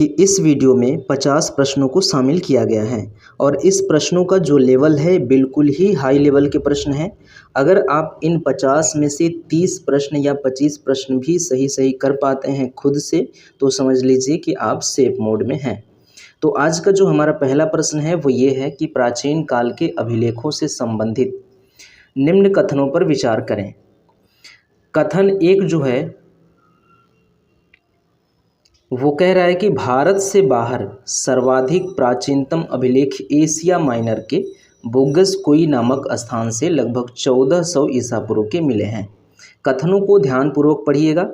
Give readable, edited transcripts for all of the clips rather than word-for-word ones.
इस वीडियो में 50 प्रश्नों को शामिल किया गया है और इस प्रश्नों का जो लेवल है बिल्कुल ही हाई लेवल के प्रश्न हैं। अगर आप इन 50 में से 30 प्रश्न या 25 प्रश्न भी सही कर पाते हैं खुद से, तो समझ लीजिए कि आप सेफ मोड में हैं। तो आज का जो हमारा पहला प्रश्न है वो ये है कि प्राचीन काल के अभिलेखों से संबंधित निम्न कथनों पर विचार करें। कथन एक जो है वो कह रहा है कि भारत से बाहर सर्वाधिक प्राचीनतम अभिलेख एशिया माइनर के बोगसकोई नामक स्थान से लगभग 1400 ईसा पूर्व के मिले हैं। कथनों को ध्यानपूर्वक पढ़िएगा।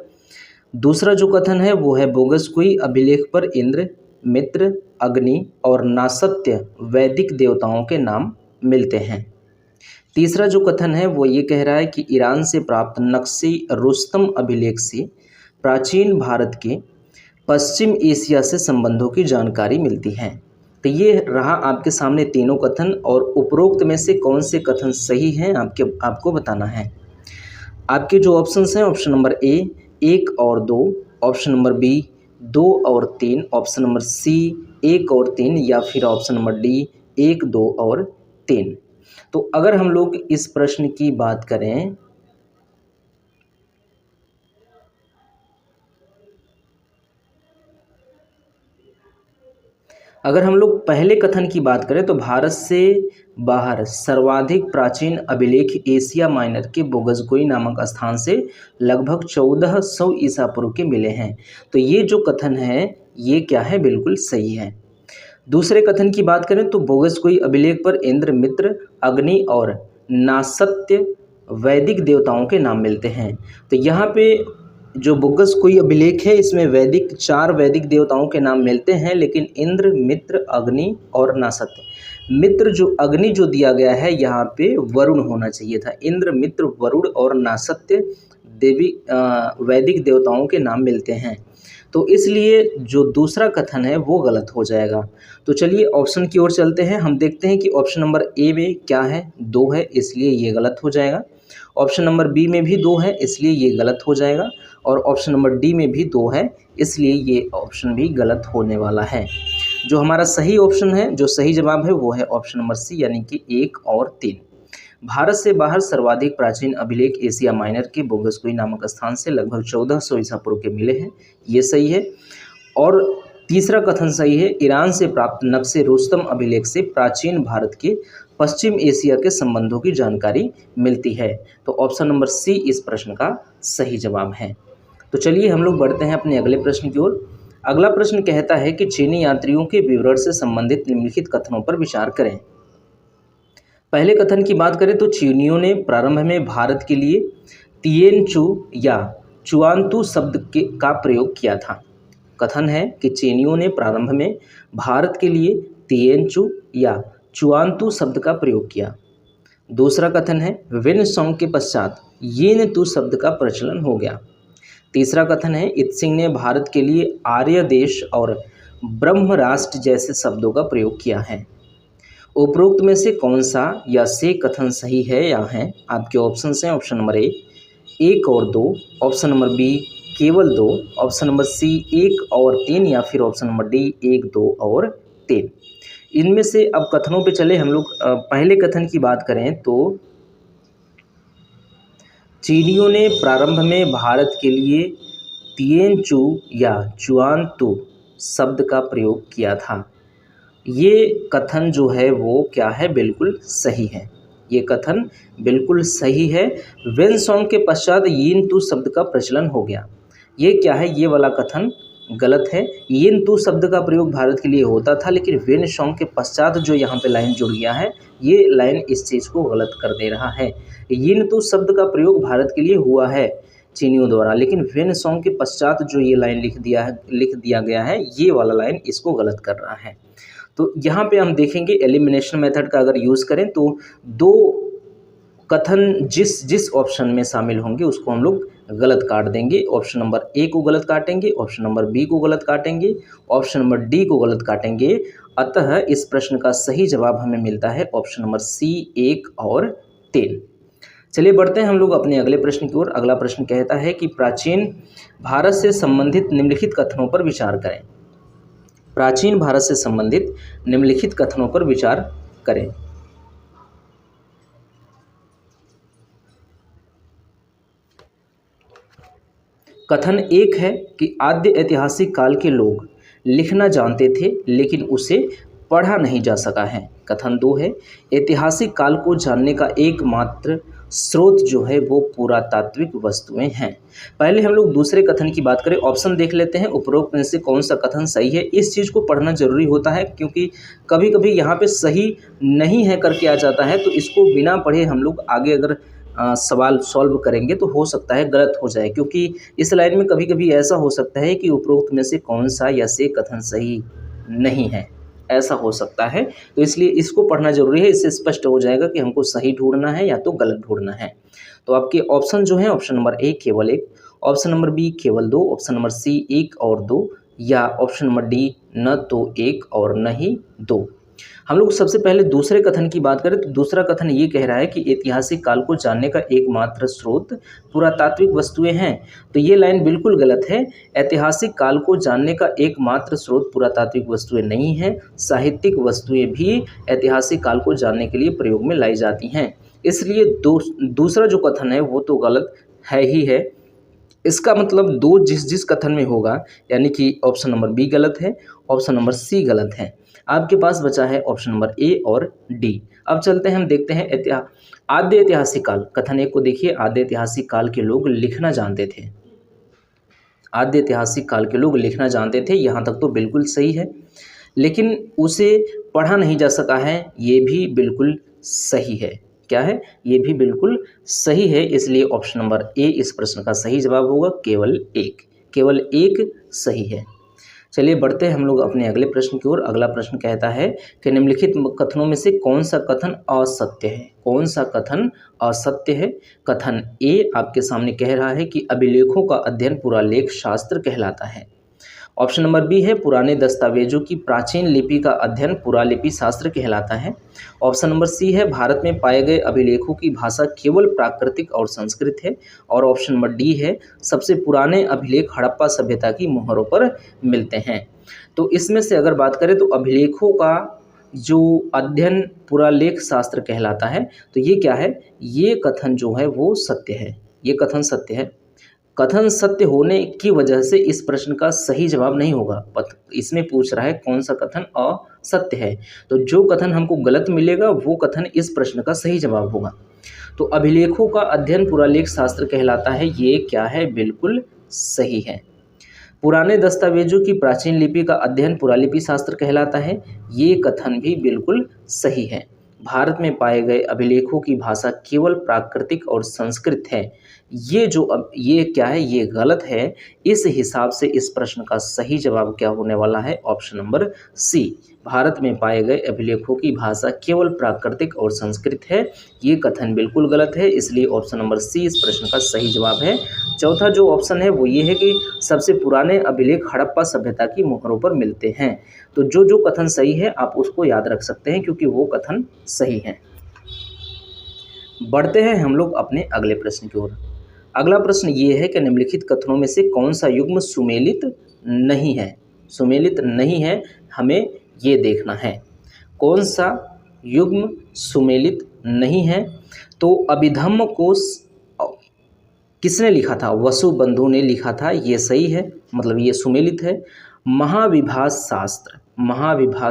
दूसरा जो कथन है वो है बोगसकोई अभिलेख पर इंद्र, मित्र, अग्नि और नासत्य वैदिक देवताओं के नाम मिलते हैं। तीसरा जो कथन है वो ये कह रहा है कि ईरान से प्राप्त नक्शे रुस्तम अभिलेख से प्राचीन भारत के पश्चिम एशिया से संबंधों की जानकारी मिलती है। तो ये रहा आपके सामने तीनों कथन, और उपरोक्त में से कौन से कथन सही हैं आपको बताना है। आपके जो ऑप्शंस हैं, ऑप्शन नंबर ए 1 और 2, ऑप्शन नंबर बी 2 और 3, ऑप्शन नंबर सी 1 और 3, या फिर ऑप्शन नंबर डी 1, 2 और 3। तो अगर हम लोग इस प्रश्न की बात करें, अगर हम लोग पहले कथन की बात करें तो भारत से बाहर सर्वाधिक प्राचीन अभिलेख एशिया माइनर के बोगसकोई नामक स्थान से लगभग 1400 ईसा पूर्व के मिले हैं। तो ये जो कथन है ये क्या है, बिल्कुल सही है। दूसरे कथन की बात करें तो बोगसकोई अभिलेख पर इंद्र, मित्र, अग्नि और नासत्य वैदिक देवताओं के नाम मिलते हैं। तो यहाँ पे जो बोगसकोई अभिलेख है इसमें 4 वैदिक देवताओं के नाम मिलते हैं, लेकिन इंद्र, मित्र, अग्नि और नासत्य। मित्र जो अग्नि जो दिया गया है यहाँ पे वरुण होना चाहिए था। इंद्र, मित्र, वरुण और नासत्य देवी वैदिक देवताओं के नाम मिलते हैं। तो इसलिए जो दूसरा कथन है वो गलत हो जाएगा। तो चलिए ऑप्शन की ओर चलते हैं। हम देखते हैं कि ऑप्शन नंबर ए में क्या है, 2 है, इसलिए ये गलत हो जाएगा। ऑप्शन नंबर बी में भी 2 है, इसलिए ये गलत हो जाएगा। और ऑप्शन नंबर डी में भी 2 है, इसलिए ये ऑप्शन भी गलत होने वाला है। जो हमारा सही ऑप्शन है, जो सही जवाब है वो है ऑप्शन नंबर सी, यानी कि 1 और 3। भारत से बाहर सर्वाधिक प्राचीन अभिलेख एशिया माइनर के बोगसकोई नामक स्थान से लगभग 1400 ईसा पूर्व के मिले हैं, ये सही है। और तीसरा कथन सही है, ईरान से प्राप्त नक्शे रुस्तम अभिलेख से प्राचीन भारत के पश्चिम एशिया के संबंधों की जानकारी मिलती है। तो ऑप्शन नंबर सी इस प्रश्न का सही जवाब है। तो चलिए हम लोग बढ़ते हैं अपने अगले प्रश्न की ओर। अगला प्रश्न कहता है कि चीनी यात्रियों के विवरण से संबंधित निम्नलिखित कथनों पर विचार करें। पहले कथन की बात करें तो चीनियों ने प्रारंभ में भारत के लिए तिएनचू या चुआंतू शब्द का प्रयोग किया था। कथन है कि चीनियों ने प्रारंभ में भारत के लिए तिएनचू या चुआंतू शब्द का प्रयोग किया। दूसरा कथन है वेनसोंग के पश्चात येन तू शब्द का प्रचलन हो गया। तीसरा कथन है इत्सिंग ने भारत के लिए आर्य देश और ब्रह्म राष्ट्र जैसे शब्दों का प्रयोग किया है। उपरोक्त में से कौन सा या से कथन सही है या है? आपके ऑप्शन हैं, ऑप्शन नंबर ए 1 और 2, ऑप्शन नंबर बी केवल 2, ऑप्शन नंबर सी 1 और 3, या फिर ऑप्शन नंबर डी 1, 2 और 3। इनमें से अब कथनों पे चले हम लोग। पहले कथन की बात करें तो चीनियों ने प्रारंभ में भारत के लिए तिएनचू या चुआंतू शब्द का प्रयोग किया था। ये कथन जो है वो क्या है, बिल्कुल सही है। ये कथन बिल्कुल सही है। वेनसोंग के पश्चात यीन तू शब्द का प्रचलन हो गया। ये क्या है, ये वाला कथन गलत है। यीन तू शब्द का प्रयोग भारत के लिए होता था, लेकिन वेनसोंग के पश्चात जो यहाँ पे लाइन जुड़ गया है, ये लाइन इस चीज़ को गलत कर दे रहा है। यीन तू शब्द का प्रयोग भारत के लिए हुआ है चीनियों द्वारा, लेकिन वेनसोंग के पश्चात जो ये लाइन लिख दिया गया है, ये वाला लाइन इसको गलत कर रहा है। तो यहाँ पे हम देखेंगे एलिमिनेशन मेथड का अगर यूज़ करें तो 2 कथन जिस ऑप्शन में शामिल होंगे उसको हम लोग गलत काट देंगे। ऑप्शन नंबर ए को गलत काटेंगे, ऑप्शन नंबर बी को गलत काटेंगे, ऑप्शन नंबर डी को गलत काटेंगे। अतः इस प्रश्न का सही जवाब हमें मिलता है ऑप्शन नंबर सी 1 और 3। चलिए बढ़ते हैं हम लोग अपने अगले प्रश्न की ओर। अगला प्रश्न कहता है कि प्राचीन भारत से संबंधित निम्नलिखित कथनों पर विचार करें। प्राचीन भारत से संबंधित निम्नलिखित कथनों पर विचार करें। कथन 1 है कि आद्य ऐतिहासिक काल के लोग लिखना जानते थे लेकिन उसे पढ़ा नहीं जा सका है। कथन 2 है ऐतिहासिक काल को जानने का एकमात्र स्रोत जो है वो पुरातात्विक वस्तुएं हैं। पहले हम लोग दूसरे कथन की बात करें, ऑप्शन देख लेते हैं उपरोक्त में से कौन सा कथन सही है। इस चीज़ को पढ़ना जरूरी होता है क्योंकि कभी कभी यहाँ पे सही नहीं है करके आ जाता है, तो इसको बिना पढ़े हम लोग आगे अगर सवाल सॉल्व करेंगे तो हो सकता है गलत हो जाए, क्योंकि इस लाइन में कभी कभी ऐसा हो सकता है कि उपरोक्त में से कौन सा या से कथन सही नहीं है, ऐसा हो सकता है। तो इसलिए इसको पढ़ना जरूरी है, इससे स्पष्ट हो जाएगा कि हमको सही ढूंढना है या तो गलत ढूंढना है। तो आपके ऑप्शन जो है ऑप्शन नंबर ए केवल 1, ऑप्शन नंबर बी केवल 2, ऑप्शन नंबर सी 1 और 2 या ऑप्शन नंबर डी न तो 1 और न ही 2। हम लोग सबसे पहले दूसरे कथन की बात करें तो दूसरा कथन ये कह रहा है कि ऐतिहासिक काल को जानने का एकमात्र स्रोत पुरातात्विक वस्तुएं हैं। तो ये लाइन बिल्कुल गलत है। ऐतिहासिक काल को जानने का एकमात्र स्रोत पुरातात्विक वस्तुएं नहीं हैं, साहित्यिक वस्तुएं भी ऐतिहासिक काल को जानने के लिए प्रयोग में लाई जाती हैं। इसलिए दूसरा जो कथन है वो तो गलत है ही है। इसका मतलब दो जिस कथन में होगा, यानी कि ऑप्शन नंबर बी गलत है, ऑप्शन नंबर सी गलत है। आपके पास बचा है ऑप्शन नंबर ए और डी। अब चलते हैं, हम देखते हैं आद्य ऐतिहासिक काल। कथन 1 को देखिए, आद्य ऐतिहासिक काल के लोग लिखना जानते थे। आद्य ऐतिहासिक काल के लोग लिखना जानते थे, यहाँ तक तो बिल्कुल सही है, लेकिन उसे पढ़ा नहीं जा सका है, ये भी बिल्कुल सही है। क्या है? ये भी बिल्कुल सही है। इसलिए ऑप्शन नंबर ए इस प्रश्न का सही जवाब होगा, केवल एक सही है। चलिए बढ़ते हैं हम लोग अपने अगले प्रश्न की ओर। अगला प्रश्न कहता है कि निम्नलिखित कथनों में से कौन सा कथन असत्य है? कौन सा कथन असत्य है? कथन ए आपके सामने कह रहा है कि अभिलेखों का अध्ययन पुरालेख शास्त्र कहलाता है। ऑप्शन नंबर बी है पुराने दस्तावेजों की प्राचीन लिपि का अध्ययन पुरालिपि शास्त्र कहलाता है। ऑप्शन नंबर सी है भारत में पाए गए अभिलेखों की भाषा केवल प्राकृतिक और संस्कृत है। और ऑप्शन नंबर डी है सबसे पुराने अभिलेख हड़प्पा सभ्यता की मोहरों पर मिलते हैं। तो इसमें से अगर बात करें तो अभिलेखों का जो अध्ययन पुरालेख शास्त्र कहलाता है, तो ये क्या है? ये कथन जो है वो सत्य है। ये कथन सत्य है। कथन सत्य होने की वजह से इस प्रश्न का सही जवाब नहीं होगा। इसमें पूछ रहा है कौन सा कथन असत्य है, तो जो कथन हमको गलत मिलेगा वो कथन इस प्रश्न का सही जवाब होगा। तो अभिलेखों का अध्ययन पुरालेख शास्त्र कहलाता है, ये क्या है? बिल्कुल सही है। पुराने दस्तावेजों की प्राचीन लिपि का अध्ययन पुरालिपि शास्त्र कहलाता है, ये कथन भी बिल्कुल सही है। भारत में पाए गए अभिलेखों की भाषा केवल प्राकृतिक और संस्कृत है, ये क्या है? ये गलत है। इस हिसाब से इस प्रश्न का सही जवाब क्या होने वाला है? ऑप्शन नंबर सी, भारत में पाए गए अभिलेखों की भाषा केवल प्राकृतिक और संस्कृत है, ये कथन बिल्कुल गलत है। इसलिए ऑप्शन नंबर सी इस प्रश्न का सही जवाब है। चौथा जो ऑप्शन है वो ये है कि सबसे पुराने अभिलेख हड़प्पा सभ्यता की मोहरों पर मिलते हैं। तो जो कथन सही है आप उसको याद रख सकते हैं क्योंकि वो कथन सही है। बढ़ते हैं हम लोग अपने अगले प्रश्न की ओर। अगला प्रश्न ये है कि निम्नलिखित कथनों में से कौन सा युग्म सुमेलित नहीं है? सुमेलित नहीं है, हमें ये देखना है कौन सा युग्म सुमेलित नहीं है। तो अभिधम्म को किसने लिखा था? वसुबंधु ने लिखा था, ये सही है, मतलब ये सुमेलित है। महाविभास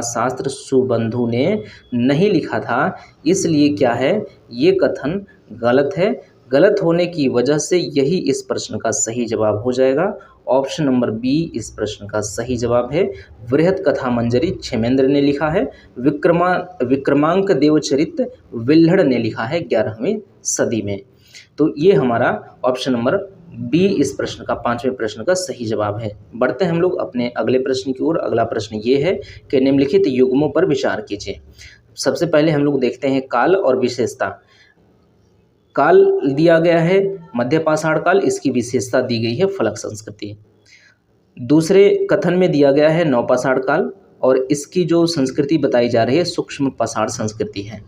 शास्त्र सुबंधु ने नहीं लिखा था, इसलिए क्या है? ये कथन गलत है। गलत होने की वजह से यही इस प्रश्न का सही जवाब हो जाएगा। ऑप्शन नंबर बी इस प्रश्न का सही जवाब है। वृहत कथा मंजरी क्षेमेंद्र ने लिखा है। विक्रमांक देवचरित विल्हड़ ने लिखा है 11वीं सदी में। तो ये हमारा ऑप्शन नंबर बी इस प्रश्न का 5वें प्रश्न का सही जवाब है। बढ़ते हैं हम लोग अपने अगले प्रश्न की ओर। अगला प्रश्न ये है कि निम्नलिखित युग्मों पर विचार कीजिए। सबसे पहले हम लोग देखते हैं काल और विशेषता। काल दिया गया है मध्य पाषाण काल, इसकी विशेषता दी गई है फलक संस्कृति। दूसरे कथन में दिया गया है नवपाषाण काल और इसकी जो संस्कृति बताई जा रही है सूक्ष्म पाषाण संस्कृति है।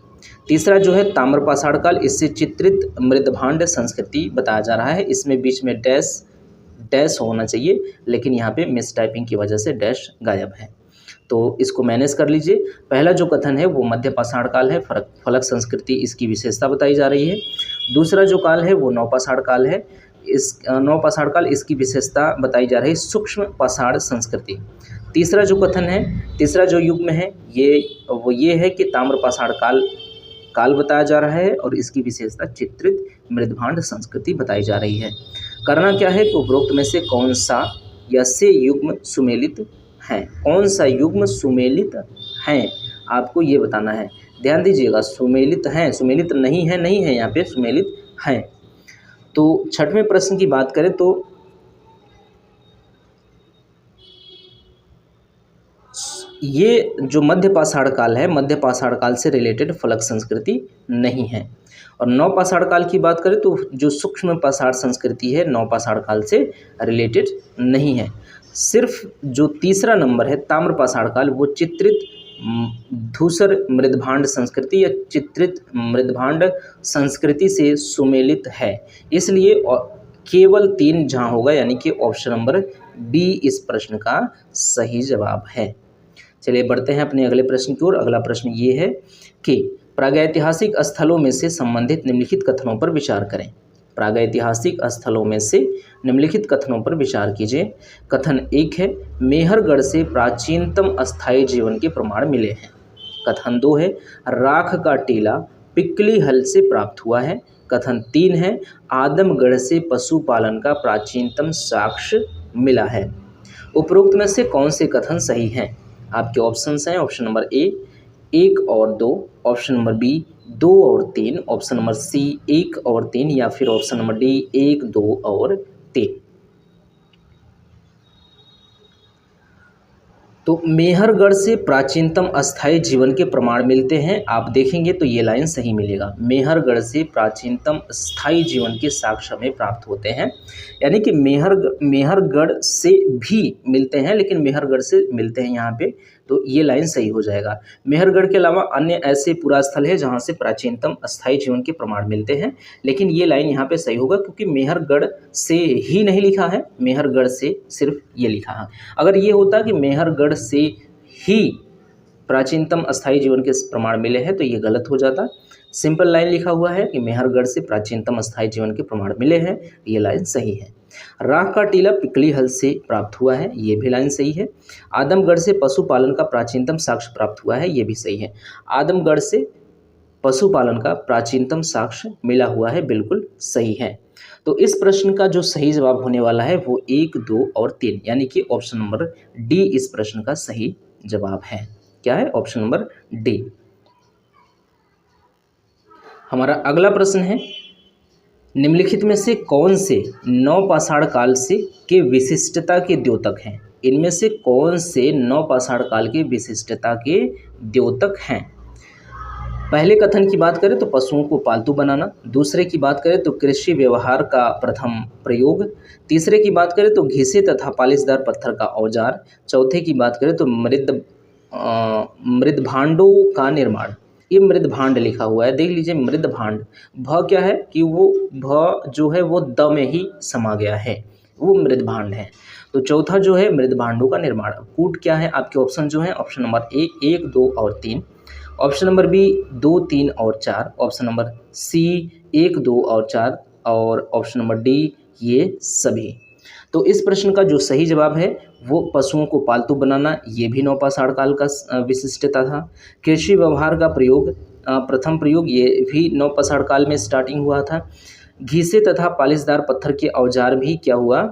तीसरा जो है ताम्र पाषाण काल, इससे चित्रित मृदभांड संस्कृति बताया जा रहा है। इसमें बीच में डैश होना चाहिए, लेकिन यहाँ पे मिस टाइपिंग की वजह से डैश गायब है। तो इसको मैनेज कर लीजिए। पहला जो कथन है वो मध्य पाषाण काल है, फलक संस्कृति इसकी विशेषता बताई जा रही है। दूसरा जो काल है वो नवपाषाण काल है, इस नवपाषाण काल इसकी विशेषता बताई जा रही है सूक्ष्म पाषाण संस्कृति। तीसरा जो कथन है, तीसरा जो युग्म है ये है कि ताम्रपाषाण काल बताया जा रहा है और इसकी विशेषता चित्रित मृदभांड संस्कृति बताई जा रही है। करना क्या है कि उपरोक्त में से कौन सा या से युग्म सुमेलित हैं, कौन सा युग्म सुमेलित हैं आपको ये बताना है। ध्यान दीजिएगा, सुमेलित हैं, सुमेलित नहीं है यहाँ पे सुमेलित हैं। तो छठवें प्रश्न की बात करें तो ये जो मध्य पाषाण काल है, मध्य पाषाण काल से रिलेटेड फलक संस्कृति नहीं है। और नवपाषाण काल की बात करें तो जो सूक्ष्म पाषाण संस्कृति है नवपाषाण काल से रिलेटेड नहीं है। सिर्फ जो तीसरा नंबर है ताम्रपाषाण काल वो चित्रित धूसर मृदभांड संस्कृति या चित्रित मृदभांड संस्कृति से सुमेलित है, इसलिए केवल 3 जहाँ होगा, यानी कि ऑप्शन नंबर बी इस प्रश्न का सही जवाब है। चलिए बढ़ते हैं अपने अगले प्रश्न की ओर। अगला प्रश्न ये है कि प्रागैतिहासिक स्थलों में से संबंधित निम्नलिखित कथनों पर विचार करें। प्रागैतिहासिक स्थलों में से निम्नलिखिट कथनों पर विचार कीजिए। कथन 1 है, मेहरगढ़ से प्राचीनतम अस्थायी जीवन के प्रमाण मिले हैं। कथन 2 है, राख का टीला पिक्कली हल से प्राप्त हुआ है। कथन 3 है, आदमगढ़ से पशुपालन का प्राचीनतम साक्ष्य मिला है। उपरोक्त में से कौन से कथन सही हैं? आपके ऑप्शंस हैं ऑप्शन नंबर ए 1 और 2, ऑप्शन नंबर बी 2 और 3, ऑप्शन नंबर सी 1 और 3 या फिर ऑप्शन नंबर डी 1, 2 और 3। तो मेहरगढ़ से प्राचीनतम अस्थायी जीवन के प्रमाण मिलते हैं। आप देखेंगे तो ये लाइन सही मिलेगा, मेहरगढ़ से प्राचीनतम स्थायी जीवन के साक्ष्य हमें प्राप्त होते हैं, यानी कि मेहरगढ़ से भी मिलते हैं लेकिन मेहरगढ़ से मिलते हैं यहाँ पे, तो ये लाइन सही हो जाएगा। मेहरगढ़ के अलावा अन्य ऐसे पूरा स्थल है जहाँ से प्राचीनतम अस्थायी जीवन के प्रमाण मिलते हैं, लेकिन ये लाइन यहाँ पे सही होगा क्योंकि मेहरगढ़ से ही नहीं लिखा है, मेहरगढ़ से सिर्फ ये लिखा है। अगर ये होता कि मेहरगढ़ से ही प्राचीनतम अस्थायी जीवन के प्रमाण मिले हैं तो ये गलत हो जाता। सिंपल लाइन लिखा हुआ है कि मेहरगढ़ से प्राचीनतम अस्थायी जीवन के प्रमाण मिले हैं, ये लाइन सही है। राख का टीला पिक्कली हल से प्राप्त हुआ है, ये भी लाइन सही है। आदमगढ़ से पशुपालन का प्राचीनतम साक्ष्य प्राप्त हुआ है, ये भी सही है। आदमगढ़ से पशुपालन का प्राचीनतम साक्ष्य मिला हुआ है, बिल्कुल सही है। तो इस प्रश्न का जो सही जवाब होने वाला है वो 1, 2 और 3, यानी कि ऑप्शन नंबर डी इस प्रश्न का सही जवाब है। क्या है? Option number D. हमारा अगला प्रश्न है, निम्नलिखित में से कौन से नवपाषाण काल से के विशिष्टता के द्योतक हैं? इनमें से कौन से नवपाषाण काल के विशिष्टता के द्योतक हैं? पहले कथन की बात करें तो पशुओं को पालतू बनाना, दूसरे की बात करें तो कृषि व्यवहार का प्रथम प्रयोग, तीसरे की बात करें तो घिसे तथा पालिशदार पत्थर का औजार, चौथे की बात करें तो मृदभांडों का निर्माण। ये मृदभांड लिखा हुआ है, देख लीजिए मृदभांड, भ क्या है कि वो भ जो है वो द में ही समा गया है, वो मृदभांड है। तो चौथा जो है मृदभांडों का निर्माण। कूट क्या है? आपके ऑप्शन जो है ऑप्शन नंबर ए 1, 2 और 3, ऑप्शन नंबर बी 2, 3 और 4, ऑप्शन नंबर सी 1, 2 और 4 और ऑप्शन नंबर डी ये सभी। तो इस प्रश्न का जो सही जवाब है वो पशुओं को पालतू बनाना, ये भी नवपाषाण काल का विशिष्टता था। कृषि व्यवहार का प्रयोग प्रथम प्रयोग, ये भी नवपाषाण काल में स्टार्टिंग हुआ था। घिसे तथा पालिशदार पत्थर के औजार भी क्या हुआ,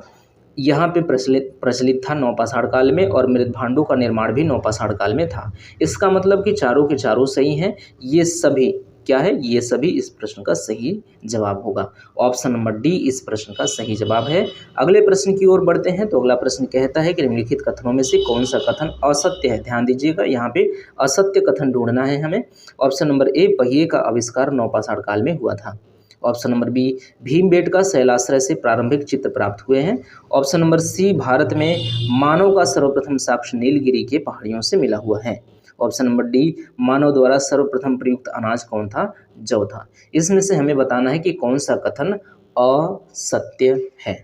यहाँ पे प्रचलित था नवपाषाण काल में, और मृदभांडों का निर्माण भी नवपाषाण काल में था। इसका मतलब कि चारों के चारों सही हैं, ये सभी क्या है, ये सभी इस प्रश्न का सही जवाब होगा। ऑप्शन नंबर डी इस प्रश्न का सही जवाब है। अगले प्रश्न की ओर बढ़ते हैं। तो अगला प्रश्न कहता है कि निम्नलिखित कथनों में से कौन सा कथन असत्य है? ध्यान दीजिएगा, यहाँ पे असत्य कथन ढूंढना है हमें। ऑप्शन नंबर ए, पहिए का आविष्कार नवपाषाण काल में हुआ था। ऑप्शन नंबर बी, भीमबेटका शैलाश्रय से प्रारंभिक चित्र प्राप्त हुए हैं। ऑप्शन नंबर सी, भारत में मानव का सर्वप्रथम साक्ष्य नीलगिरी के पहाड़ियों से मिला हुआ है। ऑप्शन नंबर डी, मानव द्वारा सर्वप्रथम प्रयुक्त अनाज कौन था? जौ था। इसमें से हमें बताना है कि कौन सा कथन असत्य है।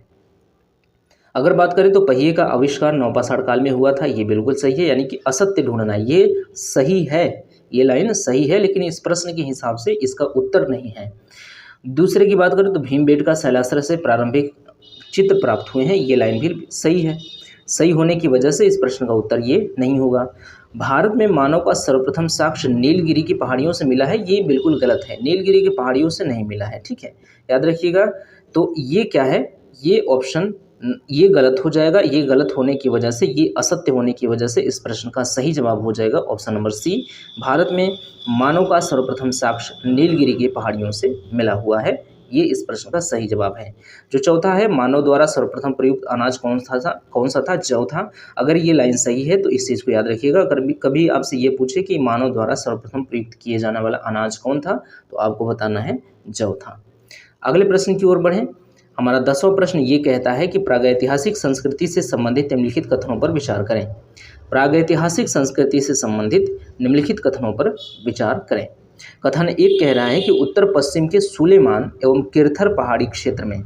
अगर बात करें तो पहिए का आविष्कार नवपाषाण काल में हुआ था, ये बिल्कुल सही है, यानी कि असत्य ढूंढना ये सही है, ये लाइन सही है, लेकिन इस प्रश्न के हिसाब से इसका उत्तर नहीं है। दूसरे की बात करें तो भीमबेटका शैलाश्रय से प्रारंभिक चित्र प्राप्त हुए हैं, ये लाइन भी सही है। सही होने की वजह से इस प्रश्न का उत्तर ये नहीं होगा। भारत में मानव का सर्वप्रथम साक्ष्य नीलगिरी की पहाड़ियों से मिला है, ये बिल्कुल गलत है, नीलगिरी की पहाड़ियों से नहीं मिला है, ठीक है, याद रखिएगा। तो ये क्या है, ये ऑप्शन ये गलत हो जाएगा, ये गलत होने की वजह से, ये असत्य होने की वजह से इस प्रश्न का सही जवाब हो जाएगा ऑप्शन नंबर सी। भारत में मानव का सर्वप्रथम साक्ष्य नीलगिरी की पहाड़ियों से मिला हुआ है, ये इस प्रश्न का सही जवाब है। जो चौथा है, मानव द्वारा सर्वप्रथम प्रयुक्त अनाज कौन सा था, जौ था। अगर ये लाइन सही है तो इस चीज़ को याद रखिएगा। अगर कभी आपसे ये पूछे कि मानव द्वारा सर्वप्रथम प्रयुक्त किए जाने वाला अनाज कौन था, तो आपको बताना है जौ था। अगले प्रश्न की ओर बढ़ें। हमारा 10वां प्रश्न ये कहता है कि प्रागैतिहासिक संस्कृति से संबंधित निम्नलिखित कथनों पर विचार करें। प्रागैतिहासिक संस्कृति से संबंधित निम्नलिखित कथनों पर विचार करें। कथन 1 कह रहा है कि उत्तर पश्चिम के सुलेमान एवं किरथर पहाड़ी क्षेत्र में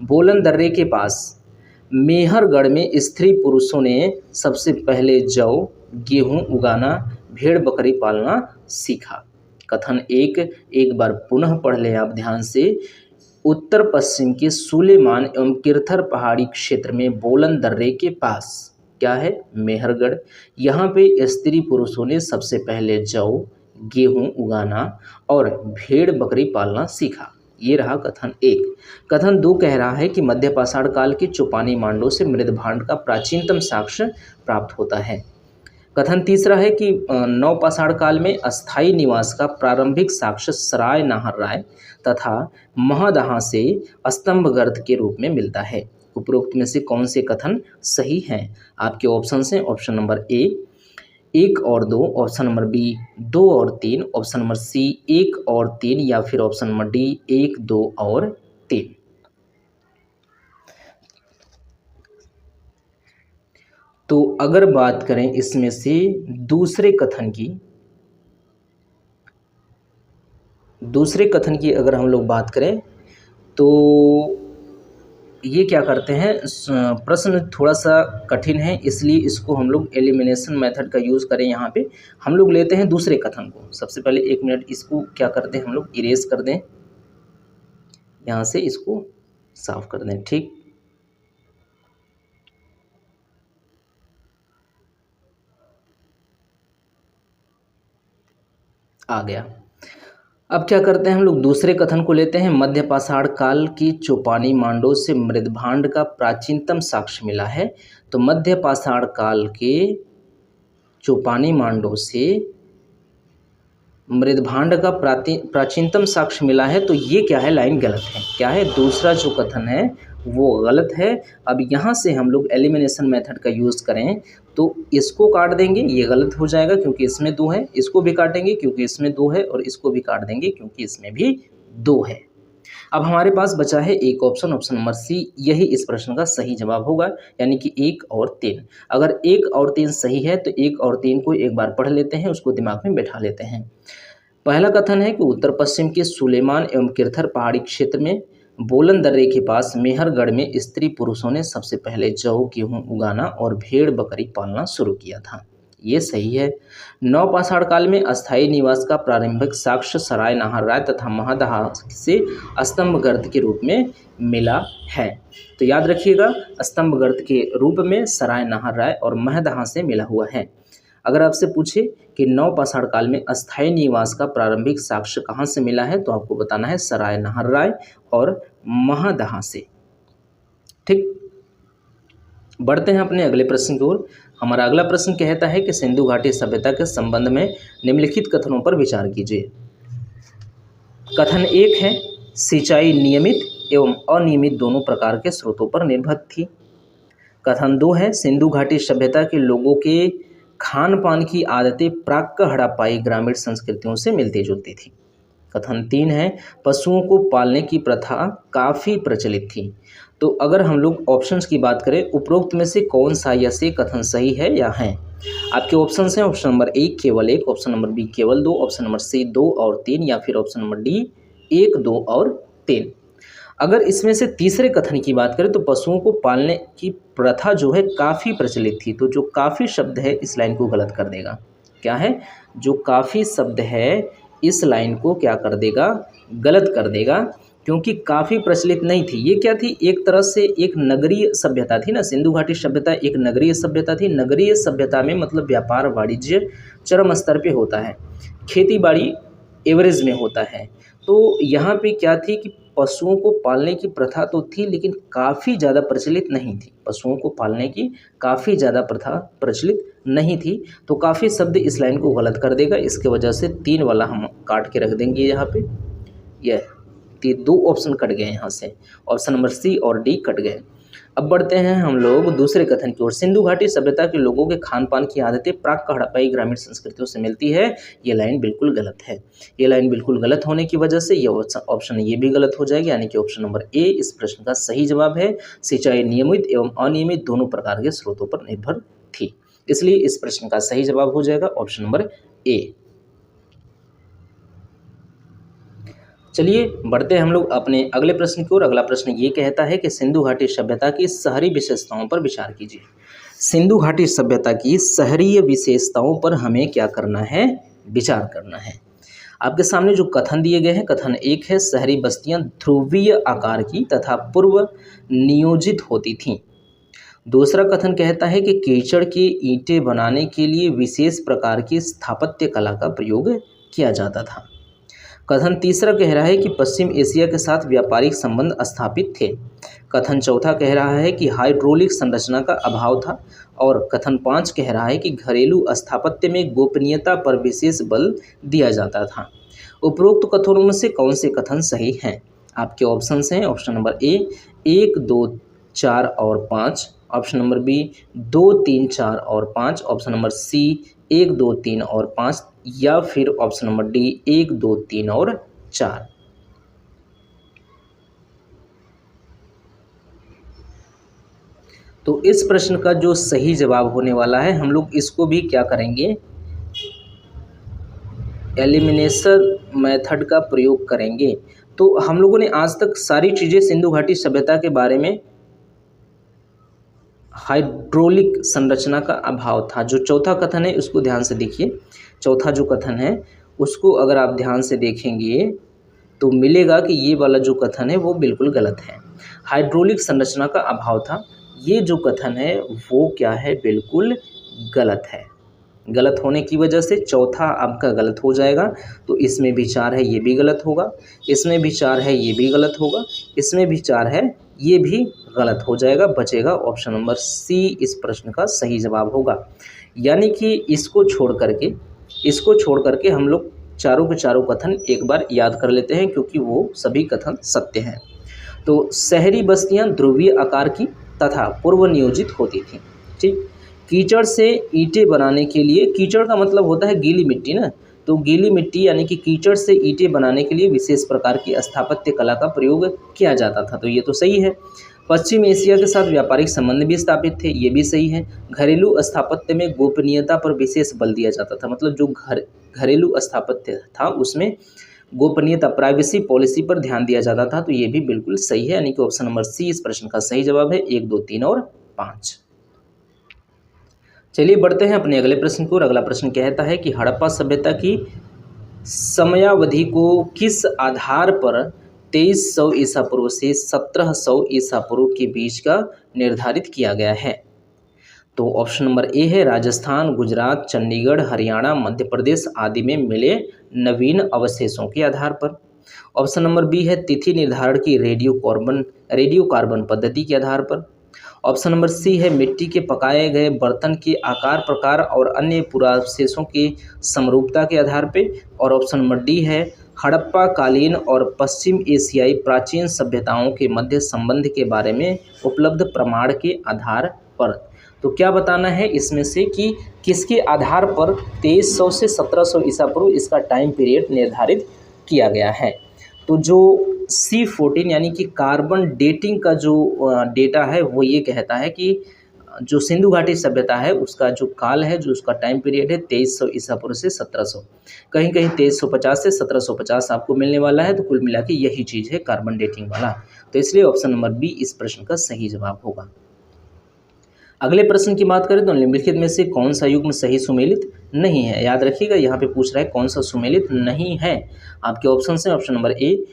बोलन दर्रे के पास मेहरगढ़ में स्त्री पुरुषों ने सबसे पहले जौ, गेहूं उगाना, भेड़ बकरी पालना सीखा। कथन 1 एक बार पुनः पढ़ लें आप ध्यान से। उत्तर पश्चिम के सुलेमान एवं किरथर पहाड़ी क्षेत्र में बोलन दर्रे के पास क्या है, मेहरगढ़। यहाँ पे स्त्री पुरुषों ने सबसे पहले जौ, गेहूं उगाना और भेड़ बकरी पालना सीखा। ये रहा कथन 1। कथन 2 कह रहा है कि मध्य पाषाण काल के चौपानी मांडों से मृदभांड का प्राचीनतम साक्ष्य प्राप्त होता है। कथन तीसरा है कि नवपाषाण काल में अस्थायी निवास का प्रारंभिक साक्ष्य सराय नाहर राय तथा महदहा से स्तंभगर्त के रूप में मिलता है। उपरोक्त में से कौन से कथन सही हैं? आपके ऑप्शन हैं ऑप्शन नंबर ए 1 और 2, ऑप्शन नंबर बी 2 और 3, ऑप्शन नंबर सी 1 और 3 या फिर ऑप्शन नंबर डी 1, 2 और 3। तो अगर बात करें इसमें से दूसरे कथन की अगर हम लोग बात करें तो ये क्या करते हैं, प्रश्न थोड़ा सा कठिन है, इसलिए इसको हम लोग एलिमिनेशन मेथड का यूज़ करें। यहाँ पे हम लोग लेते हैं दूसरे कथन को। सबसे पहले 1 मिनट इसको क्या करते हैं, हम लोग इरेज कर दें, यहाँ से इसको साफ कर दें, ठीक। आ गया। अब क्या करते हैं हम लोग दूसरे कथन को लेते हैं। मध्य पाषाण काल की चौपानी मांडों से मृदभांड का प्राचीनतम साक्ष्य मिला है। तो मध्य पाषाण काल के चौपानी मांडों से मृदभांड का प्राचीनतम साक्ष्य मिला है, तो ये क्या है, लाइन गलत है। क्या है, दूसरा जो कथन है वो गलत है। अब यहाँ से हम लोग एलिमिनेशन मेथड का यूज़ करें तो इसको काट देंगे, ये गलत हो जाएगा क्योंकि इसमें 2 है, इसको भी काटेंगे क्योंकि इसमें 2 है, और इसको भी काट देंगे क्योंकि इसमें भी 2 है। अब हमारे पास बचा है एक ऑप्शन, ऑप्शन नंबर सी, यही इस प्रश्न का सही जवाब होगा, यानी कि 1 और 3। अगर 1 और 3 सही है तो 1 और 3 को एक बार पढ़ लेते हैं, उसको दिमाग में बैठा लेते हैं। पहला कथन है कि उत्तर पश्चिम के सुलेमान एवं किरथर पहाड़ी क्षेत्र में बोलन दर्रे के पास मेहरगढ़ में स्त्री पुरुषों ने सबसे पहले जौ, गेहूं उगाना और भेड़ बकरी पालना शुरू किया था। ये सही है। नवपाषाण काल में अस्थायी निवास का प्रारंभिक साक्ष्य सराय नाहर राय तथा महदहा से स्तंभगर्त के रूप में मिला है। तो याद रखिएगा, स्तंभगर्त के रूप में सराय नाहर राय और महदहा से मिला हुआ है। अगर आपसे पूछे कि नवपाषाण काल में अस्थायी निवास का प्रारंभिक साक्ष्य कहाँ से मिला है, तो आपको बताना है सराय नाहर राय और महदहा से, ठीक। बढ़ते हैं अपने अगले प्रश्न की ओर। हमारा अगला प्रश्न कहता है कि सिंधु घाटी सभ्यता के संबंध में निम्नलिखित कथनों पर विचार कीजिए। कथन 1 है, सिंचाई नियमित एवं अनियमित दोनों प्रकार के स्रोतों पर निर्भर थी। कथन 2 है, सिंधु घाटी सभ्यता के लोगों के खान पान की आदतें प्राक हड़प्पाई ग्रामीण संस्कृतियों से मिलती जुलती थी। कथन 3 है, पशुओं को पालने की प्रथा काफ़ी प्रचलित थी। तो अगर हम लोग ऑप्शंस की बात करें, उपरोक्त में से कौन सा या से कथन सही है या है? आपके ऑप्शंस हैं ऑप्शन नंबर ए केवल 1, ऑप्शन नंबर बी केवल 2, ऑप्शन नंबर सी 2 और 3 या फिर ऑप्शन नंबर डी 1, 2 और 3। अगर इसमें से तीसरे कथन की बात करें तो पशुओं को पालने की प्रथा जो है काफ़ी प्रचलित थी, तो जो काफ़ी शब्द है इस लाइन को गलत कर देगा। क्या है? जो काफ़ी शब्द है इस लाइन को क्या कर देगा? गलत कर देगा, क्योंकि काफ़ी प्रचलित नहीं थी। ये क्या थी? एक तरह से एक नगरीय सभ्यता थी ना, सिंधु घाटी सभ्यता एक नगरीय सभ्यता थी। नगरीय सभ्यता में मतलब व्यापार वाणिज्य चरम स्तर पे होता है, खेती बाड़ी एवरेज में होता है। तो यहाँ पे क्या थी कि पशुओं को पालने की प्रथा तो थी, लेकिन काफ़ी ज़्यादा प्रचलित नहीं थी। पशुओं को पालने की काफ़ी ज़्यादा प्रथा प्रचलित नहीं थी, तो काफ़ी शब्द इस लाइन को गलत कर देगा। इसके वजह से 3 वाला हम काट के रख देंगे यहाँ पे। यह 2 ऑप्शन कट गए यहाँ से, ऑप्शन नंबर सी और डी कट गए। अब बढ़ते हैं हम लोग दूसरे कथन की ओर। सिंधु घाटी सभ्यता के लोगों के खान पान की आदतें प्राक हड़प्पाई ग्रामीण संस्कृतियों से मिलती है। ये लाइन बिल्कुल गलत है। ये लाइन बिल्कुल गलत होने की वजह से ये ऑप्शन ये भी गलत हो जाएगा, यानी कि ऑप्शन नंबर ए इस प्रश्न का सही जवाब है। सिंचाई नियमित एवं अनियमित दोनों प्रकार के स्रोतों पर निर्भर थी, इसलिए इस प्रश्न का सही जवाब हो जाएगा ऑप्शन नंबर ए। चलिए बढ़ते हैं हम लोग अपने अगले प्रश्न की ओर। अगला प्रश्न ये कहता है कि सिंधु घाटी सभ्यता की शहरी विशेषताओं पर विचार कीजिए। सिंधु घाटी सभ्यता की शहरीय विशेषताओं पर हमें क्या करना है? विचार करना है। आपके सामने जो कथन दिए गए हैं, कथन 1 है शहरी बस्तियां ध्रुवीय आकार की तथा पूर्व नियोजित होती थीं। दूसरा कथन कहता है कि कीचड़ की ईंटें बनाने के लिए विशेष प्रकार की स्थापत्य कला का प्रयोग किया जाता था। कथन तीसरा कह रहा है कि पश्चिम एशिया के साथ व्यापारिक संबंध स्थापित थे। कथन चौथा कह रहा है कि हाइड्रोलिक संरचना का अभाव था। और कथन 5 कह रहा है कि घरेलू स्थापत्य में गोपनीयता पर विशेष बल दिया जाता था। उपरोक्त कथनों में से कौन से कथन सही हैं? आपके ऑप्शंस हैं ऑप्शन नंबर ए 1, 2, 4 और 5, ऑप्शन नंबर बी 2, 3, 4 और 5, ऑप्शन नंबर सी 1, 2, 3 और 5, या फिर ऑप्शन नंबर डी 1, 2, 3 और 4। तो इस प्रश्न का जो सही जवाब होने वाला है, हम लोग इसको भी क्या करेंगे? एलिमिनेशन मेथड का प्रयोग करेंगे। तो हम लोगों ने आज तक सारी चीज़ें सिंधु घाटी सभ्यता के बारे में, हाइड्रोलिक संरचना का अभाव था। जो चौथा कथन है उसको ध्यान से देखिए। चौथा जो कथन है उसको अगर आप ध्यान से देखेंगे तो मिलेगा कि ये वाला जो कथन है वो बिल्कुल गलत है। हाइड्रोलिक संरचना का अभाव था, ये जो कथन है वो क्या है? बिल्कुल गलत है। गलत होने की वजह से चौथा आपका गलत हो जाएगा। तो इसमें भी 4 है, ये भी गलत होगा। इसमें भी 4 है, ये भी गलत होगा। इसमें भी 4 है, ये भी गलत हो जाएगा। बचेगा ऑप्शन नंबर सी इस प्रश्न का सही जवाब होगा। यानी कि इसको छोड़ करके हम लोग चारों के चारों कथन एक बार याद कर लेते हैं, क्योंकि वो सभी कथन सत्य हैं। तो शहरी बस्तियां ध्रुवीय आकार की तथा पूर्व नियोजित होती थी। ठीक। कीचड़ से ईंटें बनाने के लिए, कीचड़ का मतलब होता है गीली मिट्टी ना, तो गीली मिट्टी यानी कि कीचड़ से ईंटें बनाने के लिए विशेष प्रकार की स्थापत्य कला का प्रयोग किया जाता था। तो ये तो सही है। पश्चिम एशिया के साथ व्यापारिक संबंध भी स्थापित थे, ये भी सही है। घरेलू स्थापत्य में गोपनीयता पर विशेष बल दिया जाता था, मतलब जो घरेलू स्थापत्य था उसमें गोपनीयता, प्राइवेसी पॉलिसी पर ध्यान दिया जाता था। तो ये भी बिल्कुल सही है, यानी कि ऑप्शन नंबर सी इस प्रश्न का सही जवाब है। 1, 2, 3 और 5। चलिए बढ़ते हैं अपने अगले प्रश्न को। अगला प्रश्न कहता है कि हड़प्पा सभ्यता की समयावधि को किस आधार पर 2300 ईसा पूर्व से 1700 ईसा पूर्व के बीच का निर्धारित किया गया है? तो ऑप्शन नंबर ए है राजस्थान, गुजरात, चंडीगढ़, हरियाणा, मध्य प्रदेश आदि में मिले नवीन अवशेषों के आधार पर। ऑप्शन नंबर बी है तिथि निर्धारण की रेडियो कार्बन पद्धति के आधार पर। ऑप्शन नंबर सी है मिट्टी के पकाए गए बर्तन के आकार, प्रकार और अन्य पुरावशेषों की समरूपता के आधार पे। और ऑप्शन नंबर डी है हड़प्पा कालीन और पश्चिम एशियाई प्राचीन सभ्यताओं के मध्य संबंध के बारे में उपलब्ध प्रमाण के आधार पर। तो क्या बताना है इसमें से कि किसके आधार पर 2300 से 1700 ईसा पूर्व इसका टाइम पीरियड निर्धारित किया गया है? तो जो C14 यानी कि कार्बन डेटिंग का जो डेटा है वो ये कहता है कि जो सिंधु घाटी सभ्यता है उसका जो काल है, जो उसका टाइम पीरियड है 2300 ईसा पूर्व से 1700, कहीं कहीं 2350 से 1750 आपको मिलने वाला है। तो कुल मिला के यही चीज़ है कार्बन डेटिंग वाला। तो इसलिए ऑप्शन नंबर बी इस प्रश्न का सही जवाब होगा। अगले प्रश्न की बात करें तो निम्नलिखित में से कौन सा युग्म सही सुमेलित नहीं है। याद रखिएगा यहाँ पे पूछ रहा है कौन सा सुमेलित नहीं है। आपके ऑप्शन है ऑप्शन नंबर ए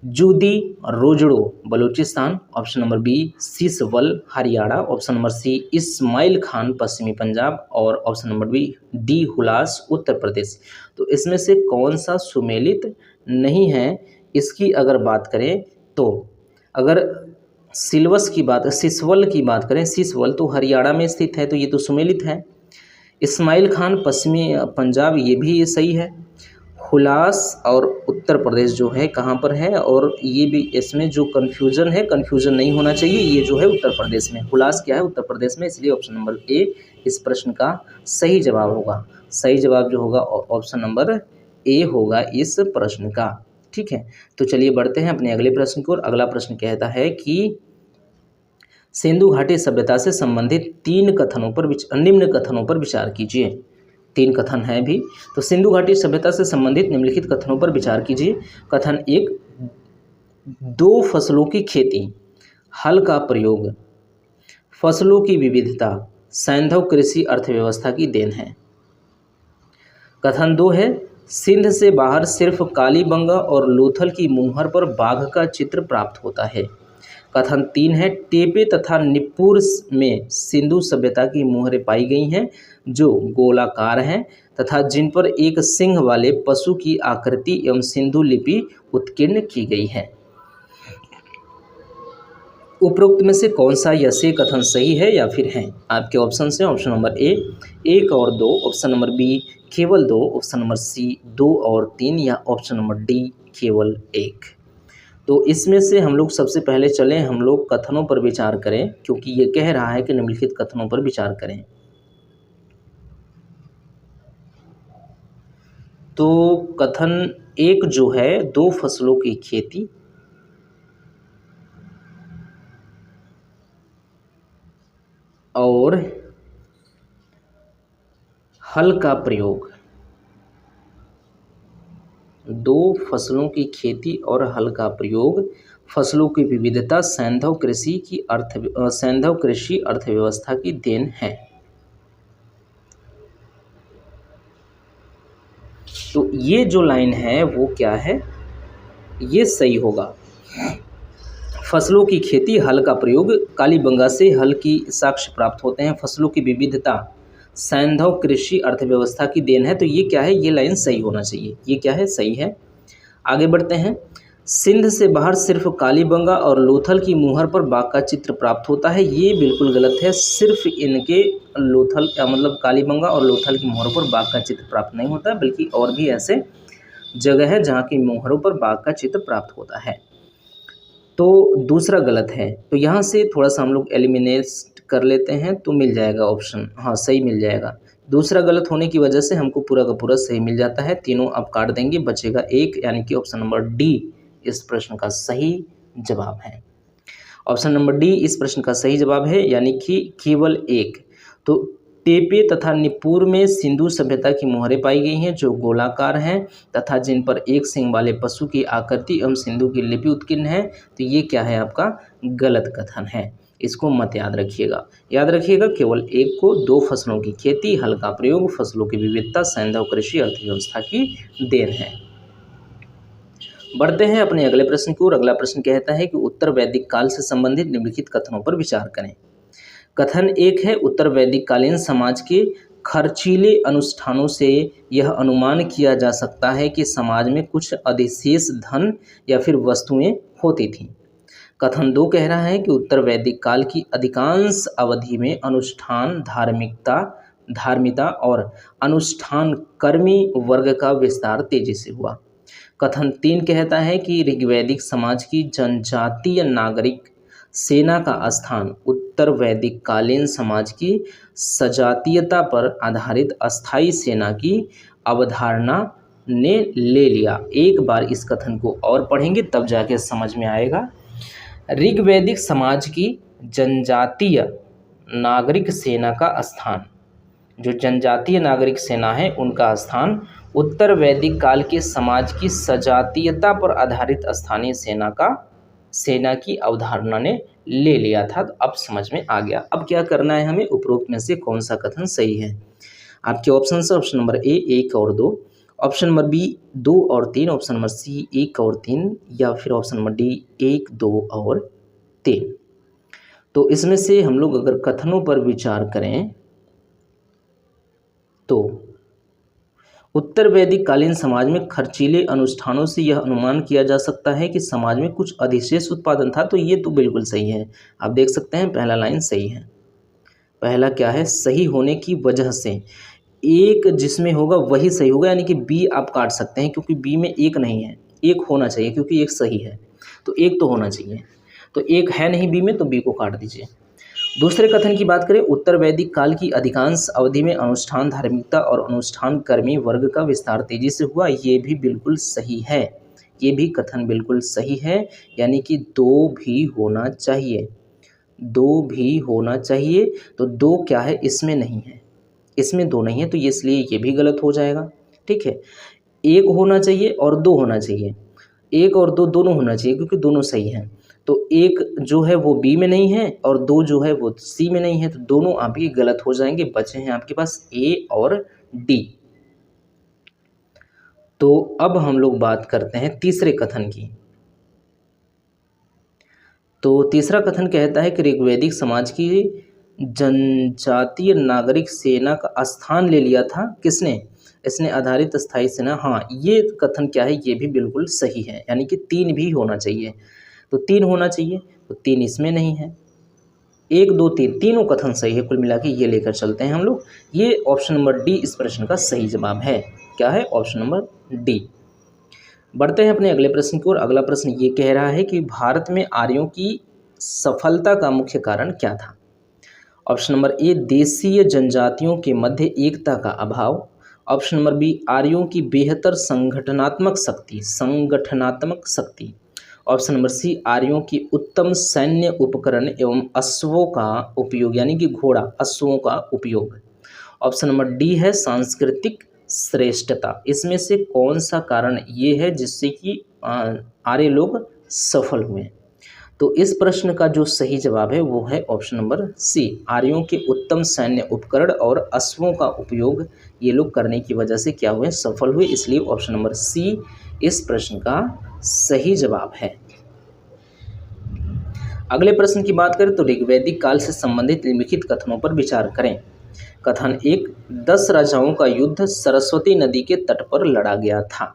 जूदी रोजड़ो Balochistan, option number B Siswal Haryana, option number C Ismail Khan पश्चिमी पंजाब और option number B D Hulas Uttar Pradesh. तो इसमें से कौन सा सुमेलित नहीं है, इसकी अगर बात करें तो अगर सिसवल की बात करें, सिसवल तो हरियाणा में स्थित है तो ये तो सुमेलित है। इस्माइल खान पश्चिमी पंजाब ये भी सही है। हुलास और उत्तर प्रदेश जो है कहाँ पर है, और ये भी इसमें जो कन्फ्यूजन नहीं होना चाहिए, ये जो है उत्तर प्रदेश में, हुलास क्या है उत्तर प्रदेश में, इसलिए ऑप्शन नंबर ए इस प्रश्न का सही जवाब होगा। सही जवाब जो होगा ऑप्शन नंबर ए होगा इस प्रश्न का। ठीक है, तो चलिए बढ़ते हैं अपने अगले प्रश्न की ओर। अगला प्रश्न कहता है कि सिंधु घाटी सभ्यता से संबंधित निम्न कथनों पर विचार कीजिए। 3 कथन है भी, तो सिंधु घाटी सभ्यता से संबंधित निम्नलिखित कथनों पर विचार कीजिए। कथन 1, 2 फसलों की खेती, हल का प्रयोग, फसलों की विविधता सैंधव कृषि अर्थव्यवस्था की देन है। कथन 2 है, सिंध से बाहर सिर्फ कालीबंगा और लोथल की मुहर पर बाघ का चित्र प्राप्त होता है। कथन 3 है, टेपे तथा निप्पुर में सिंधु सभ्यता की मुहरें पाई गई हैं जो गोलाकार हैं तथा जिन पर एक सिंह वाले पशु की आकृति एवं सिंधु लिपि उत्कीर्ण की गई है। उपरोक्त में से कौन सा यह से कथन सही है या फिर है। आपके ऑप्शन हैं ऑप्शन नंबर ए 1 और 2, ऑप्शन नंबर बी केवल 2, ऑप्शन नंबर सी 2 और 3 या ऑप्शन नंबर डी केवल 1। तो इसमें से हम लोग सबसे पहले चलें, हम लोग कथनों पर विचार करें, क्योंकि ये कह रहा है कि निम्नलिखित कथनों पर विचार करें। तो कथन 1 जो है, 2 फसलों की खेती और हल का प्रयोग, 2 फसलों की खेती और हल का प्रयोग, फसलों की विविधता सैंधव कृषि अर्थव्यवस्था की देन है। तो ये जो लाइन है वो क्या है, ये सही होगा। फसलों की खेती, हल का प्रयोग, कालीबंगा से हल की साक्ष्य प्राप्त होते हैं, फसलों की विविधता सैंधव कृषि अर्थव्यवस्था की देन है। तो ये क्या है, ये लाइन सही होना चाहिए, ये क्या है, सही है। आगे बढ़ते हैं। सिंध से बाहर सिर्फ कालीबंगा और लोथल की मुहर पर बाघ का चित्र प्राप्त होता है, ये बिल्कुल गलत है। सिर्फ इनके लोथल मतलब कालीबंगा और लोथल की मुहरों पर बाघ का चित्र प्राप्त नहीं होता, बल्कि और भी ऐसे जगह है जहाँ की मुहरों पर बाघ का चित्र प्राप्त होता है। तो दूसरा गलत है, तो यहाँ से थोड़ा सा हम लोग एलिमिनेट कर लेते हैं तो मिल जाएगा ऑप्शन, हाँ सही मिल जाएगा। दूसरा गलत होने की वजह से हमको पूरा का पूरा सही मिल जाता है, तीनों आप काट देंगे, बचेगा 1, यानी कि ऑप्शन नंबर डी इस प्रश्न का सही जवाब है। ऑप्शन नंबर डी इस प्रश्न का सही जवाब है, यानी कि केवल 1। तो टेपे तथा निप्पुर में सिंधु सभ्यता की मुहरें पाई गई हैं जो गोलाकार हैं तथा जिन पर एक सिंह वाले पशु की आकृति एवं सिंधु की लिपि उत्कीर्ण है। तो ये क्या है, आपका गलत कथन है, इसको मत याद रखिएगा। याद रखिएगा केवल 1 को, 2 फसलों की खेती, हल का प्रयोग, फसलों की विविधता सैंधव कृषि अर्थव्यवस्था की देन है। बढ़ते हैं अपने अगले प्रश्न की ओर। अगला प्रश्न कहता है कि उत्तर वैदिक काल से संबंधित निम्नलिखित कथनों पर विचार करें। कथन 1 है, उत्तर वैदिक कालीन समाज के खर्चीले अनुष्ठानों से यह अनुमान किया जा सकता है कि समाज में कुछ अधिशेष धन या फिर वस्तुएं होती थीं। कथन 2 कह रहा है कि उत्तर वैदिक काल की अधिकांश अवधि में अनुष्ठान धार्मिकता और अनुष्ठान कर्मी वर्ग का विस्तार तेजी से हुआ। कथन 3 कहता है कि ऋग्वैदिक समाज की जनजातीय नागरिक सेना का स्थान उत्तर वैदिक कालीन समाज की सजातीयता पर आधारित अस्थायी सेना की अवधारणा ने ले लिया। एक बार इस कथन को और पढ़ेंगे तब जाके समझ में आएगा। ऋग्वैदिक समाज की जनजातीय नागरिक सेना का स्थान, जो जनजातीय नागरिक सेना है उनका स्थान उत्तर वैदिक काल के समाज की सजातीयता पर आधारित स्थानीय सेना का सेना की अवधारणा ने ले लिया था। तो अब समझ में आ गया। अब क्या करना है हमें, उपरोक्त में से कौन सा कथन सही है। आपके ऑप्शन है ऑप्शन नंबर ए 1 और 2, ऑप्शन नंबर बी 2 और 3, ऑप्शन नंबर सी 1 और 3, या फिर ऑप्शन नंबर डी 1, 2 और 3। तो इसमें से हम लोग अगर कथनों पर विचार करें तो उत्तर वैदिक कालीन समाज में खर्चीले अनुष्ठानों से यह अनुमान किया जा सकता है कि समाज में कुछ अधिशेष उत्पादन था। तो ये तो बिल्कुल सही है। आप देख सकते हैं पहला लाइन सही है। पहला क्या है, सही होने की वजह से, एक जिसमें होगा वही सही होगा, यानी कि बी आप काट सकते हैं क्योंकि बी में एक नहीं है, एक होना चाहिए क्योंकि एक सही है, तो एक तो होना चाहिए। तो एक है नहीं बी में, तो बी को काट दीजिए। दूसरे कथन की बात करें, उत्तर वैदिक काल की अधिकांश अवधि में अनुष्ठान धार्मिकता और अनुष्ठान कर्मी वर्ग का विस्तार तेजी से हुआ। ये भी बिल्कुल सही है, ये भी कथन बिल्कुल सही है, यानी कि दो भी होना चाहिए, दो भी होना चाहिए। तो दो क्या है, इसमें नहीं है, इसमें दो नहीं है, तो ये इसलिए ये भी गलत हो जाएगा। ठीक है, एक होना चाहिए और दो होना चाहिए, एक और दो दोनों होना चाहिए क्योंकि दोनों सही हैं। तो एक जो है वो बी में नहीं है और दो जो है वो सी में नहीं है, तो दोनों आपके गलत हो जाएंगे। बचे हैं आपके पास ए और डी। तो अब हम लोग बात करते हैं तीसरे कथन की। तो तीसरा कथन कहता है कि ऋग्वैदिक समाज की जनजातीय नागरिक सेना का स्थान ले लिया था किसने, इसने आधारित स्थायी सेना। हाँ, ये कथन क्या है, ये भी बिल्कुल सही है, यानी कि 3 भी होना चाहिए। तो 3 होना चाहिए, तो 3 इसमें नहीं है। 1 2 3 तीनों कथन सही है, कुल मिला के ये लेकर चलते हैं हम लोग। ये ऑप्शन नंबर डी इस प्रश्न का सही जवाब है। क्या है, ऑप्शन नंबर डी। बढ़ते हैं अपने अगले प्रश्न की ओर। अगला प्रश्न ये कह रहा है कि भारत में आर्यों की सफलता का मुख्य कारण क्या था। ऑप्शन नंबर ए, देशीय जनजातियों के मध्य एकता का अभाव। ऑप्शन नंबर बी, आर्यों की बेहतर संगठनात्मक शक्ति। ऑप्शन नंबर सी, आर्यों की उत्तम सैन्य उपकरण एवं अश्वों का उपयोग, यानी कि घोड़ा अश्वों का उपयोग। ऑप्शन नंबर डी है सांस्कृतिक श्रेष्ठता। इसमें से कौन सा कारण ये है जिससे कि आर्य लोग सफल हुए। तो इस प्रश्न का जो सही जवाब है वो है ऑप्शन नंबर सी, आर्यों के उत्तम सैन्य उपकरण और अश्वों का उपयोग ये लोग करने की वजह से क्या हुए, सफल हुए। इसलिए ऑप्शन नंबर सी इस प्रश्न का सही जवाब है। अगले प्रश्न की बात करें तो ऋग्वैदिक काल से संबंधित निम्नलिखित कथनों पर विचार करें। कथन 1, 10 राजाओं का युद्ध सरस्वती नदी के तट पर लड़ा गया था।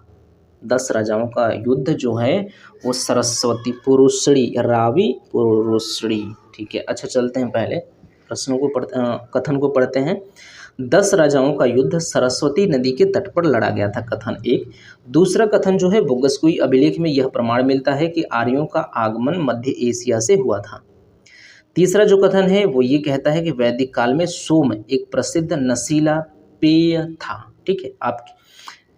10 राजाओं का युद्ध जो है वो सरस्वती पुरुषड़ी रावी पुरुषड़ी। ठीक है, अच्छा चलते हैं पहले प्रश्नों को कथन को पढ़ते हैं। 10 राजाओं का युद्ध सरस्वती नदी के तट पर लड़ा गया था, कथन 1। दूसरा कथन जो है, बोगसकुई अभिलेख में यह प्रमाण मिलता है कि आर्यों का आगमन मध्य एशिया से हुआ था। तीसरा जो कथन है वो ये कहता है कि वैदिक काल में सोम एक प्रसिद्ध नशीला पेय था। ठीक है, आप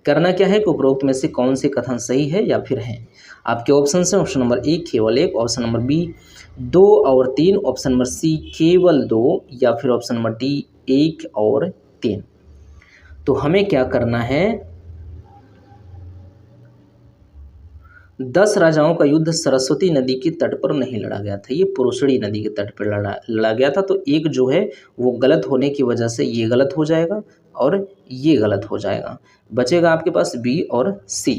करना क्या है कि उपरोक्त में से कौन से कथन सही है या फिर है। आपके ऑप्शन हैं ऑप्शन नंबर ए केवल 1, ऑप्शन नंबर बी 2 और 3, ऑप्शन नंबर सी केवल 2, या फिर ऑप्शन नंबर डी 1 और 3। तो हमें क्या करना है, 10 राजाओं का युद्ध सरस्वती नदी के तट पर नहीं लड़ा गया था, ये पुरुषड़ी नदी के तट पर लड़ा गया था। तो एक जो है वो गलत होने की वजह से ये गलत हो जाएगा और ये गलत हो जाएगा। बचेगा आपके पास बी और सी।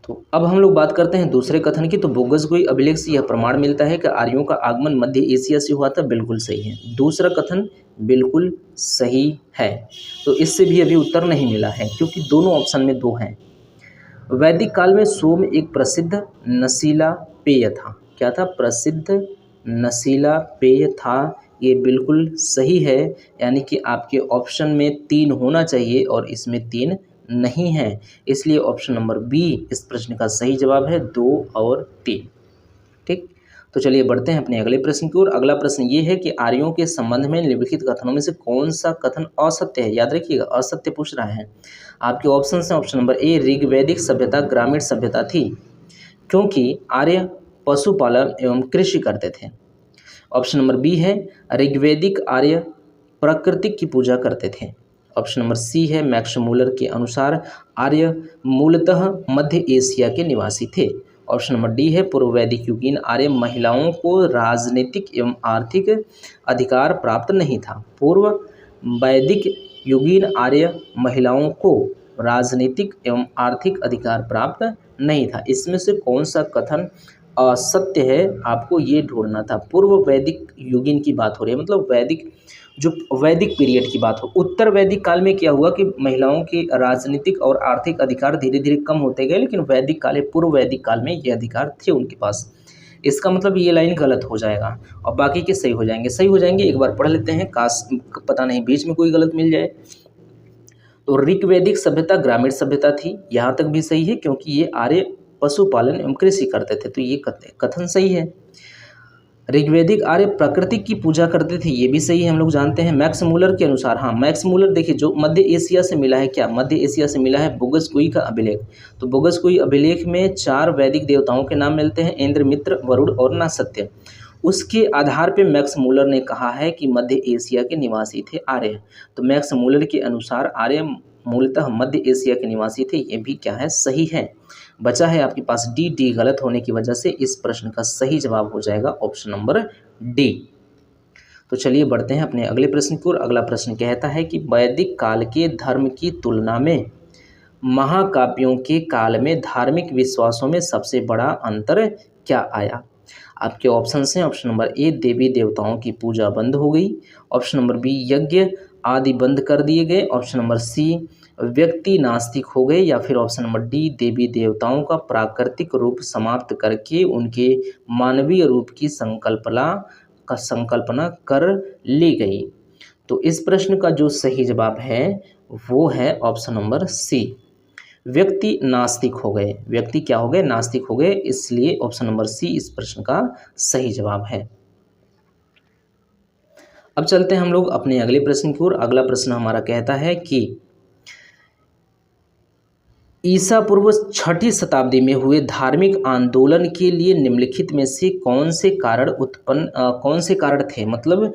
तो अब हम लोग बात करते हैं दूसरे कथन की। तो बोगसकुई अभिलेख से यह प्रमाण मिलता है कि आर्यों का आगमन मध्य एशिया से हुआ था, बिल्कुल सही है। दूसरा कथन बिल्कुल सही है। तो इससे भी अभी उत्तर नहीं मिला है क्योंकि दोनों ऑप्शन में 2 हैं। वैदिक काल में सोम एक प्रसिद्ध नशीला पेय था। क्या था, प्रसिद्ध नशीला पेय था, ये बिल्कुल सही है। यानी कि आपके ऑप्शन में 3 होना चाहिए और इसमें 3 नहीं है, इसलिए ऑप्शन नंबर बी इस प्रश्न का सही जवाब है, 2 और 3। ठीक, तो चलिए बढ़ते हैं अपने अगले प्रश्न की ओर। अगला प्रश्न ये है कि आर्यों के संबंध में निम्नलिखित कथनों में से कौन सा कथन असत्य है। याद रखिएगा, असत्य पूछ रहा है। आपके ऑप्शन हैं ऑप्शन नंबर ए, ऋग्वैदिक सभ्यता ग्रामीण सभ्यता थी क्योंकि आर्य पशुपालन एवं कृषि करते थे। ऑप्शन नंबर बी है, ऋग्वैदिक आर्य प्रकृति की पूजा करते थे। ऑप्शन नंबर सी है, मैक्स मूलर के अनुसार आर्य मूलतः मध्य एशिया के निवासी थे। ऑप्शन नंबर डी है पूर्व वैदिक युगीन आर्य महिलाओं को राजनीतिक एवं आर्थिक अधिकार प्राप्त नहीं था। पूर्व वैदिक युगीन आर्य महिलाओं को राजनीतिक एवं आर्थिक अधिकार प्राप्त नहीं था। इसमें से कौन सा कथन असत्य है, आपको ये ढूंढना था। पूर्व वैदिक युगीन की बात हो रही है, मतलब वैदिक जो वैदिक पीरियड की बात हो। उत्तर वैदिक काल में क्या हुआ कि महिलाओं के राजनीतिक और आर्थिक अधिकार धीरे धीरे कम होते गए, लेकिन वैदिक काल पूर्व वैदिक काल में ये अधिकार थे उनके पास। इसका मतलब ये लाइन गलत हो जाएगा और बाकी के सही हो जाएंगे। सही हो जाएंगे, एक बार पढ़ लेते हैं, काश पता नहीं बीच में कोई गलत मिल जाए। तो ऋग्वैदिक सभ्यता ग्रामीण सभ्यता थी, यहाँ तक भी सही है क्योंकि ये आर्य पशुपालन एवं कृषि करते थे, तो ये कथन सही है। ऋग्वैदिक आर्य प्रकृति की पूजा करते थे, ये भी सही है, हम लोग जानते हैं। मैक्स मूलर के अनुसार, हाँ मैक्स मूलर देखिए जो मध्य एशिया से मिला है, क्या मध्य एशिया से मिला है बोगसकुई का अभिलेख। तो बोगसकुई अभिलेख में 4 वैदिक देवताओं के नाम मिलते हैं, इंद्र, मित्र, वरुण और नासत्य। उसके आधार पे मैक्स मूलर ने कहा है कि मध्य एशिया के निवासी थे आर्य। तो मैक्स मूलर के अनुसार आर्य मूलतः मध्य एशिया के निवासी थे, ये भी क्या है, सही है। बचा है आपके पास डी गलत होने की वजह से इस प्रश्न का सही जवाब हो जाएगा ऑप्शन नंबर डी। तो चलिए बढ़ते हैं अपने अगले प्रश्न की ओर। अगला प्रश्न कहता है कि वैदिक काल के धर्म की तुलना में महाकाव्यों के काल में धार्मिक विश्वासों में सबसे बड़ा अंतर क्या आया। आपके ऑप्शन हैं, ऑप्शन नंबर ए देवी देवताओं की पूजा बंद हो गई, ऑप्शन नंबर बी यज्ञ आदि बंद कर दिए गए, ऑप्शन नंबर सी व्यक्ति नास्तिक हो गए, या फिर ऑप्शन नंबर डी देवी देवताओं का प्राकृतिक रूप समाप्त करके उनके मानवीय रूप की संकल्पना कर ली गई। तो इस प्रश्न का जो सही जवाब है वो है ऑप्शन नंबर सी, व्यक्ति नास्तिक हो गए। व्यक्ति क्या हो गए, नास्तिक हो गए, इसलिए ऑप्शन नंबर सी इस प्रश्न का सही जवाब है। अब चलते हैं हम लोग अपने अगले प्रश्न की ओर। अगला प्रश्न हमारा कहता है कि ईसा पूर्व 6ठी शताब्दी में हुए धार्मिक आंदोलन के लिए निम्नलिखित में से कौन से कारण थे। मतलब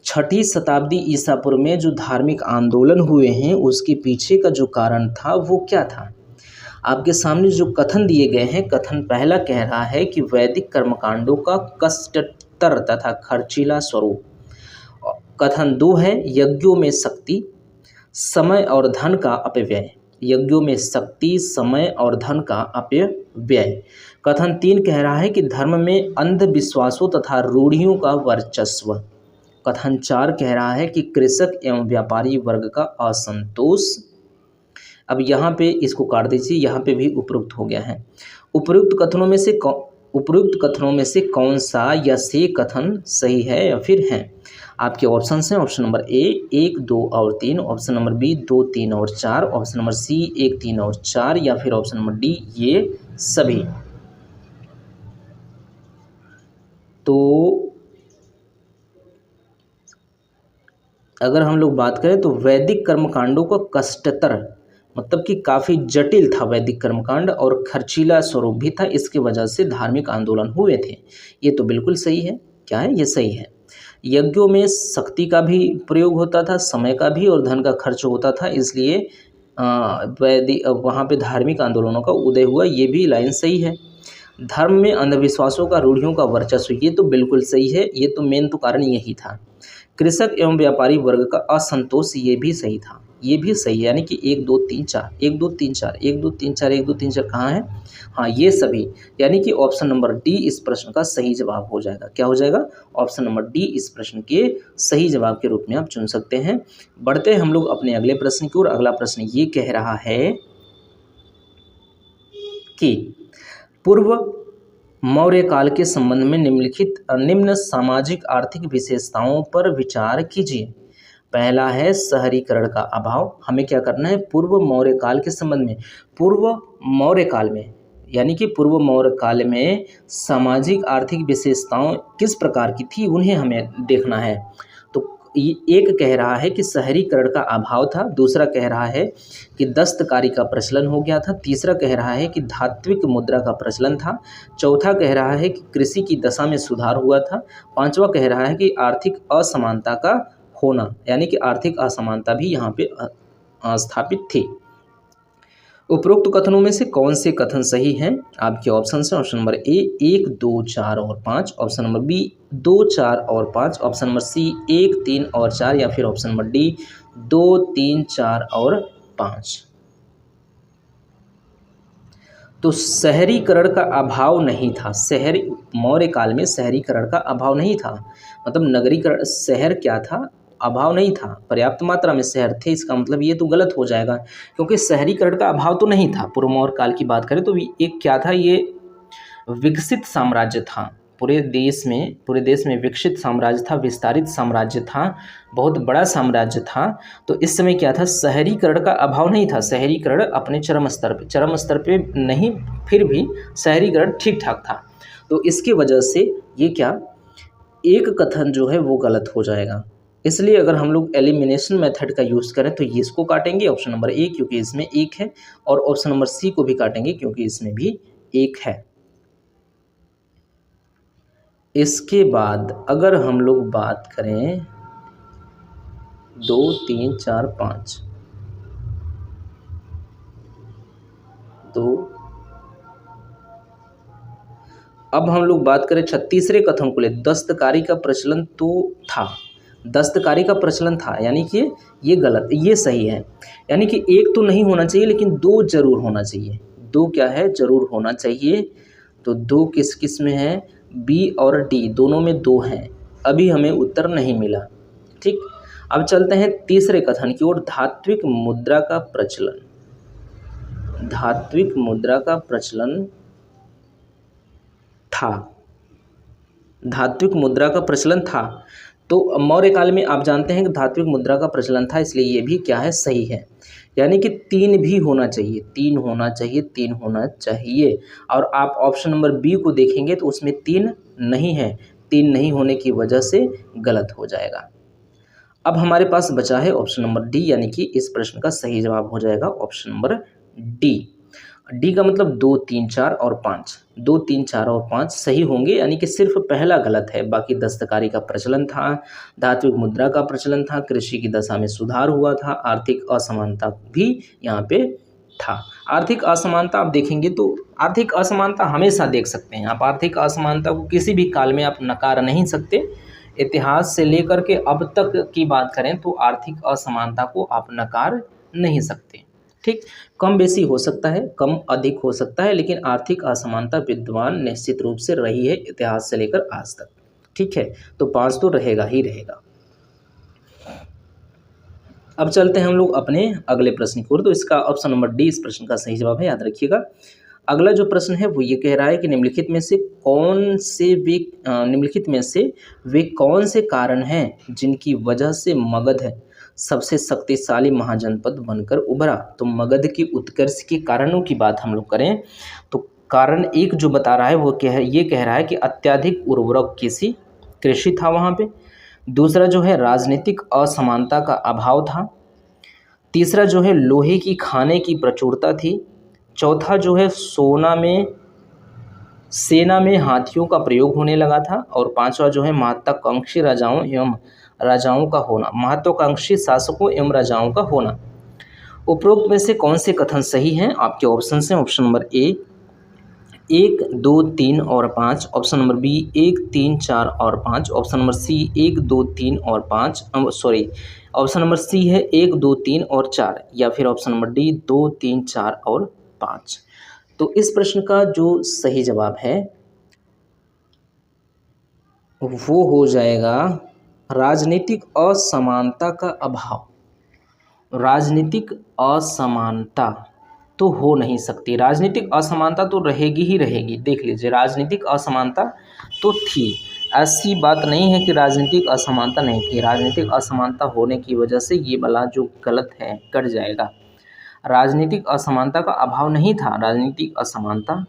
6ठी शताब्दी ईसा पूर्व में जो धार्मिक आंदोलन हुए हैं उसके पीछे का जो कारण था वो क्या था। आपके सामने जो कथन दिए गए हैं, कथन पहला कह रहा है कि वैदिक कर्मकांडों का कष्टतर तथा खर्चीला स्वरूप। कथन 2 है यज्ञों में शक्ति, समय और धन का अपव्यय। यज्ञों में शक्ति, समय और धन का अपव्यय। कथन 3 कह रहा है कि धर्म में अंधविश्वासों तथा रूढ़ियों का वर्चस्व। कथन 4 कह रहा है कि कृषक एवं व्यापारी वर्ग का असंतोष। अब यहाँ पे इसको काट दीजिए, यहाँ पे भी उपरोक्त हो गया है। उपरोक्त कथनों में से कौन सा या से कथन सही है या फिर है। आपके ऑप्शन हैं, ऑप्शन नंबर ए 1, 2 और 3, ऑप्शन नंबर बी 2, 3 और 4, ऑप्शन नंबर सी 1, 3 और 4, या फिर ऑप्शन नंबर डी ये सभी। तो अगर हम लोग बात करें तो वैदिक कर्मकांडों का कष्टतर मतलब कि काफ़ी जटिल था वैदिक कर्मकांड और खर्चीला स्वरूप भी था, इसके वजह से धार्मिक आंदोलन हुए थे। ये तो बिल्कुल सही है। क्या है, ये सही है। यज्ञों में शक्ति का भी प्रयोग होता था, समय का भी और धन का खर्च होता था, इसलिए वहाँ पे धार्मिक आंदोलनों का उदय हुआ, ये भी लाइन सही है। धर्म में अंधविश्वासों का रूढ़ियों का वर्चस्व, ये तो बिल्कुल सही है, ये तो मेन तो कारण यही था। कृषक एवं व्यापारी वर्ग का असंतोष, ये भी सही था, ये भी सही है। यानी कि 1, 2, 3, 4, 1, 2, 3, 4, 1, 2, 3, 4, 1, 2, 3, 4 कहाँ है, हाँ ये सभी। यानी कि ऑप्शन नंबर डी इस प्रश्न का सही जवाब हो जाएगा। क्या हो जाएगा, ऑप्शन नंबर डी इस प्रश्न के सही जवाब के रूप में आप चुन सकते हैं। बढ़ते हैं हम लोग अपने अगले प्रश्न की ओर। अगला प्रश्न ये कह रहा है कि पूर्व मौर्य काल के संबंध में निम्न सामाजिक आर्थिक विशेषताओं पर विचार कीजिए। पहला है शहरीकरण का अभाव। हमें क्या करना है, पूर्व मौर्य काल के संबंध में, पूर्व मौर्य काल में यानी कि पूर्व मौर्य काल में सामाजिक आर्थिक विशेषताएं किस प्रकार की थी उन्हें हमें देखना है। तो एक कह रहा है कि शहरीकरण का अभाव था, दूसरा कह रहा है कि दस्तकारी का प्रचलन हो गया था, तीसरा कह रहा है कि धात्विक मुद्रा का प्रचलन था, चौथा कह रहा है कि कृषि की दशा में सुधार हुआ था, पांचवा कह रहा है कि आर्थिक असमानता का होना, यानी कि आर्थिक असमानता भी यहाँ पे स्थापित थी। उपरोक्त कथनों में से कौन से कथन सही हैं? आपके ऑप्शन है ऑप्शन नंबर ए 1, 2, 4 और 5, ऑप्शन नंबर बी 2, 4 और 5, ऑप्शन नंबर सी 1, 3 और 4 या फिर ऑप्शन नंबर डी 2, 3, 4 और 5। तो शहरीकरण का अभाव नहीं था। शहरी मौर्य काल में शहरीकरण का अभाव नहीं था, मतलब नगरीकरण, शहर क्या था, अभाव नहीं था, पर्याप्त मात्रा में शहर थे। इसका मतलब ये तो गलत हो जाएगा, क्योंकि शहरीकरण का अभाव तो नहीं था। पूर्व मौर्य काल की बात करें तो एक क्या था, ये विकसित साम्राज्य था। पूरे देश में विकसित साम्राज्य था, विस्तारित साम्राज्य था, बहुत बड़ा साम्राज्य था। तो इस समय क्या था, शहरीकरण का अभाव नहीं था। शहरीकरण अपने चरम स्तर पे नहीं, फिर भी शहरीकरण ठीक ठाक था। तो इसकी वजह से ये क्या, एक कथन जो है वो गलत हो जाएगा। इसलिए अगर हम लोग एलिमिनेशन मेथड का यूज़ करें तो ये इसको काटेंगे ऑप्शन नंबर ए, क्योंकि इसमें एक है, और ऑप्शन नंबर सी को भी काटेंगे क्योंकि इसमें भी एक है। इसके बाद अगर हम लोग बात करें 2, 3, 4, 5, तो अब हम लोग बात करें 36वें कथन को ले, दस्तकारी का प्रचलन तो था, दस्तकारी का प्रचलन था, यानी कि ये गलत, ये सही है। यानी कि एक तो नहीं होना चाहिए लेकिन दो जरूर होना चाहिए। दो क्या है, जरूर होना चाहिए। तो दो किस किस में है, बी और डी दोनों में दो हैं। अभी हमें उत्तर नहीं मिला। ठीक, अब चलते हैं तीसरे कथन की ओर, धात्विक मुद्रा का प्रचलन। धात्विक मुद्रा का प्रचलन था, धात्विक मुद्रा का प्रचलन था। तो मौर्य काल में आप जानते हैं कि धात्विक मुद्रा का प्रचलन था, इसलिए ये भी क्या है, सही है। यानी कि 3 भी होना चाहिए, 3 होना चाहिए, 3 होना चाहिए। और आप ऑप्शन नंबर बी को देखेंगे तो उसमें 3 नहीं है, 3 नहीं होने की वजह से गलत हो जाएगा। अब हमारे पास बचा है ऑप्शन नंबर डी, यानी कि इस प्रश्न का सही जवाब हो जाएगा ऑप्शन नंबर डी। डी का मतलब 2, 3, 4 और 5, 2, 3, 4 और 5 सही होंगे, यानी कि सिर्फ पहला गलत है। बाकी दस्तकारी का प्रचलन था, धात्विक मुद्रा का प्रचलन था, कृषि की दशा में सुधार हुआ था, आर्थिक असमानता भी यहाँ पे था। आर्थिक असमानता आप देखेंगे तो आर्थिक असमानता हमेशा देख सकते हैं आप, आर्थिक असमानता को किसी भी काल में आप नकार नहीं सकते। इतिहास से लेकर के अब तक की बात करें तो आर्थिक असमानता को आप नकार नहीं सकते। ठीक, कम बेसी हो सकता है, कम अधिक हो सकता है, लेकिन आर्थिक असमानता विद्यमान निश्चित रूप से रही है इतिहास से लेकर आज तक। ठीक है, तो 5 तो रहेगा ही रहेगा। अब चलते हैं हम लोग अपने अगले प्रश्न की ओर। तो इसका ऑप्शन नंबर डी इस प्रश्न का सही जवाब है, याद रखिएगा। अगला जो प्रश्न है वो ये कह रहा है कि निम्नलिखित में से वे कौन से कारण हैं जिनकी वजह से मगध सबसे शक्तिशाली महाजनपद बनकर उभरा। तो मगध की उत्कर्ष के कारणों की बात हम लोग करें तो कारण एक जो बता रहा है वो ये कह रहा है कि अत्यधिक उर्वरक कृषि था वहाँ पे। दूसरा जो है राजनीतिक असमानता का अभाव था। तीसरा जो है लोहे की खाने की प्रचुरता थी। चौथा जो है सेना में हाथियों का प्रयोग होने लगा था। और पांचवा जो है महत्वाकांक्षी महत्वाकांक्षी शासकों एवं राजाओं का होना। उपरोक्त में से कौन से कथन सही हैं? आपके ऑप्शन हैं ऑप्शन नंबर ए 1, 2, 3 और 5, ऑप्शन नंबर बी 1, 3, 4 और 5, ऑप्शन नंबर सी 1, 2, 3 और 5, ऑप्शन नंबर सी है 1, 2, 3 और 4, या फिर ऑप्शन नंबर डी 2, 3, 4 और 5। तो इस प्रश्न का जो सही जवाब है वो हो जाएगा राजनीतिक असमानता का अभाव। राजनीतिक असमानता तो हो नहीं सकती, राजनीतिक असमानता तो रहेगी ही रहेगी। देख लीजिए, राजनीतिक असमानता तो थी, ऐसी बात नहीं है कि राजनीतिक असमानता नहीं थी। राजनीतिक असमानता होने की वजह से ये वाला जो गलत है कट जाएगा। राजनीतिक असमानता का अभाव नहीं था, राजनीतिक असमानता।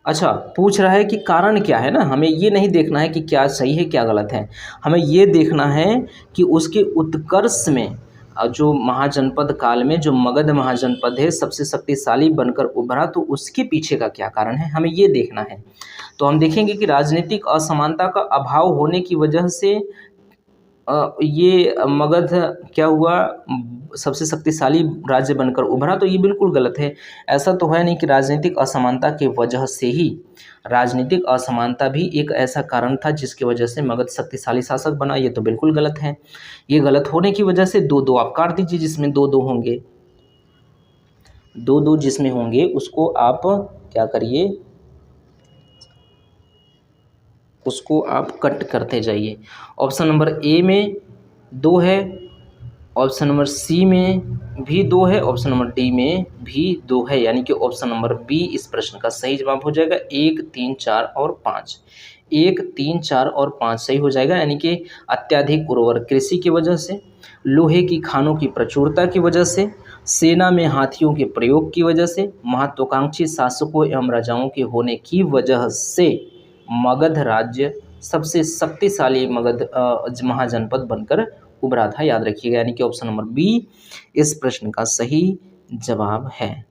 अच्छा, पूछ रहा है कि कारण क्या है ना, हमें ये नहीं देखना है कि क्या सही है क्या गलत है, हमें ये देखना है कि उसके उत्कर्ष में जो महाजनपद काल में जो मगध महाजनपद है सबसे शक्तिशाली बनकर उभरा, तो उसके पीछे का क्या कारण है, हमें ये देखना है। तो हम देखेंगे कि राजनीतिक असमानता का अभाव होने की वजह से ये मगध क्या हुआ, सबसे शक्तिशाली राज्य बनकर उभरा, तो ये बिल्कुल गलत है। ऐसा तो है नहीं कि राजनीतिक असमानता की वजह से ही, राजनीतिक असमानता भी एक ऐसा कारण था जिसकी वजह से मगध शक्तिशाली शासक बना, ये तो बिल्कुल गलत है। ये गलत होने की वजह से दो दो आप काट दीजिए, जिसमें दो दो होंगे, दो दो जिसमें होंगे उसको आप क्या करिए, उसको आप कट करते जाइए। ऑप्शन नंबर ए में 2 है, ऑप्शन नंबर सी में भी 2 है, ऑप्शन नंबर डी में भी 2 है, यानी कि ऑप्शन नंबर बी इस प्रश्न का सही जवाब हो जाएगा। 1, 3, 4 और 5, 1, 3, 4 और 5 सही हो जाएगा, यानी कि अत्यधिक उर्वर कृषि की वजह से, लोहे की खानों की प्रचुरता की वजह से, सेना में हाथियों के प्रयोग की वजह से, महत्वाकांक्षी शासकों एवं राजाओं के होने की वजह से मगध राज्य सबसे शक्तिशाली महाजनपद बनकर उभरा था, याद रखिएगा। यानी कि ऑप्शन नंबर बी इस प्रश्न का सही जवाब है।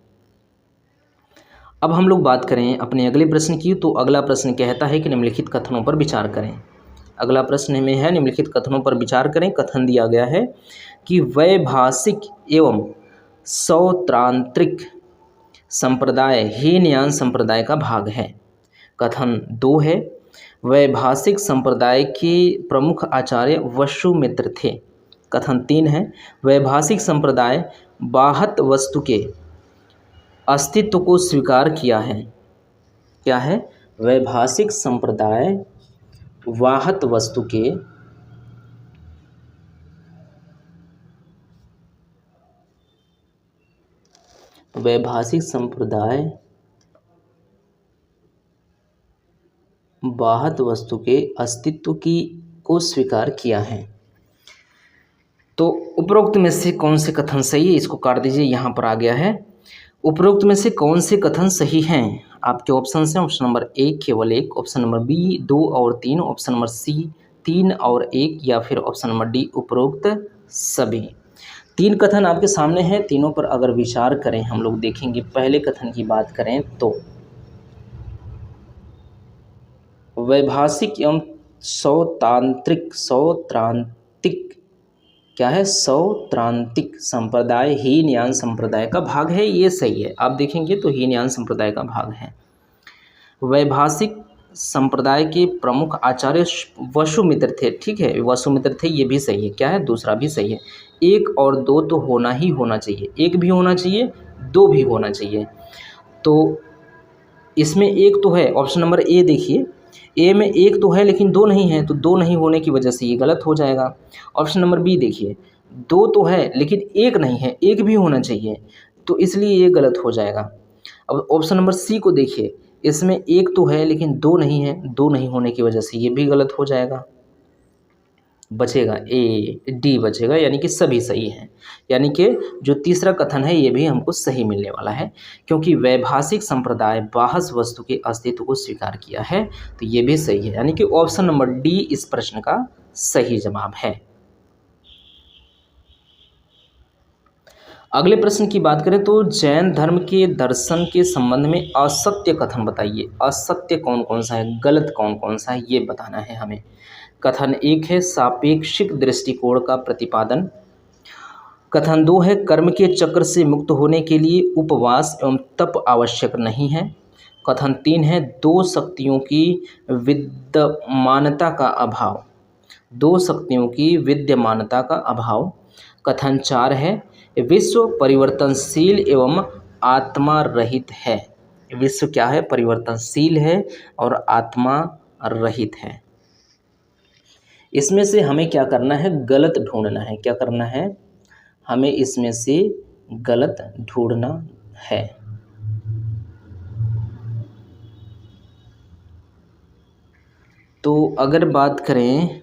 अब हम लोग बात करें अपने अगले प्रश्न की, तो अगला प्रश्न कहता है कि निम्नलिखित कथनों पर विचार करें। अगला प्रश्न में है निम्नलिखित कथनों पर विचार करें। कथन दिया गया है कि वैभाषिक एवं सौत्रांत्रिक संप्रदाय हीनयान संप्रदाय का भाग है। कथन 2 है, वैभाषिक संप्रदाय के प्रमुख आचार्य वसुमित्र थे। कथन 3 है, वैभाषिक संप्रदाय बाहत वस्तु के अस्तित्व को स्वीकार किया है। क्या है? वैभाषिक संप्रदाय वाहत वस्तु के वैभाषिक संप्रदाय बाहत वस्तु के अस्तित्व को स्वीकार किया है। तो उपरोक्त में से कौन से कथन सही है, इसको काट दीजिए, यहाँ पर आ गया है। उपरोक्त में से कौन से कथन सही हैं? आपके ऑप्शन हैं, ऑप्शन नंबर ए केवल 1, ऑप्शन नंबर बी 2 और 3, ऑप्शन नंबर सी 3 और 1, या फिर ऑप्शन नंबर डी उपरोक्त सभी। 3 कथन आपके सामने हैं, तीनों पर अगर विचार करें हम लोग देखेंगे। पहले कथन की बात करें तो वैभाषिक एवं सौत्रांतिक क्या है? सौत्रांतिक संप्रदाय हीनयान संप्रदाय का भाग है, ये सही है। आप देखेंगे तो हीनयान संप्रदाय का भाग है। वैभाषिक संप्रदाय के प्रमुख आचार्य वसुमित्र थे, ठीक है, वसुमित्र थे, ये भी सही है। क्या है? दूसरा भी सही है। 1 और 2 तो होना ही होना चाहिए, 1 भी होना चाहिए, 2 भी होना चाहिए। तो इसमें 1 तो है, ऑप्शन नंबर ए देखिए, ए में 1 तो है लेकिन 2 नहीं है, तो 2 नहीं होने की वजह से ये गलत हो जाएगा। ऑप्शन नंबर बी देखिए, 2 तो है लेकिन 1 नहीं है, 1 भी होना चाहिए, तो इसलिए ये गलत हो जाएगा। अब ऑप्शन नंबर सी को देखिए, इसमें 1 तो है लेकिन 2 नहीं है, 2 नहीं होने की वजह से ये भी गलत हो जाएगा। बचेगा ए, डी बचेगा, यानी कि सभी सही हैं। यानी कि जो तीसरा कथन है ये भी हमको सही मिलने वाला है, क्योंकि वैभाषिक संप्रदाय बाहस वस्तु के अस्तित्व को स्वीकार किया है, तो ये भी सही है। यानी कि ऑप्शन नंबर डी इस प्रश्न का सही जवाब है। अगले प्रश्न की बात करें तो जैन धर्म के दर्शन के संबंध में असत्य कथन बताइए। असत्य कौन कौन सा है, गलत कौन कौन सा है, ये बताना है हमें। कथन 1 है सापेक्षिक दृष्टिकोण का प्रतिपादन। कथन 2 है कर्म के चक्र से मुक्त होने के लिए उपवास एवं तप आवश्यक नहीं है। कथन 3 है 2 शक्तियों की विद्यमानता का अभाव, 2 शक्तियों की विद्यमानता का अभाव। कथन 4 है विश्व परिवर्तनशील एवं आत्मा रहित है। विश्व क्या है? परिवर्तनशील है और आत्मा रहित है। इसमें से हमें क्या करना है? गलत ढूंढना है। क्या करना है? हमें इसमें से गलत ढूंढना है। तो अगर बात करें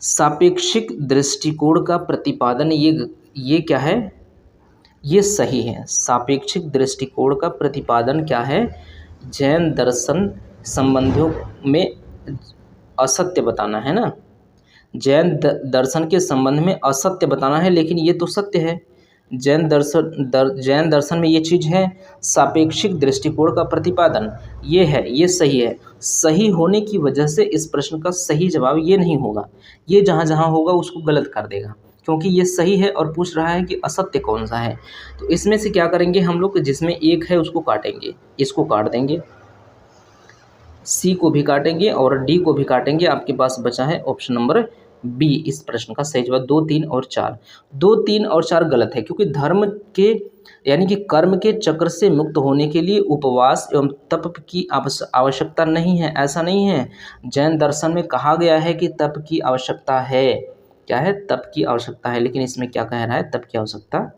सापेक्षिक दृष्टिकोण का प्रतिपादन, ये क्या है? ये सही है। सापेक्षिक दृष्टिकोण का प्रतिपादन क्या है? जैन दर्शन संबंधियों में असत्य बताना है ना, जैन दर्शन के संबंध में असत्य बताना है, लेकिन ये तो सत्य है। जैन दर्शन में ये चीज़ है। सापेक्षिक दृष्टिकोण का प्रतिपादन ये है, ये सही है। सही होने की वजह से इस प्रश्न का सही जवाब ये नहीं होगा, ये जहाँ जहाँ होगा उसको गलत कर देगा, क्योंकि ये सही है और पूछ रहा है कि असत्य कौन सा है। तो इसमें से क्या करेंगे हम लोग, जिसमें एक है उसको काटेंगे, इसको काट देंगे, सी को भी काटेंगे और डी को भी काटेंगे। आपके पास बचा है ऑप्शन नंबर बी। इस प्रश्न का सही जवाब 2, 3 और 4। 2, 3 और 4 गलत है, क्योंकि धर्म के यानी कि कर्म के चक्र से मुक्त होने के लिए उपवास एवं तप की आवश्यकता नहीं है, ऐसा नहीं है। जैन दर्शन में कहा गया है कि तप की आवश्यकता है। क्या है? तप की आवश्यकता है, लेकिन इसमें क्या कह रहा है? तप की आवश्यकता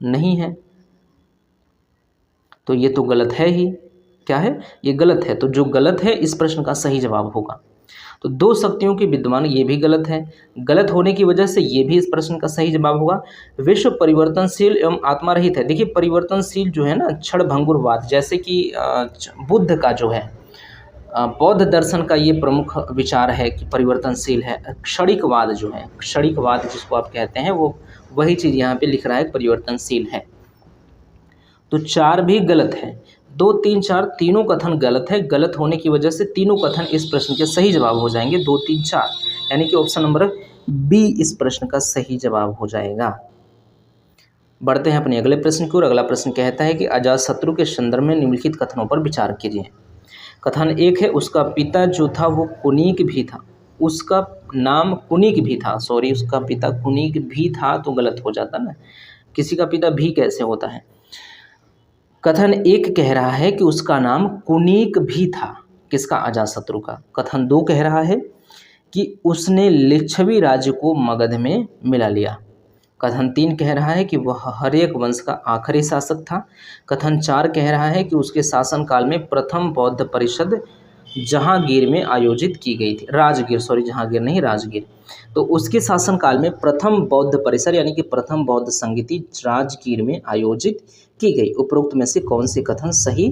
नहीं है। तो ये तो गलत है ही। क्या है? ये गलत है। तो जो गलत है इस प्रश्न का सही जवाब होगा। तो दो शक्तियों के विद्यमान, ये भी गलत है। गलत होने की वजह से ये भी इस प्रश्न का सही जवाब होगा। विश्व परिवर्तनशील एवं आत्मा रहित है। देखिए परिवर्तनशील जो है ना, क्षणभंगुरवाद, जैसे कि बुद्ध का जो है बौद्ध दर्शन का ये प्रमुख विचार है कि परिवर्तनशील है। क्षणिकवाद जो है, क्षणिकवाद जिसको आप कहते हैं, वो वही चीज़ यहाँ पे लिख रहा है, परिवर्तनशील है। तो 4 भी गलत है। 2, 3, 4 तीनों कथन गलत है। गलत होने की वजह से तीनों कथन इस प्रश्न के सही जवाब हो जाएंगे, 2, 3, 4, यानी कि ऑप्शन नंबर बी इस प्रश्न का सही जवाब हो जाएगा। बढ़ते हैं अपने अगले प्रश्न की ओर। अगला प्रश्न कहता है कि अजातशत्रु के संदर्भ में निम्नलिखित कथनों पर विचार कीजिए। कथन 1 है, उसका पिता जो था वो कुनीक भी था। उसका नाम कुनीक भी था, सॉरी, उसका पिता कुनीक भी था तो गलत हो जाता ना, किसी का पिता भी कैसे होता है। कथन 1 कह रहा है कि उसका नाम कुनीक भी था, किसका? अजातशत्रु का। कथन 2 कह रहा है कि उसने लिच्छवी राज्य को मगध में मिला लिया। कथन 3 कह रहा है कि वह हर्यक वंश का आखिरी शासक था। कथन 4 कह रहा है कि उसके शासनकाल में प्रथम बौद्ध परिषद जहांगीर में आयोजित की गई थी। राजगीर, सॉरी, जहांगीर नहीं, राजगीर। तो उसके शासनकाल में प्रथम बौद्ध परिसर यानी कि प्रथम बौद्ध संगीति राजगीर में आयोजित की गई। उपरोक्त में से कौन से कथन सही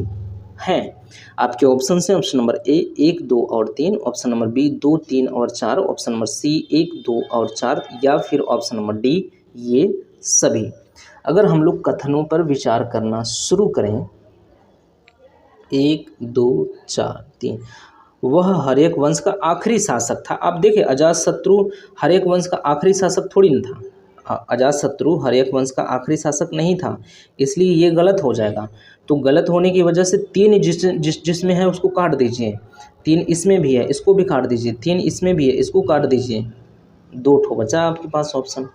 हैं? आपके ऑप्शन हैं, ऑप्शन नंबर ए 1, 2 और 3, ऑप्शन नंबर बी 2, 3 और 4, ऑप्शन नंबर सी 1, 2 और 4, या फिर ऑप्शन नंबर डी ये सभी। अगर हम लोग कथनों पर विचार करना शुरू करें, 1, 2, 4, 3, वह हर्यक वंश का आखिरी शासक था। आप देखें, अजातशत्रु हर्यक वंश का आखिरी शासक थोड़ी न था। अजातशत्रु हर्यक वंश का आखिरी शासक नहीं था, इसलिए ये गलत हो जाएगा। तो गलत होने की वजह से 3 जिसमें है उसको काट दीजिए, 3 इसमें भी है, इसको भी काट दीजिए, 3 इसमें भी है, इसको काट दीजिए, 2 ठो बचा आपके पास ऑप्शन।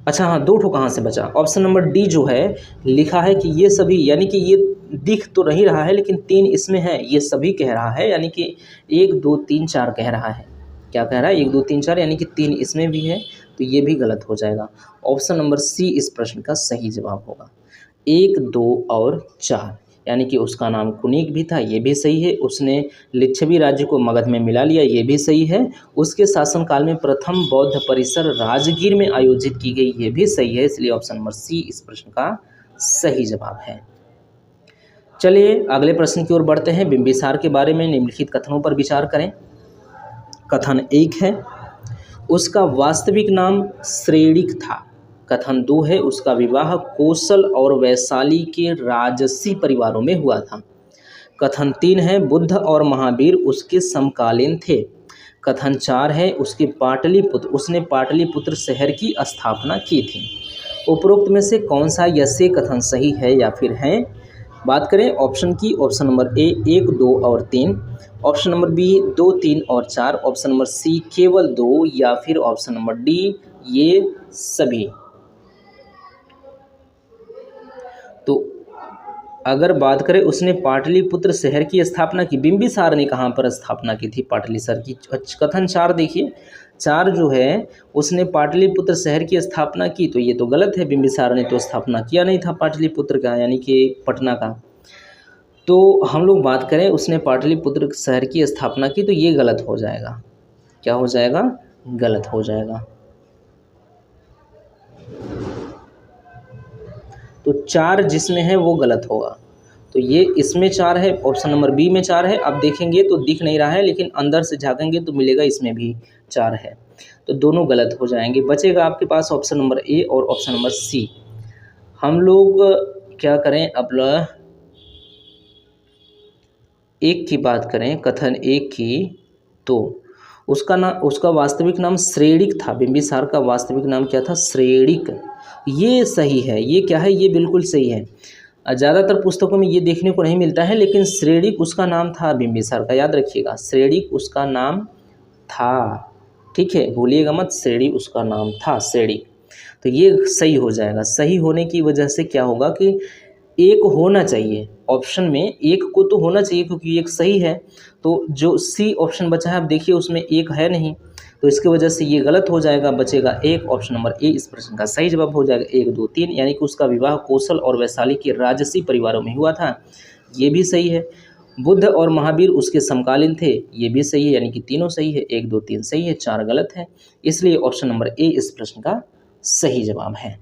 अच्छा हाँ, 2 ठो कहाँ से बचा? ऑप्शन नंबर डी जो है लिखा है कि ये सभी, यानी कि ये दिख तो नहीं रहा है लेकिन 3 इसमें है, ये सभी कह रहा है, यानी कि 1, 2, 3, 4 कह रहा है। क्या कह रहा है? 1, 2, 3, 4, यानी कि 3 इसमें भी है, तो ये भी गलत हो जाएगा। ऑप्शन नंबर सी इस प्रश्न का सही जवाब होगा, 1, 2 और 4, यानी कि उसका नाम कुनीक भी था, ये भी सही है। उसने लिच्छवी राज्य को मगध में मिला लिया, ये भी सही है। उसके शासनकाल में प्रथम बौद्ध परिसर राजगीर में आयोजित की गई, ये भी सही है। इसलिए ऑप्शन नंबर सी इस प्रश्न का सही जवाब है। चलिए अगले प्रश्न की ओर बढ़ते हैं। बिंबिसार के बारे में निम्नलिखित कथनों पर विचार करें। कथन 1 है, उसका वास्तविक नाम श्रेणिक था। कथन 2 है, उसका विवाह कौशल और वैशाली के राजसी परिवारों में हुआ था। कथन 3 है, बुद्ध और महावीर उसके समकालीन थे। कथन 4 है, उसने पाटलिपुत्र शहर की स्थापना की थी। उपरोक्त में से कौन सा यह कथन सही है या फिर है? बात करें ऑप्शन की, ऑप्शन नंबर ए 1, 2 और 3, ऑप्शन नंबर बी 2, 3 और 4, ऑप्शन नंबर सी केवल 2, या फिर ऑप्शन नंबर डी ये सभी। तो अगर बात करें उसने पाटलिपुत्र शहर की स्थापना की, बिंबिसार ने कहाँ पर स्थापना की थी पाटलिसर की? कथन 4 देखिए, 4 जो है उसने पाटलिपुत्र शहर की स्थापना की, तो ये तो गलत है। बिंबिसार ने तो स्थापना किया नहीं था पाटलिपुत्र का, यानी कि पटना का। तो हम लोग बात करें उसने पाटलिपुत्र शहर की स्थापना की, तो ये गलत हो जाएगा। क्या हो जाएगा? गलत हो जाएगा। तो 4 जिसमें है वो गलत होगा। तो तो ये इसमें 4 है, ऑप्शन नंबर बी में 4 है। आप देखेंगे तो दिख नहीं रहा है, लेकिन अंदर से झाँकेंगे तो मिलेगा इसमें भी 4 है। तो दोनों गलत हो जाएंगे। बचेगा आपके पास ऑप्शन नंबर ए और ऑप्शन नंबर सी। हम लोग क्या करें, अब एक की बात करें, कथन एक की, तो उसका वास्तविक नाम श्रेणिक था। बिंबिसार का वास्तविक नाम क्या था? श्रेणिक। ये सही है। ये क्या है? ये बिल्कुल सही है। ज़्यादातर पुस्तकों में ये देखने को नहीं मिलता है, लेकिन श्रेणिक उसका नाम था बिंबिसार का, याद रखिएगा, श्रेणिक उसका नाम था। ठीक है, भूलिएगा मत, श्रेणिक उसका नाम था, श्रेणिक। तो ये सही हो जाएगा। सही होने की वजह से क्या होगा कि एक होना चाहिए ऑप्शन में, एक को तो होना चाहिए क्योंकि एक सही है। तो जो सी ऑप्शन बचा है, आप देखिए उसमें एक है नहीं, तो इसकी वजह से ये गलत हो जाएगा। बचेगा एक, ऑप्शन नंबर ए इस प्रश्न का सही जवाब हो जाएगा। 1, 2, 3, यानी कि उसका विवाह कौशल और वैशाली के राजसी परिवारों में हुआ था, ये भी सही है। बुद्ध और महावीर उसके समकालीन थे, ये भी सही है, यानी कि तीनों सही है। 1, 2, 3 सही है, 4 गलत है, इसलिए ऑप्शन नंबर ए इस प्रश्न का सही जवाब है।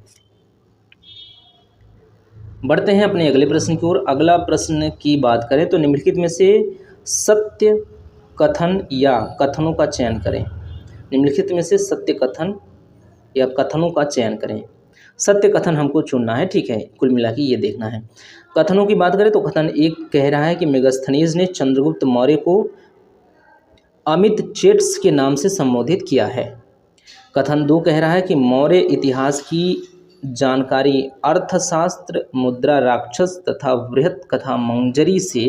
बढ़ते हैं अपने अगले प्रश्न की ओर। अगला प्रश्न की बात करें तो निम्नलिखित में से सत्य कथन या कथनों का चयन करें। निम्नलिखित में से सत्य कथन या कथनों का चयन करें। सत्य कथन हमको चुनना है, ठीक है, कुल मिला के ये देखना है। कथनों की बात करें तो कथन 1 कह रहा है कि मेगास्थनीज ने चंद्रगुप्त मौर्य को अमित चेट्स के नाम से संबोधित किया है। कथन 2 कह रहा है कि मौर्य इतिहास की जानकारी अर्थशास्त्र, मुद्रा राक्षस तथा बृहत कथा मंजरी से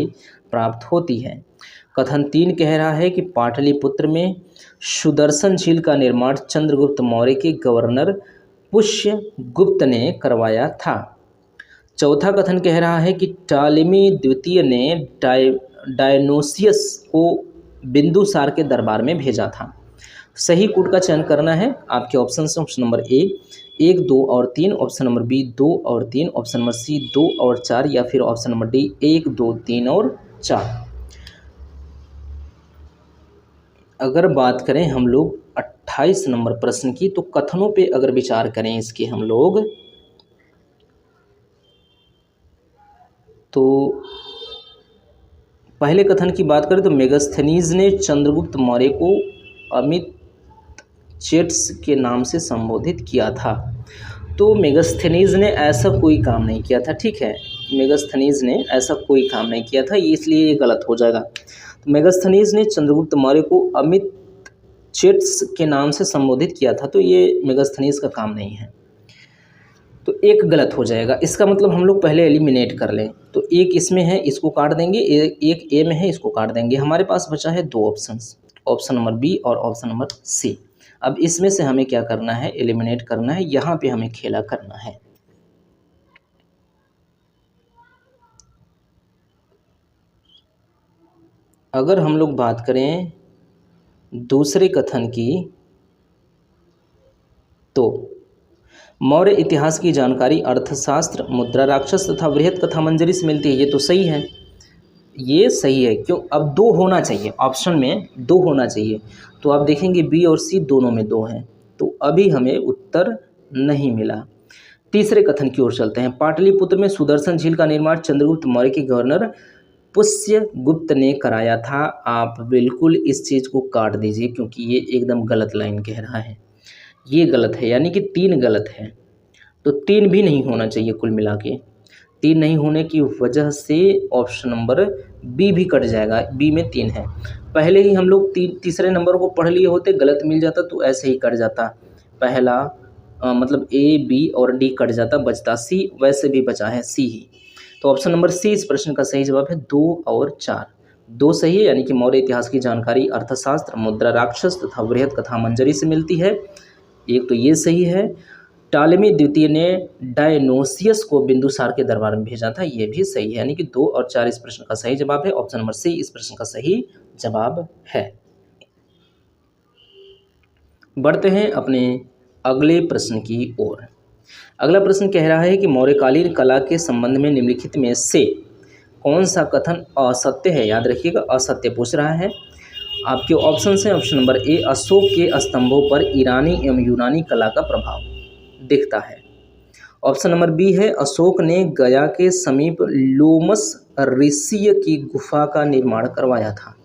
प्राप्त होती है। कथन 3 कह रहा है कि पाटलिपुत्र में सुदर्शन झील का निर्माण चंद्रगुप्त मौर्य के गवर्नर पुष्यगुप्त ने करवाया था। चौथा कथन कह रहा है कि टालेमी द्वितीय ने डायनोसियस को बिंदुसार के दरबार में भेजा था। सही कूट का चयन करना है। आपके ऑप्शन हैं ऑप्शन नंबर ए 1, 2 और 3, ऑप्शन नंबर बी 2 और 3, ऑप्शन नंबर सी 2 और 4, या फिर ऑप्शन नंबर डी 1, 2, 3 और 4। अगर बात करें हम लोग 28 नंबर प्रश्न की, तो कथनों पे अगर विचार करें इसके हम लोग, तो पहले कथन की बात करें तो मेगास्थनीज ने चंद्रगुप्त मौर्य को अमित चेट्स के नाम से संबोधित किया था। तो मेगास्थनीज ने ऐसा कोई काम नहीं किया था, ठीक है, मेगास्थनीज ने ऐसा कोई काम नहीं किया था, इसलिए ये गलत हो जाएगा। तो मेगास्थनीज ने चंद्रगुप्त मौर्य को अमित चेट्स के नाम से संबोधित किया था, तो ये मेगास्थनीज का काम नहीं है, तो एक गलत हो जाएगा। इसका मतलब हम लोग पहले एलिमिनेट कर लें, तो एक इसमें है, इसको काट देंगे, एक ए में है, इसको काट देंगे। हमारे पास बचा है 2 ऑप्शंस, ऑप्शन नंबर बी और ऑप्शन नंबर सी। अब इसमें से हमें क्या करना है? एलिमिनेट करना है, यहाँ पे हमें खेला करना है। अगर हम लोग बात करें दूसरे कथन की, तो मौर्य इतिहास की जानकारी अर्थशास्त्र, मुद्रा राक्षस तथा बृहत कथा मंजरी से मिलती है, ये तो सही है, ये सही है। क्यों? अब 2 होना चाहिए, ऑप्शन में 2 होना चाहिए, तो आप देखेंगे बी और सी दोनों में 2 हैं, तो अभी हमें उत्तर नहीं मिला। तीसरे कथन की ओर चलते हैं। पाटलिपुत्र में सुदर्शन झील का निर्माण चंद्रगुप्त मौर्य के गवर्नर पुष्यगुप्त ने कराया था। आप बिल्कुल इस चीज़ को काट दीजिए, क्योंकि ये एकदम गलत लाइन कह रहा है, ये गलत है, यानी कि 3 गलत है, तो 3 भी नहीं होना चाहिए। कुल मिला के 3 नहीं होने की वजह से ऑप्शन नंबर बी भी कट जाएगा, बी में 3 है। पहले ही हम लोग तीसरे नंबर को पढ़ लिए होते, गलत मिल जाता तो ऐसे ही कट जाता, पहला मतलब ए बी और डी कट जाता, बचता सी, वैसे भी बचा है सी ही। तो ऑप्शन नंबर सी इस प्रश्न का सही जवाब है। 2 और 4, 2 सही है, यानी कि मौर्य इतिहास की जानकारी अर्थशास्त्र, मुद्रा राक्षस तथा बृहत कथा मंजरी से मिलती है, एक तो ये सही है। टालेमी द्वितीय ने डायनोसियस को बिंदुसार के दरबार में भेजा था, ये भी सही है, यानी कि 2 और 4 इस प्रश्न का सही जवाब है। ऑप्शन नंबर सी इस प्रश्न का सही जवाब है। बढ़ते हैं अपने अगले प्रश्न की ओर। अगला प्रश्न कह रहा है कि मौर्यकालीन कला के संबंध में निम्नलिखित में से कौन सा कथन असत्य है? याद रखिएगा, असत्य पूछ रहा है। आपके ऑप्शन हैं, ऑप्शन नंबर ए अशोक के स्तंभों पर ईरानी एवं यूनानी कला का प्रभाव दिखता है। ऑप्शन नंबर बी है अशोक ने गया के समीप लोमस ऋषि की गुफा का निर्माण करवाया था?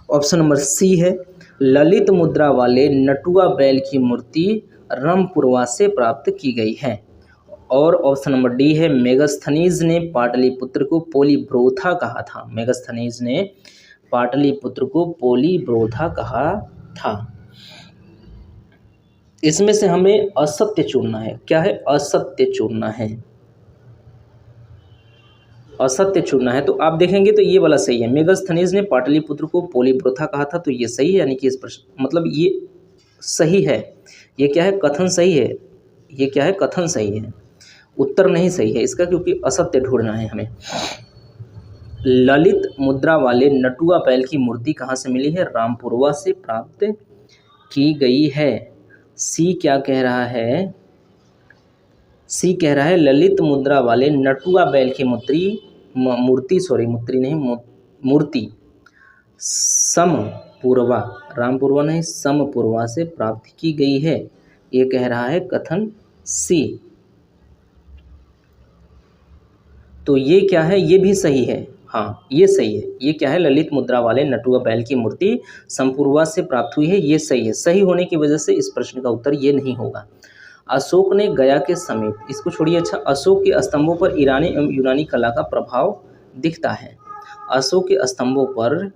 ऑप्शन नंबर सी है ललित मुद्रा वाले नटुआ बैल की मूर्ति रामपुरवा से प्राप्त की गई है। और ऑप्शन नंबर डी है मेगास्थनीज ने पाटलिपुत्र को पोलीब्रोथा कहा था। मेगास्थनीज ने पाटलिपुत्र को पोलीब्रोथा कहा था। इसमें से हमें असत्य चुनना है। क्या है? असत्य चुनना है। असत्य चुनना है। तो आप देखेंगे तो ये वाला सही है। मेगास्थनीज ने पाटलिपुत्र को पोलीब्रोथा कहा था, तो ये सही है, यानी कि इस प्रश्न मतलब ये सही है। ये क्या है? कथन सही है। ये क्या है? कथन सही है, उत्तर नहीं सही है इसका, क्योंकि असत्य ढूंढना है हमें। ललित मुद्रा वाले नटुआ बैल की मूर्ति कहाँ से मिली है? रामपुरवा से प्राप्त की गई है। सी क्या कह रहा है? सी कह रहा है ललित मुद्रा वाले नटुआ बैल की मूर्ति समपुरवा, रामपुरवा नहीं, समपुरवा से प्राप्त की गई है। ये कह रहा है कथन सी। तो ये क्या है? ये भी सही है। हाँ, ये सही है। ये क्या है? ललित मुद्रा वाले नटुआ बैल की मूर्ति समपुरवा से प्राप्त हुई है। ये सही है। सही होने की वजह से इस प्रश्न का उत्तर ये नहीं होगा। अशोक ने गया के समीप, इसको छोड़िए। अच्छा, अशोक के स्तंभों पर ईरानी एवं यूनानी कला का प्रभाव दिखता है। अशोक के स्तंभों पर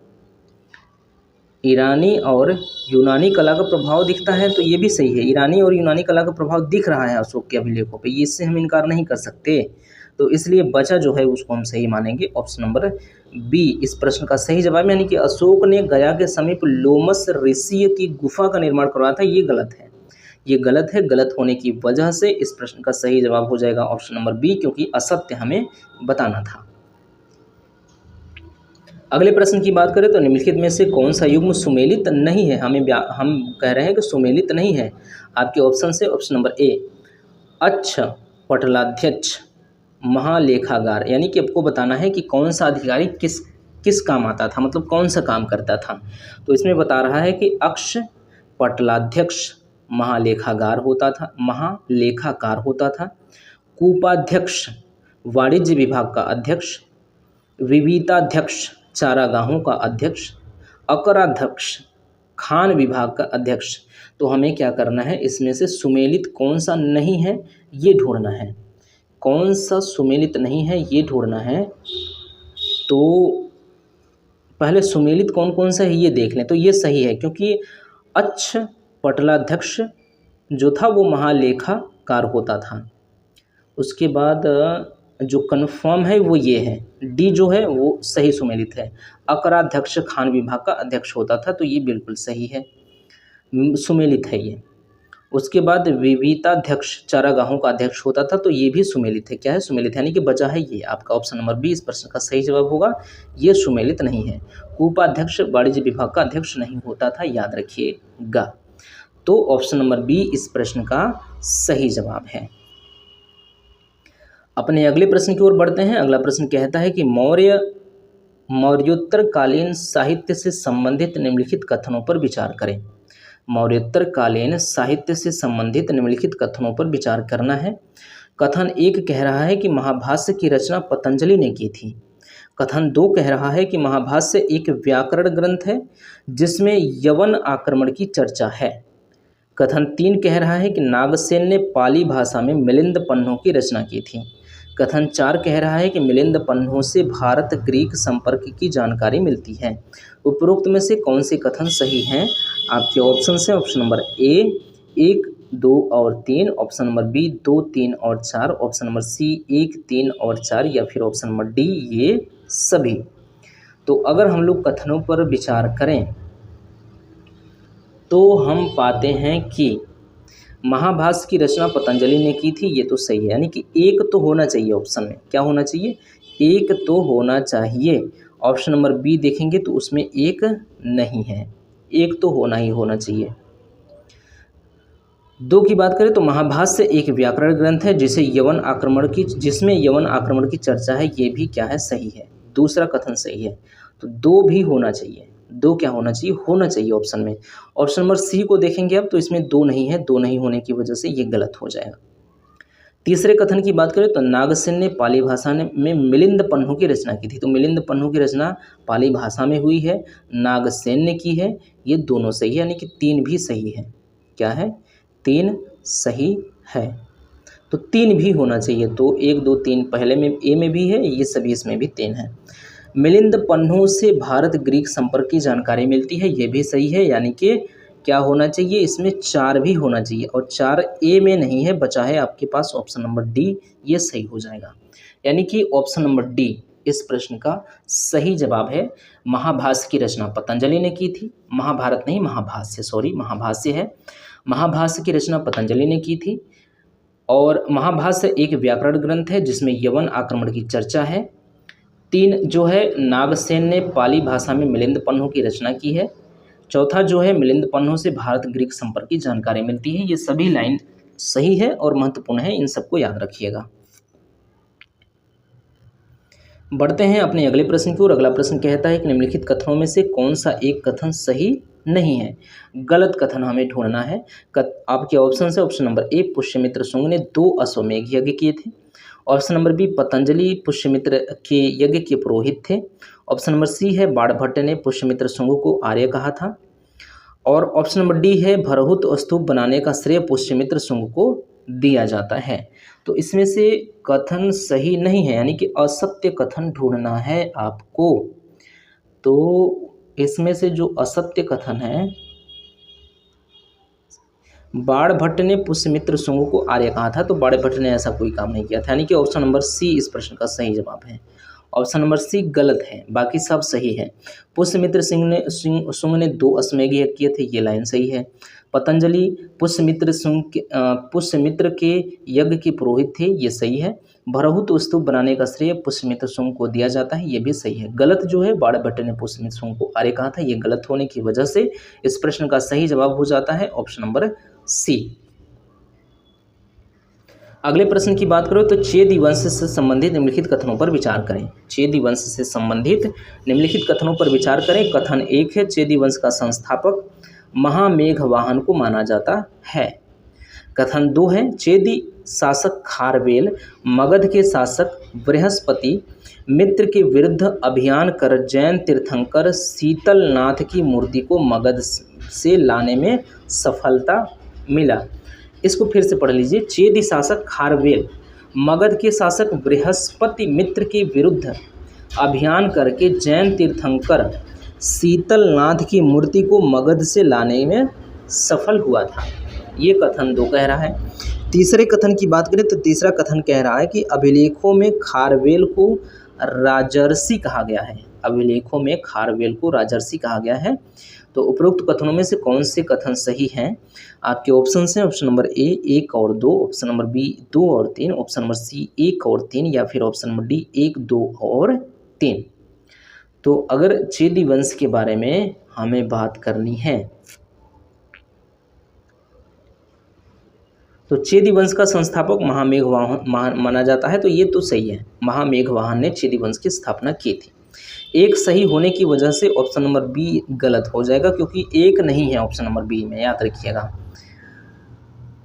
ईरानी और यूनानी कला का प्रभाव दिखता है, तो ये भी सही है। ईरानी और यूनानी कला का प्रभाव दिख रहा है अशोक के अभिलेखों पे, ये इससे हम इनकार नहीं कर सकते। तो इसलिए बचा जो है उसको हम सही मानेंगे। ऑप्शन नंबर बी इस प्रश्न का सही जवाब है, यानी कि अशोक ने गया के समीप लोमस ऋषि की गुफा का निर्माण करवाया था। ये गलत है। ये गलत है। गलत होने की वजह से इस प्रश्न का सही जवाब हो जाएगा ऑप्शन नंबर बी, क्योंकि असत्य हमें बताना था। अगले प्रश्न की बात करें तो निम्नलिखित में से कौन सा युग्म सुमेलित नहीं है? हम कह रहे हैं कि सुमेलित नहीं है। आपके ऑप्शन से ऑप्शन नंबर ए अच्छ पटलाध्यक्ष महालेखागार, यानी कि आपको बताना है कि कौन सा अधिकारी किस काम आता था, मतलब कौन सा काम करता था। तो इसमें बता रहा है कि अक्ष पटलाध्यक्ष महालेखागार होता था। कूपाध्यक्ष वाणिज्य विभाग का अध्यक्ष, विविताध्यक्ष चारागाहों का अध्यक्ष, अकराध्यक्ष खान विभाग का अध्यक्ष। तो हमें क्या करना है? इसमें से सुमेलित कौन सा नहीं है ये ढूंढना है। कौन सा सुमेलित नहीं है ये ढूंढना है। तो पहले सुमेलित कौन कौन सा है ये देख लें। तो ये सही है, क्योंकि अच्छ पटलाध्यक्ष जो था वो महालेखाकार होता था। उसके बाद जो कन्फर्म है वो ये है, डी जो है वो सही सुमेलित है। अकराध्यक्ष खान विभाग का अध्यक्ष होता था, तो ये बिल्कुल सही है, सुमेलित है ये। उसके बाद विविताध्यक्ष चारागाहों का अध्यक्ष होता था, तो ये भी सुमेलित है। क्या है? सुमेलित है, यानी कि बचा है ये। आपका ऑप्शन नंबर बी इस प्रश्न का सही जवाब होगा। ये सुमेलित नहीं है। कूपाध्यक्ष वाणिज्य विभाग का अध्यक्ष नहीं होता था, याद रखिएगा। तो ऑप्शन नंबर बी इस प्रश्न का सही जवाब है। अपने अगले प्रश्न की ओर बढ़ते हैं। अगला प्रश्न कहता है कि मौर्योत्तर कालीन साहित्य से संबंधित निम्नलिखित कथनों पर विचार करें। मौर्योत्तर कालीन साहित्य से संबंधित निम्नलिखित कथनों पर विचार करना है। कथन 1 कह रहा है कि महाभाष्य की रचना पतंजलि ने की थी। कथन 2 कह रहा है कि महाभाष्य एक व्याकरण ग्रंथ है जिसमें यवन आक्रमण की चर्चा है। कथन 3 कह रहा है कि नागसेन ने पाली भाषा में मिलिंद पन्नों की रचना की थी। कथन 4 कह रहा है कि मिलिंद पन्नों से भारत ग्रीक संपर्क की जानकारी मिलती है। उपरोक्त में से कौन से कथन सही हैं? आपके ऑप्शन से ऑप्शन नंबर ए 1, 2 और 3, ऑप्शन नंबर बी 2, 3 और 4, ऑप्शन नंबर सी 1, 3 और 4, या फिर ऑप्शन नंबर डी ये सभी। तो अगर हम लोग कथनों पर विचार करें तो हम पाते हैं कि महाभाष्य की रचना पतंजलि ने की थी, ये तो सही है, यानी कि एक तो होना चाहिए ऑप्शन में। क्या होना चाहिए? एक तो होना चाहिए। ऑप्शन नंबर बी देखेंगे तो उसमें एक नहीं है, एक तो होना ही होना चाहिए। 2 की बात करें तो महाभाष्य एक व्याकरण ग्रंथ है जिसमें यवन आक्रमण की चर्चा है, ये भी क्या है? सही है। दूसरा कथन सही है, तो 2 भी होना चाहिए। 2 क्या होना चाहिए? होना चाहिए ऑप्शन में। ऑप्शन नंबर सी को देखेंगे अब तो इसमें 2 नहीं है, 2 नहीं होने की वजह से ये गलत हो जाएगा। तीसरे कथन की बात करें तो नागसेन ने पाली भाषा में मिलिंद पन्हों की रचना की थी। तो मिलिंद पन्हों की रचना पाली भाषा में हुई है, नागसेन ने की है। ये दोनों सही है, यानी कि 3 भी सही है। क्या है? 3 सही है। तो 3 भी होना चाहिए। तो 1 2 3 पहले में ए में भी है, ये सभी इसमें भी 3 है। मिलिंद पन्हों से भारत ग्रीक संपर्क की जानकारी मिलती है, ये भी सही है। यानी कि क्या होना चाहिए? इसमें 4 भी होना चाहिए, और 4 ए में नहीं है, बचा है आपके पास ऑप्शन नंबर डी, ये सही हो जाएगा। यानी कि ऑप्शन नंबर डी इस प्रश्न का सही जवाब है। महाभाष्य की रचना पतंजलि ने की थी। महाभारत नहीं, महाभाष्य, सॉरी, महाभाष्य है। महाभाष्य की रचना पतंजलि ने की थी। और महाभाष्य एक व्याकरण ग्रंथ है जिसमें यवन आक्रमण की चर्चा है। 3 जो है, नागसेन ने पाली भाषा में मिलिंद पन्हों की रचना की है। चौथा जो है, मिलिंद पन्हों से भारत ग्रीक संपर्क की जानकारी मिलती है। ये सभी लाइन सही है और महत्वपूर्ण है, इन सबको याद रखिएगा। बढ़ते हैं अपने अगले प्रश्न की ओर। अगला प्रश्न कहता है कि निम्नलिखित कथनों में से कौन सा एक कथन सही नहीं है? गलत कथन हमें ढूंढना है। आपके ऑप्शन है, option number A, Pushyamitra Shunga ने 2 अश्वमेघ यज्ञ किए थे। Option number B, Patanjali Pushyamitra के यज्ञ के पुरोहित थे। ऑप्शन नंबर सी है, बाणभट्ट ने पुष्यमित्र शुंग को आर्य कहा था। और ऑप्शन नंबर डी है, भरहुत स्तूप बनाने का श्रेय पुष्यमित्र शुंग को दिया जाता है। तो इसमें से कथन सही नहीं है, यानी कि असत्य कथन ढूंढना है आपको। तो इसमें से जो असत्य कथन है, बाणभट्ट ने पुष्यमित्र शुंग को आर्य कहा था, तो बाणभट्ट ने ऐसा कोई काम नहीं किया था, यानी कि ऑप्शन नंबर सी इस प्रश्न का सही जवाब है। ऑप्शन नंबर सी गलत है, बाकी सब सही है। पुष्यमित्र शुंग ने 2 अश्वमेघ यज्ञ किए थे, ये लाइन सही है। पतंजलि पुष्यमित्र के यज्ञ के पुरोहित थे, ये सही है। भरहुत स्तूप बनाने का श्रेय पुष्यमित्र शुंग को दिया जाता है, ये भी सही है। गलत जो है, बाणभट्ट ने पुष्यमित्र शुंग को आर्य कहा था, ये गलत होने की वजह से इस प्रश्न का सही जवाब हो जाता है ऑप्शन नंबर सी। अगले प्रश्न की बात करो तो चेदी वंश से संबंधित निम्नलिखित कथनों पर विचार करें। चेदी वंश से संबंधित निम्नलिखित कथनों पर विचार करें। कथन 1 है, चेदी वंश का संस्थापक महामेघवाहन को माना जाता है। कथन 2 है, चेदी शासक खारवेल मगध के शासक बृहस्पति मित्र के विरुद्ध अभियान कर जैन तीर्थंकर शीतलनाथ की मूर्ति को मगध से लाने में सफलता मिला। इसको फिर से पढ़ लीजिए। चेदी शासक खारवेल मगध के शासक बृहस्पति मित्र के विरुद्ध अभियान करके जैन तीर्थंकर शीतलनाथ की मूर्ति को मगध से लाने में सफल हुआ था। ये कथन 2 कह रहा है। तीसरे कथन की बात करें तो तीसरा कथन कह रहा है कि अभिलेखों में खारवेल को राजर्षि कहा गया है। अभिलेखों में खारवेल को राजर्षि कहा गया है। तो उपरोक्त कथनों में से कौन से कथन सही हैं? आपके ऑप्शन हैं, ऑप्शन नंबर ए 1 और 2, ऑप्शन नंबर बी 2 और 3, ऑप्शन नंबर सी 1 और 3, या फिर ऑप्शन नंबर डी 1 2 और 3। तो अगर चेदी वंश के बारे में हमें बात करनी है तो चेदी वंश का संस्थापक महामेघवाहन माना जाता है, तो ये तो सही है। महामेघवाहन ने चेदी वंश की स्थापना की थी। एक सही होने की वजह से ऑप्शन नंबर बी गलत हो जाएगा, क्योंकि एक नहीं है ऑप्शन नंबर बी में, याद रखिएगा।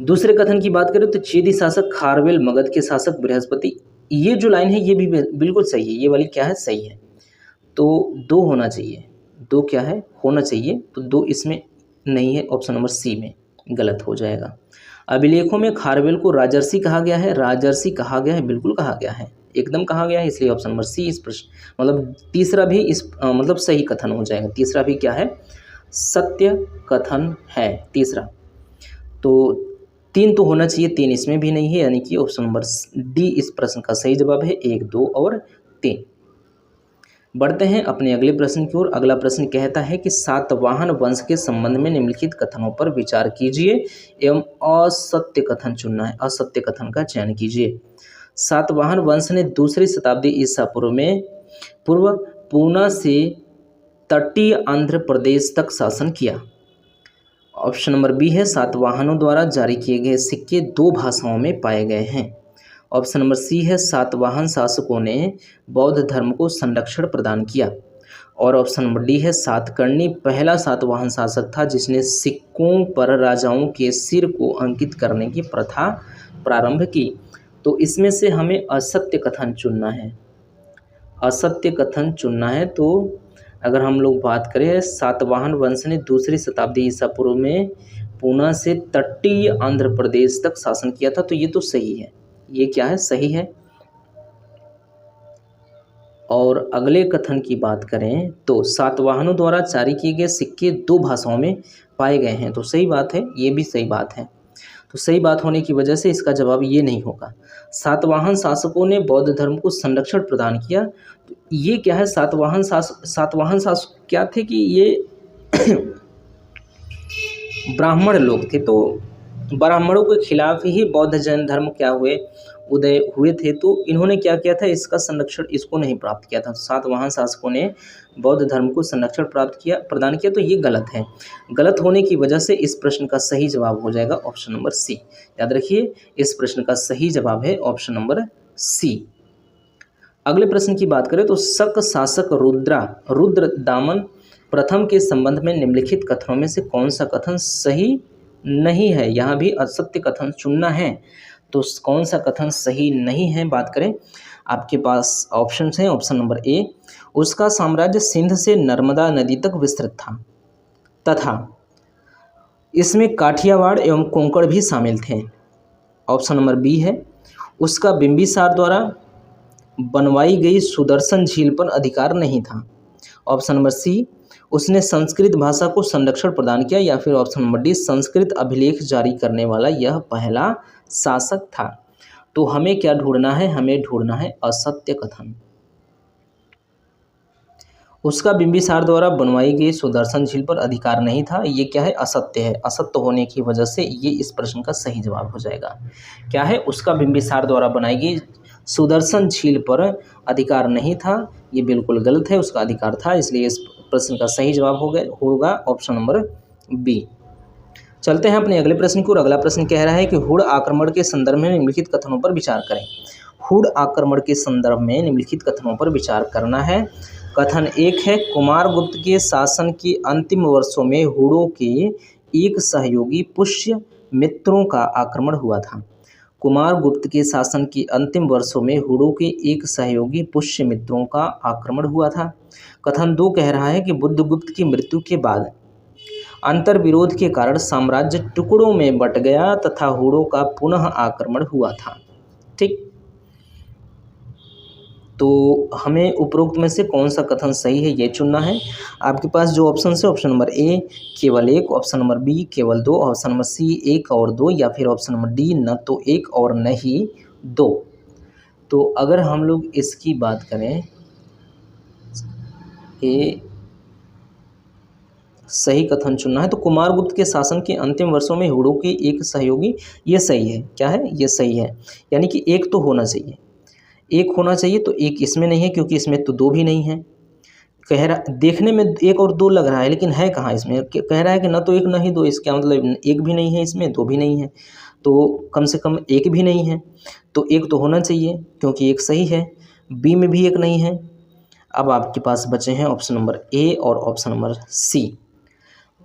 दूसरे कथन की बात करें तो चेदी शासक खारवेल मगध के शासक बृहस्पति, ये जो लाइन है ये भी बिल्कुल सही है। ये वाली क्या है? सही है। तो 2 होना चाहिए। 2 क्या है? होना चाहिए। तो 2 इसमें नहीं है, ऑप्शन नंबर सी में गलत हो जाएगा। अभिलेखों में खारवेल को राजर्षि कहा गया है। राजर्षि कहा गया है, बिल्कुल कहा गया है, एकदम कहा गया है, इसलिए ऑप्शन नंबर सी इस प्रश्न मतलब तीसरा भी इस मतलब सही कथन हो जाएगा। तीसरा भी क्या है? सत्य कथन है तीसरा। तो 3 तो होना चाहिए, 3 इसमें भी नहीं है, यानी कि ऑप्शन नंबर डी इस प्रश्न का सही जवाब है, 1 2 और 3। बढ़ते हैं अपने अगले प्रश्न की ओर। अगला प्रश्न कहता है कि सातवाहन वंश के संबंध में निम्नलिखित कथनों पर विचार कीजिए एवं असत्य कथन चुनना है। असत्य कथन का चयन कीजिए। सातवाहन वंश ने 2री शताब्दी ईसा पूर्व में पूना से तटीय आंध्र प्रदेश तक शासन किया। ऑप्शन नंबर बी है, सातवाहनों द्वारा जारी किए गए सिक्के 2 भाषाओं में पाए गए हैं। ऑप्शन नंबर सी है, सातवाहन शासकों ने बौद्ध धर्म को संरक्षण प्रदान किया। और ऑप्शन नंबर डी है, सातकर्णी पहला सातवाहन शासक था जिसने सिक्कों पर राजाओं के सिर को अंकित करने की प्रथा प्रारंभ की। तो इसमें से हमें असत्य कथन चुनना है, असत्य कथन चुनना है। तो अगर हम लोग बात करें, सातवाहन वंश ने दूसरी शताब्दी ईसा पूर्व में पूना से तटीय आंध्र प्रदेश तक शासन किया था, तो ये तो सही है, ये क्या है, सही है। और अगले कथन की बात करें तो सातवाहनों द्वारा जारी किए गए सिक्के 2 भाषाओं में पाए गए हैं, तो सही बात है, ये भी सही बात है। तो सही बात होने की वजह से इसका जवाब ये नहीं होगा। सातवाहन शासकों ने बौद्ध धर्म को संरक्षण प्रदान किया, तो ये क्या है, सातवाहन शासक क्या थे कि ये ब्राह्मण लोग थे, तो ब्राह्मणों के खिलाफ ही बौद्ध जैन धर्म क्या उदय हुए थे, तो इन्होंने क्या किया था, इसका संरक्षण इसको नहीं प्राप्त किया था। सातवाहन शासकों ने बौद्ध धर्म को संरक्षण प्रदान किया, तो ये गलत है। गलत होने की वजह से इस प्रश्न का सही जवाब हो जाएगा ऑप्शन नंबर सी। याद रखिए, इस प्रश्न का सही जवाब है ऑप्शन नंबर सी। अगले प्रश्न की बात करें तो शक शासक रुद्रदामन प्रथम के संबंध में निम्नलिखित कथनों में से कौन सा कथन सही नहीं है। यहाँ भी असत्य कथन चुनना है, तो कौन सा कथन सही नहीं है, बात करें, आपके पास ऑप्शन हैं। ऑप्शन नंबर ए, उसका साम्राज्य सिंध से नर्मदा नदी तक विस्तृत था तथा इसमें काठियावाड़ एवं कोंकण भी शामिल थे। ऑप्शन नंबर बी है, उसका बिंबिसार द्वारा बनवाई गई सुदर्शन झील पर अधिकार नहीं था। ऑप्शन नंबर सी, उसने संस्कृत भाषा को संरक्षण प्रदान किया, या फिर ऑप्शन नंबर डी, संस्कृत अभिलेख जारी करने वाला यह पहला शासक था। तो हमें क्या ढूंढना है, हमें ढूंढना है असत्य कथन। उसका बिंबिसार द्वारा बनवाई गई सुदर्शन झील पर अधिकार नहीं था, ये क्या है, असत्य है। असत्य होने की वजह से ये इस प्रश्न का सही जवाब हो जाएगा। क्या है, उसका बिंबिसार द्वारा बनाई गई सुदर्शन झील पर अधिकार नहीं था, ये बिल्कुल गलत है, उसका अधिकार था, इसलिए इस प्रश्न का सही जवाब होगा ऑप्शन नंबर बी। चलते हैं अपने अगले प्रश्न की ओर। अगला प्रश्न कह रहा है कि हुड़ आक्रमण के संदर्भ में निम्नलिखित कथनों पर विचार करें। हुड़ आक्रमण के संदर्भ में निम्नलिखित कथनों पर विचार करना है। कथन 1 है, कुमारगुप्त के शासन के अंतिम वर्षों में हुड़ों के एक सहयोगी पुष्य मित्रों का आक्रमण हुआ था। कुमारगुप्त के शासन के अंतिम वर्षों में हुड़ों के एक सहयोगी पुष्य मित्रों का आक्रमण हुआ था। कथन 2 कह रहा है कि बुद्धगुप्त की मृत्यु के बाद अंतर्विरोध के कारण साम्राज्य टुकड़ों में बट गया तथा हुड़ों का पुनः आक्रमण हुआ था। ठीक, तो हमें उपरोक्त में से कौन सा कथन सही है ये चुनना है। आपके पास जो ऑप्शन है, ऑप्शन नंबर ए केवल 1, ऑप्शन नंबर बी केवल 2, ऑप्शन नंबर सी 1 और 2, या फिर ऑप्शन नंबर डी न तो 1 और न ही 2। तो अगर हम लोग इसकी बात करें, ये सही कथन चुनना है। तो कुमारगुप्त के शासन के अंतिम वर्षों में हुड़ों के एक सहयोगी, ये सही है। क्या है, ये सही है, यानी कि एक तो होना चाहिए, एक होना चाहिए, तो एक इसमें नहीं है क्योंकि इसमें तो 2 भी नहीं है। कह रहा, देखने में 1 और 2 लग रहा है, लेकिन है कहाँ इसमें, कह रहा है कि न तो 1 न ही 2, इसका मतलब 1 भी नहीं है इसमें, 2 भी नहीं है, तो कम से कम 1 भी नहीं है, तो 1 तो होना चाहिए क्योंकि 1 सही है। बी में भी 1 नहीं है। अब आपके पास बचे हैं ऑप्शन नंबर ए और ऑप्शन नंबर सी।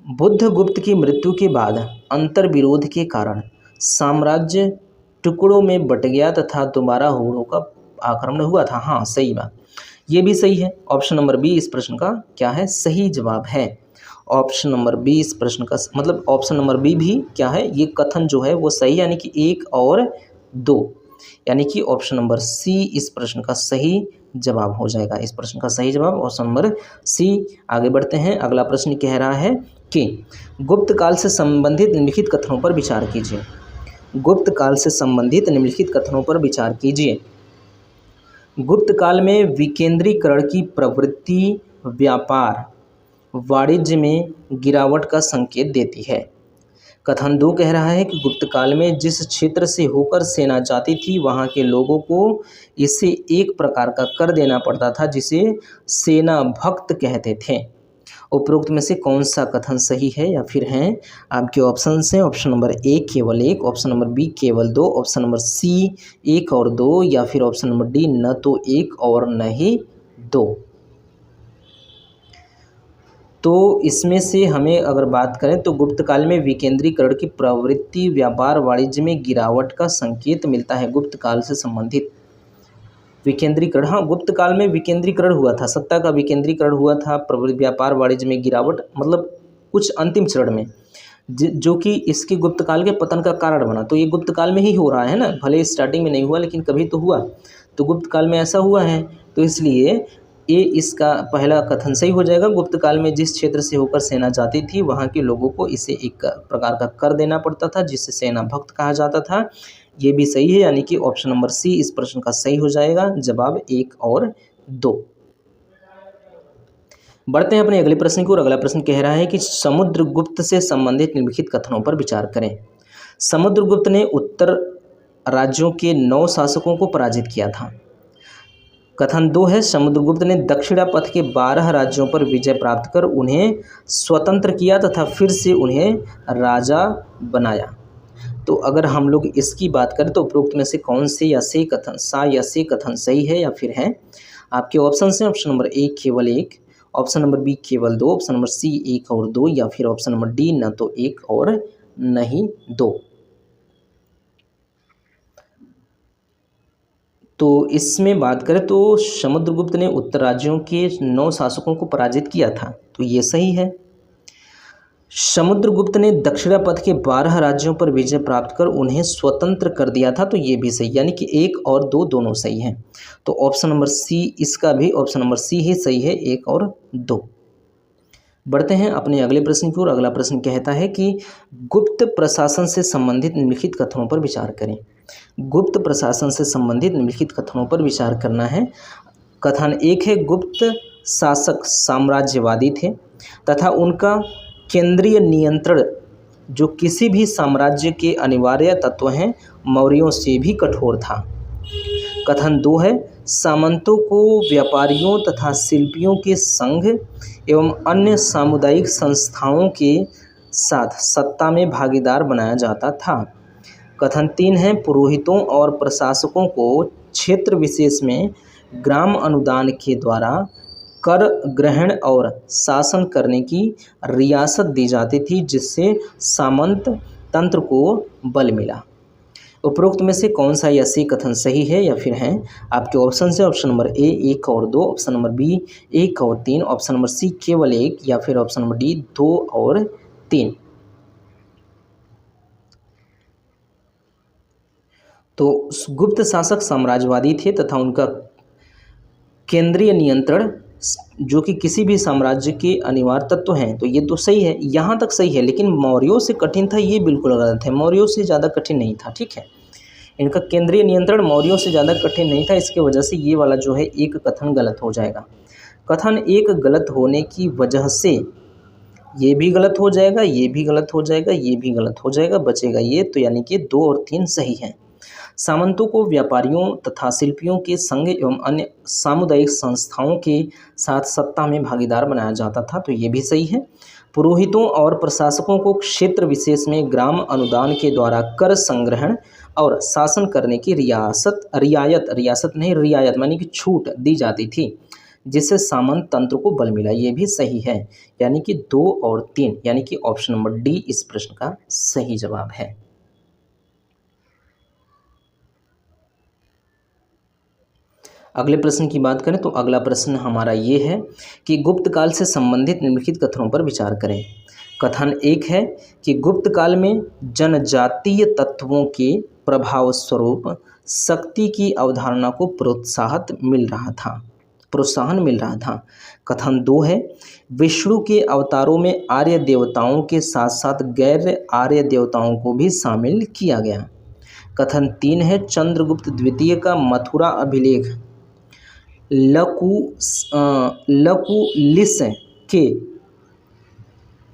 बुद्धगुप्त की मृत्यु के बाद अंतर्विरोध के कारण साम्राज्य टुकड़ों में बट गया तथा दोबारा हुड़ों का आक्रमण हुआ था। हाँ, सही बात, ये भी सही है। ऑप्शन नंबर बी इस प्रश्न का क्या है, सही जवाब है। ऑप्शन नंबर बी इस प्रश्न का मतलब ऑप्शन नंबर बी भी क्या है, ये कथन जो है वो सही, यानी कि 1 और 2, यानी कि ऑप्शन नंबर सी इस प्रश्न का सही जवाब हो जाएगा। इस प्रश्न का सही जवाब ऑप्शन नंबर सी। आगे बढ़ते हैं। अगला प्रश्न कह रहा है कि गुप्त काल से संबंधित निम्नलिखित कथनों पर विचार कीजिए। गुप्त काल से संबंधित निम्नलिखित कथनों पर विचार कीजिए। गुप्त काल में विकेंद्रीकरण की प्रवृत्ति व्यापार वाणिज्य में गिरावट का संकेत देती है। कथन 2 कह रहा है कि गुप्त काल में जिस क्षेत्र से होकर सेना जाती थी वहाँ के लोगों को इसे एक प्रकार का कर देना पड़ता था जिसे सेना भक्त कहते थे। उपरोक्त में से कौन सा कथन सही है या फिर हैं आपके ऑप्शन हैं। ऑप्शन नंबर ए केवल 1, ऑप्शन नंबर बी केवल 2, ऑप्शन नंबर सी 1 और 2, या फिर ऑप्शन नंबर डी न तो 1 और न ही 2। तो इसमें से हमें अगर बात करें तो गुप्त काल में विकेंद्रीकरण की प्रवृत्ति व्यापार वाणिज्य में गिरावट का संकेत मिलता है। गुप्त काल से संबंधित विकेंद्रीकरण, हाँ गुप्त काल में विकेंद्रीकरण हुआ था, सत्ता का विकेंद्रीकरण हुआ था, व्यापार वाणिज्य में गिरावट, मतलब कुछ अंतिम चरण में जो कि इसके गुप्त काल के पतन का कारण बना। तो ये गुप्त काल में ही हो रहा है ना, भले स्टार्टिंग में नहीं हुआ लेकिन कभी तो हुआ, तो गुप्त काल में ऐसा हुआ है। तो इसलिए ये इसका पहला कथन सही हो जाएगा। गुप्त काल में जिस क्षेत्र से होकर सेना जाती थी वहाँ के लोगों को इसे एक प्रकार का कर देना पड़ता था जिससे सेना भक्त कहा जाता था। ये भी सही है, यानी कि ऑप्शन नंबर सी इस प्रश्न का सही हो जाएगा। जवाब 1 और 2। बढ़ते हैं अपने अगले प्रश्न की ओर। अगला प्रश्न कह रहा है कि समुद्रगुप्त से संबंधित निम्नलिखित कथनों पर विचार करें। समुद्रगुप्त ने उत्तर राज्यों के 9 शासकों को पराजित किया था। कथन 2 है समुद्रगुप्त ने दक्षिणापथ के 12 राज्यों पर विजय प्राप्त कर उन्हें स्वतंत्र किया तथा फिर से उन्हें राजा बनाया। तो अगर हम लोग इसकी बात करें तो उपरोक्त में से कौन से या से कथन सही है या फिर है। आपके ऑप्शन हैं ऑप्शन नंबर ए केवल 1, ऑप्शन नंबर बी केवल 2, ऑप्शन नंबर सी 1 और 2 या फिर ऑप्शन नंबर डी न तो 1 और नहीं 2। तो इसमें बात करें तो समुद्रगुप्त ने उत्तर राज्यों के 9 शासकों को पराजित किया था, तो ये सही है। समुद्रगुप्त ने दक्षिणापथ के 12 राज्यों पर विजय प्राप्त कर उन्हें स्वतंत्र कर दिया था, तो ये भी सही, यानी कि 1 और 2 दोनों सही हैं। तो ऑप्शन नंबर सी, इसका भी ऑप्शन नंबर सी ही सही है, 1 और 2। बढ़ते हैं अपने अगले प्रश्न की ओर। अगला प्रश्न कहता है कि गुप्त प्रशासन से संबंधित निम्नलिखित कथनों पर विचार करें। गुप्त प्रशासन से संबंधित निम्नलिखित कथनों पर विचार करना है। कथन 1 है गुप्त शासक साम्राज्यवादी थे तथा उनका केंद्रीय नियंत्रण जो किसी भी साम्राज्य के अनिवार्य तत्व हैं मौर्यों से भी कठोर था। कथन 2 है सामंतों को व्यापारियों तथा शिल्पियों के संघ एवं अन्य सामुदायिक संस्थाओं के साथ सत्ता में भागीदार बनाया जाता था। कथन 3 है पुरोहितों और प्रशासकों को क्षेत्र विशेष में ग्राम अनुदान के द्वारा कर ग्रहण और शासन करने की रियासत दी जाती थी जिससे सामंत तंत्र को बल मिला। उपरोक्त में से कौन सा या सी कथन सही है या फिर है। आपके ऑप्शन से ऑप्शन नंबर ए 1 और 2, ऑप्शन नंबर बी 1 और 3, ऑप्शन नंबर सी केवल 1 या फिर ऑप्शन नंबर डी 2 और 3। तो गुप्त शासक साम्राज्यवादी थे तथा उनका केंद्रीय नियंत्रण जो कि किसी भी साम्राज्य के अनिवार्य तत्व हैं, तो ये तो सही है, यहाँ तक सही है। लेकिन मौर्यों से कठिन था, ये बिल्कुल गलत है। मौर्यों से ज़्यादा कठिन नहीं था, ठीक है। इनका केंद्रीय नियंत्रण मौर्यों से ज़्यादा कठिन नहीं था, इसके वजह से ये वाला जो है एक कथन गलत हो जाएगा। कथन 1 गलत होने की वजह से ये भी गलत हो जाएगा, ये भी गलत हो जाएगा, ये भी गलत हो जाएगा, बचेगा ये, तो यानी कि 2 और 3 सही हैं। सामंतों को व्यापारियों तथा शिल्पियों के संघ एवं अन्य सामुदायिक संस्थाओं के साथ सत्ता में भागीदार बनाया जाता था, तो ये भी सही है। पुरोहितों और प्रशासकों को क्षेत्र विशेष में ग्राम अनुदान के द्वारा कर संग्रहण और शासन करने की रियायत मानी कि छूट दी जाती थी जिससे सामंत तंत्र को बल मिला, ये भी सही है। यानी कि 2 और 3 यानी कि ऑप्शन नंबर डी इस प्रश्न का सही जवाब है। अगले प्रश्न की बात करें तो अगला प्रश्न हमारा ये है कि गुप्त काल से संबंधित निम्नलिखित कथनों पर विचार करें। कथन 1 है कि गुप्त काल में जनजातीय तत्वों के प्रभाव स्वरूप शक्ति की अवधारणा को प्रोत्साहन मिल रहा था। कथन 2 है विष्णु के अवतारों में आर्य देवताओं के साथ साथ गैर आर्य देवताओं को भी शामिल किया गया। कथन 3 है चंद्रगुप्त द्वितीय का मथुरा अभिलेख लकुलिस के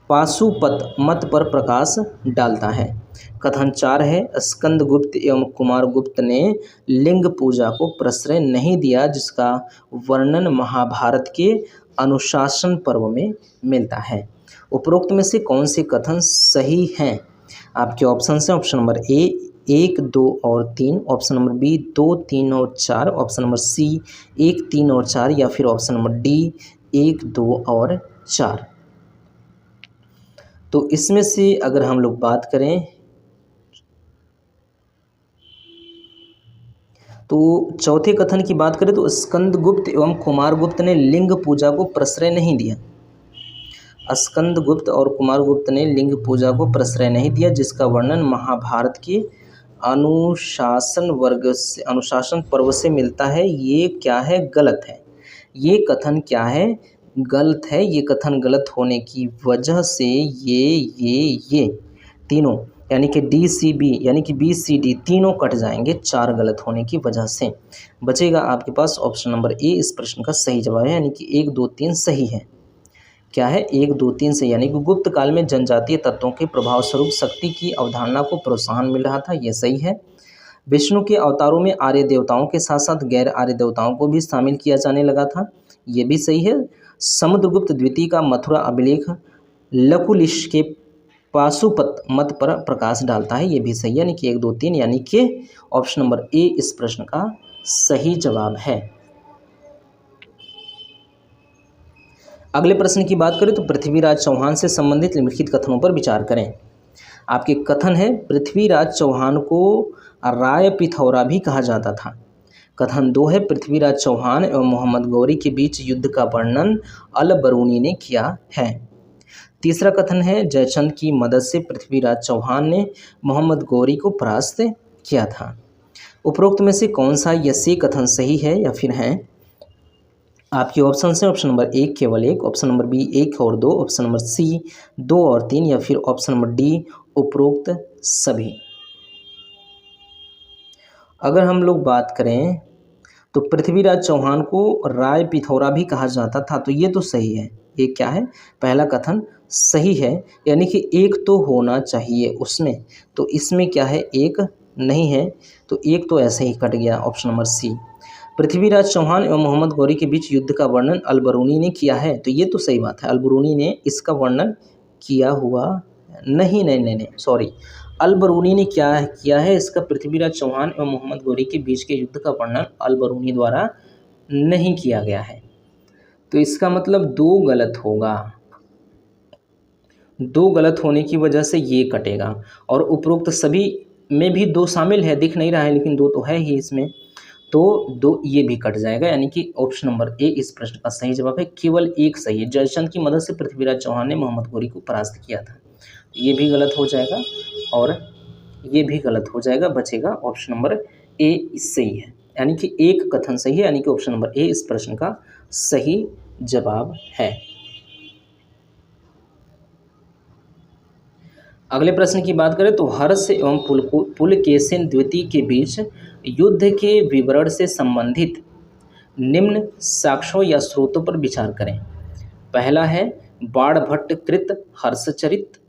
पाशुपत मत पर प्रकाश डालता है। कथन 4 है स्कंदगुप्त एवं कुमारगुप्त ने लिंग पूजा को प्रश्रय नहीं दिया जिसका वर्णन महाभारत के अनुशासन पर्व में मिलता है। उपरोक्त में से कौन से कथन सही हैं। आपके ऑप्शन हैं ऑप्शन नंबर ए 1, 2 और 3, ऑप्शन नंबर बी 2, 3 और 4, ऑप्शन नंबर सी 1, 3 और 4 या फिर ऑप्शन नंबर डी 1, 2 और 4। तो इसमें से अगर हम लोग बात करें तो चौथे कथन की बात करें तो स्कंदगुप्त एवं कुमारगुप्त ने लिंग पूजा को प्रश्रय नहीं दिया। स्कंदगुप्त और कुमारगुप्त ने लिंग पूजा को प्रश्रय नहीं दिया, जिसका वर्णन महाभारत के अनुशासन पर्व से मिलता है। ये क्या है? गलत है। ये कथन क्या है? गलत है। ये कथन गलत होने की वजह से ये तीनों यानी कि डी सी बी यानी कि बी सी डी तीनों कट जाएंगे 4 गलत होने की वजह से। बचेगा आपके पास ऑप्शन नंबर ए इस प्रश्न का सही जवाब है, यानी कि 1 2 3 सही है। क्या है? 1 2 3 सही, यानी कि गुप्त काल में जनजातीय तत्वों के प्रभाव स्वरूप शक्ति की अवधारणा को प्रोत्साहन मिल रहा था, ये सही है। विष्णु के अवतारों में आर्य देवताओं के साथ साथ गैर आर्य देवताओं को भी शामिल किया जाने लगा था, ये भी सही है। समुद्रगुप्त द्वितीय का मथुरा अभिलेख लकुलिश के पाशुपत मत पर प्रकाश डालता है, ये भी सही है, यानी कि 1 2 3 यानी कि ऑप्शन नंबर ए इस प्रश्न का सही जवाब है। अगले प्रश्न की बात करें तो पृथ्वीराज चौहान से संबंधित निम्नलिखित कथनों पर विचार करें। आपके कथन है पृथ्वीराज चौहान को राय पिथौरा भी कहा जाता था। कथन 2 है पृथ्वीराज चौहान एवं मोहम्मद गौरी के बीच युद्ध का वर्णन अल बरूनी ने किया है। तीसरा कथन है जयचंद की मदद से पृथ्वीराज चौहान ने मोहम्मद गौरी को परास्त किया था। उपरोक्त में से कौन सा यह कथन सही है या फिर है? आपके ऑप्शन है ऑप्शन नंबर 1 केवल 1, ऑप्शन नंबर बी 1 और 2, ऑप्शन नंबर सी 2 और 3 या फिर ऑप्शन नंबर डी उपरोक्त सभी। अगर हम लोग बात करें तो पृथ्वीराज चौहान को राय पिथौरा भी कहा जाता था, तो ये तो सही है। ये क्या है? पहला कथन सही है, यानी कि 1 तो होना चाहिए उसमें, तो इसमें क्या है? 1 नहीं है, तो 1 तो ऐसे ही कट गया, option number C. Prithviraj Chauhan एवं मोहम्मद गौरी के बीच युद्ध का वर्णन अलबरूनी ने किया है, तो ये तो सही बात है, अलबरूनी ने इसका वर्णन किया हुआ नहीं, सॉरी, अलबरूनी ने क्या किया है इसका? पृथ्वीराज चौहान एवं मोहम्मद गौरी के बीच के युद्ध का वर्णन अलबरूनी द्वारा नहीं किया गया है, तो इसका मतलब 2 गलत होगा। 2 गलत होने की वजह से ये कटेगा, और उपरोक्त सभी में भी 2 शामिल है, दिख नहीं रहा है लेकिन 2 तो है ही इसमें, तो 2 ये भी कट जाएगा, यानी कि ऑप्शन नंबर ए इस प्रश्न का सही जवाब है। केवल 1 सही है, जयचंद की मदद से पृथ्वीराज चौहान ने मोहम्मद गौरी को परास्त किया था, ये भी गलत हो जाएगा और ये भी गलत हो जाएगा। बचेगा ऑप्शन नंबर ए सही है, यानी कि 1 कथन सही है, यानी कि ऑप्शन नंबर ए इस प्रश्न का सही जवाब है। अगले प्रश्न की बात करें तो हर्ष एवं पुलकेशिन द्वितीय के बीच युद्ध के विवरण से संबंधित निम्न साक्ष्यों या स्रोतों पर विचार करें। पहला है बाणभट्ट कृत हर्षचरित,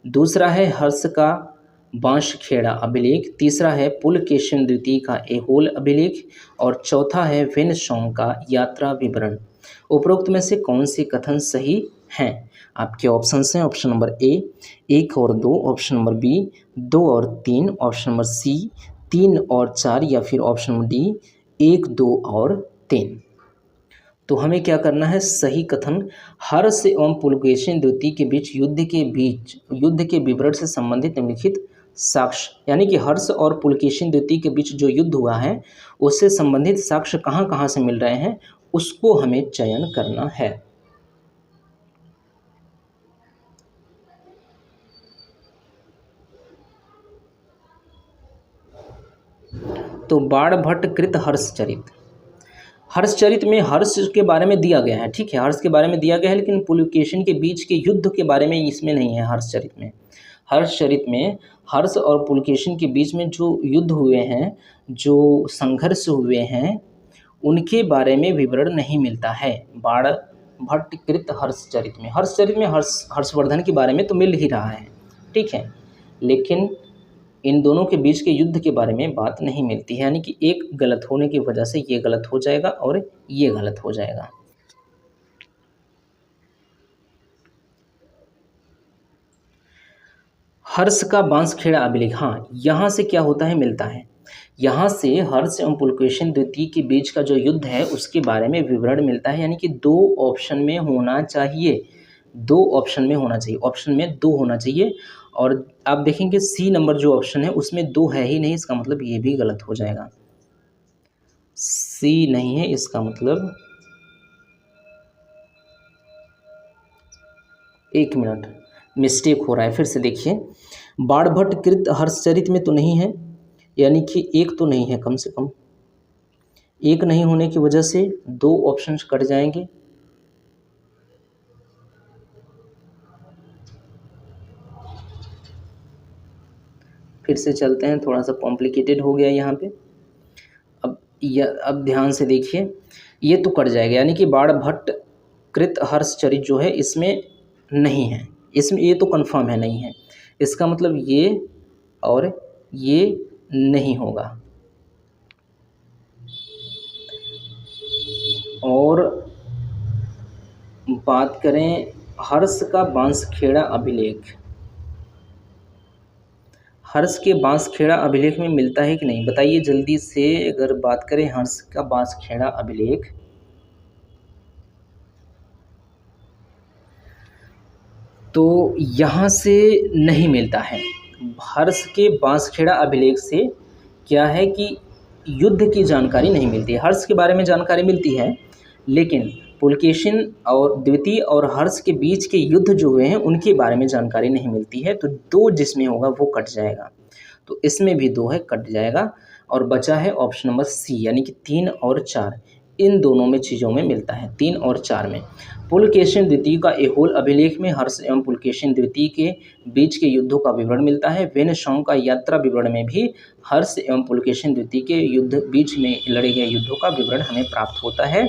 दूसरा है हर्ष का बांशखेड़ा अभिलेख, तीसरा है पुलकेशिन द्वितीय का ऐहोल अभिलेख और चौथा है वेनसोंग का यात्रा विवरण। उपरोक्त में से कौन से कथन सही हैं? आपके ऑप्शन हैं ऑप्शन नंबर ए 1 और 2, ऑप्शन नंबर बी 2 और 3, ऑप्शन नंबर सी 3 और 4 या फिर ऑप्शन नंबर डी 1 2 और 3। तो हमें क्या करना है? सही कथन हर्ष एवं पुलकेशिन द्वितीय के बीच युद्ध के विवरण से संबंधित निम्नलिखित साक्ष्य, यानी कि हर्ष और पुलकेशिन द्वितीय के बीच जो युद्ध हुआ है उससे संबंधित साक्ष्य कहाँ कहाँ से मिल रहे हैं उसको हमें चयन करना है। तो बाणभट्ट कृत हर्षचरित में हर्ष के बारे में दिया गया है, ठीक है, हर्ष के बारे में दिया गया है, लेकिन पुलकेशिन के बीच के युद्ध के बारे में इसमें नहीं है। हर्षचरित में हर्ष और पुलकेशिन के बीच में जो युद्ध हुए हैं, जो संघर्ष हुए हैं, उनके बारे में विवरण नहीं मिलता है बाणभट्ट कृत हर्षचरित में हर्षवर्धन के बारे में तो मिल ही रहा है, ठीक है, लेकिन इन दोनों के बीच के युद्ध के बारे में बात नहीं मिलती है, यानी कि 1 गलत होने की वजह से ये गलत हो जाएगा और ये गलत हो जाएगा। हर्ष का बांसखेड़ा अभिलेख, हाँ, यहाँ से क्या होता है? मिलता है, यहाँ से हर्ष एवं पुलकेशिन द्वितीय के बीच का जो युद्ध है उसके बारे में विवरण मिलता है, यानी कि 2 ऑप्शन में होना चाहिए, दो ऑप्शन में होना चाहिए, ऑप्शन में दो होना चाहिए। और आप देखेंगे सी नंबर जो ऑप्शन है उसमें दो है ही नहीं, इसका मतलब ये भी गलत हो जाएगा। सी नहीं है, इसका मतलब, एक मिनट, मिस्टेक हो रहा है, फिर से देखिए। बाणभट्ट कृत हर्षचरित में तो नहीं है, यानी कि एक तो नहीं है, कम से कम एक नहीं होने की वजह से दो ऑप्शंस कट जाएंगे। फिर से चलते हैं, थोड़ा सा कॉम्प्लिकेटेड हो गया यहाँ पे। अब ध्यान से देखिए, ये तो कट जाएगा, यानी कि बाणभट्ट कृत हर्षचरित जो है इसमें नहीं है, इसमें ये तो कंफर्म है नहीं है। इसका मतलब ये और ये नहीं होगा। और बात करें हर्ष का बांसखेड़ा अभिलेख, हर्ष के बांसखेड़ा अभिलेख में मिलता है कि नहीं, बताइए जल्दी से। अगर बात करें हर्ष का बांसखेड़ा अभिलेख, तो यहाँ से नहीं मिलता है। हर्ष के बांसखेड़ा अभिलेख से क्या है कि युद्ध की जानकारी नहीं मिलती है। हर्ष के बारे में जानकारी मिलती है, लेकिन पुलकेशिन और द्वितीय और हर्ष के बीच के युद्ध जो हुए हैं उनके बारे में जानकारी नहीं मिलती है। तो दो जिसमें होगा वो कट जाएगा, तो इसमें भी दो है, कट जाएगा। और बचा है ऑप्शन नंबर सी, यानी कि 3 और 4, इन दोनों में चीज़ों में मिलता है, 3 और 4 में। पुलकेशिन द्वितीय का एहोल अभिलेख में हर्ष एवं पुलकेशिन द्वितीय के बीच के युद्धों का विवरण मिलता है। वेनसॉन्ग का यात्रा विवरण में भी हर्ष एवं पुलकेशिन द्वितीय के युद्ध बीच में लड़े गए युद्धों का विवरण हमें प्राप्त होता है।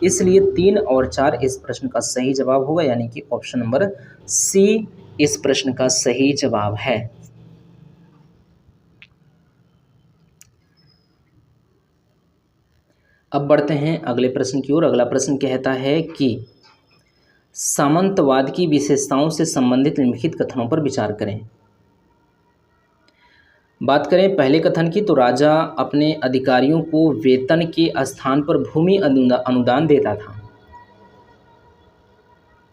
इसलिए 3 और 4 इस प्रश्न का सही जवाब होगा, यानी कि ऑप्शन नंबर सी इस प्रश्न का सही जवाब है। अब बढ़ते हैं अगले प्रश्न की ओर। अगला प्रश्न कहता है कि सामंतवाद की विशेषताओं से संबंधित निम्नलिखित कथनों पर विचार करें। बात करें पहले कथन की, तो राजा अपने अधिकारियों को वेतन के स्थान पर भूमि अनुदान देता था।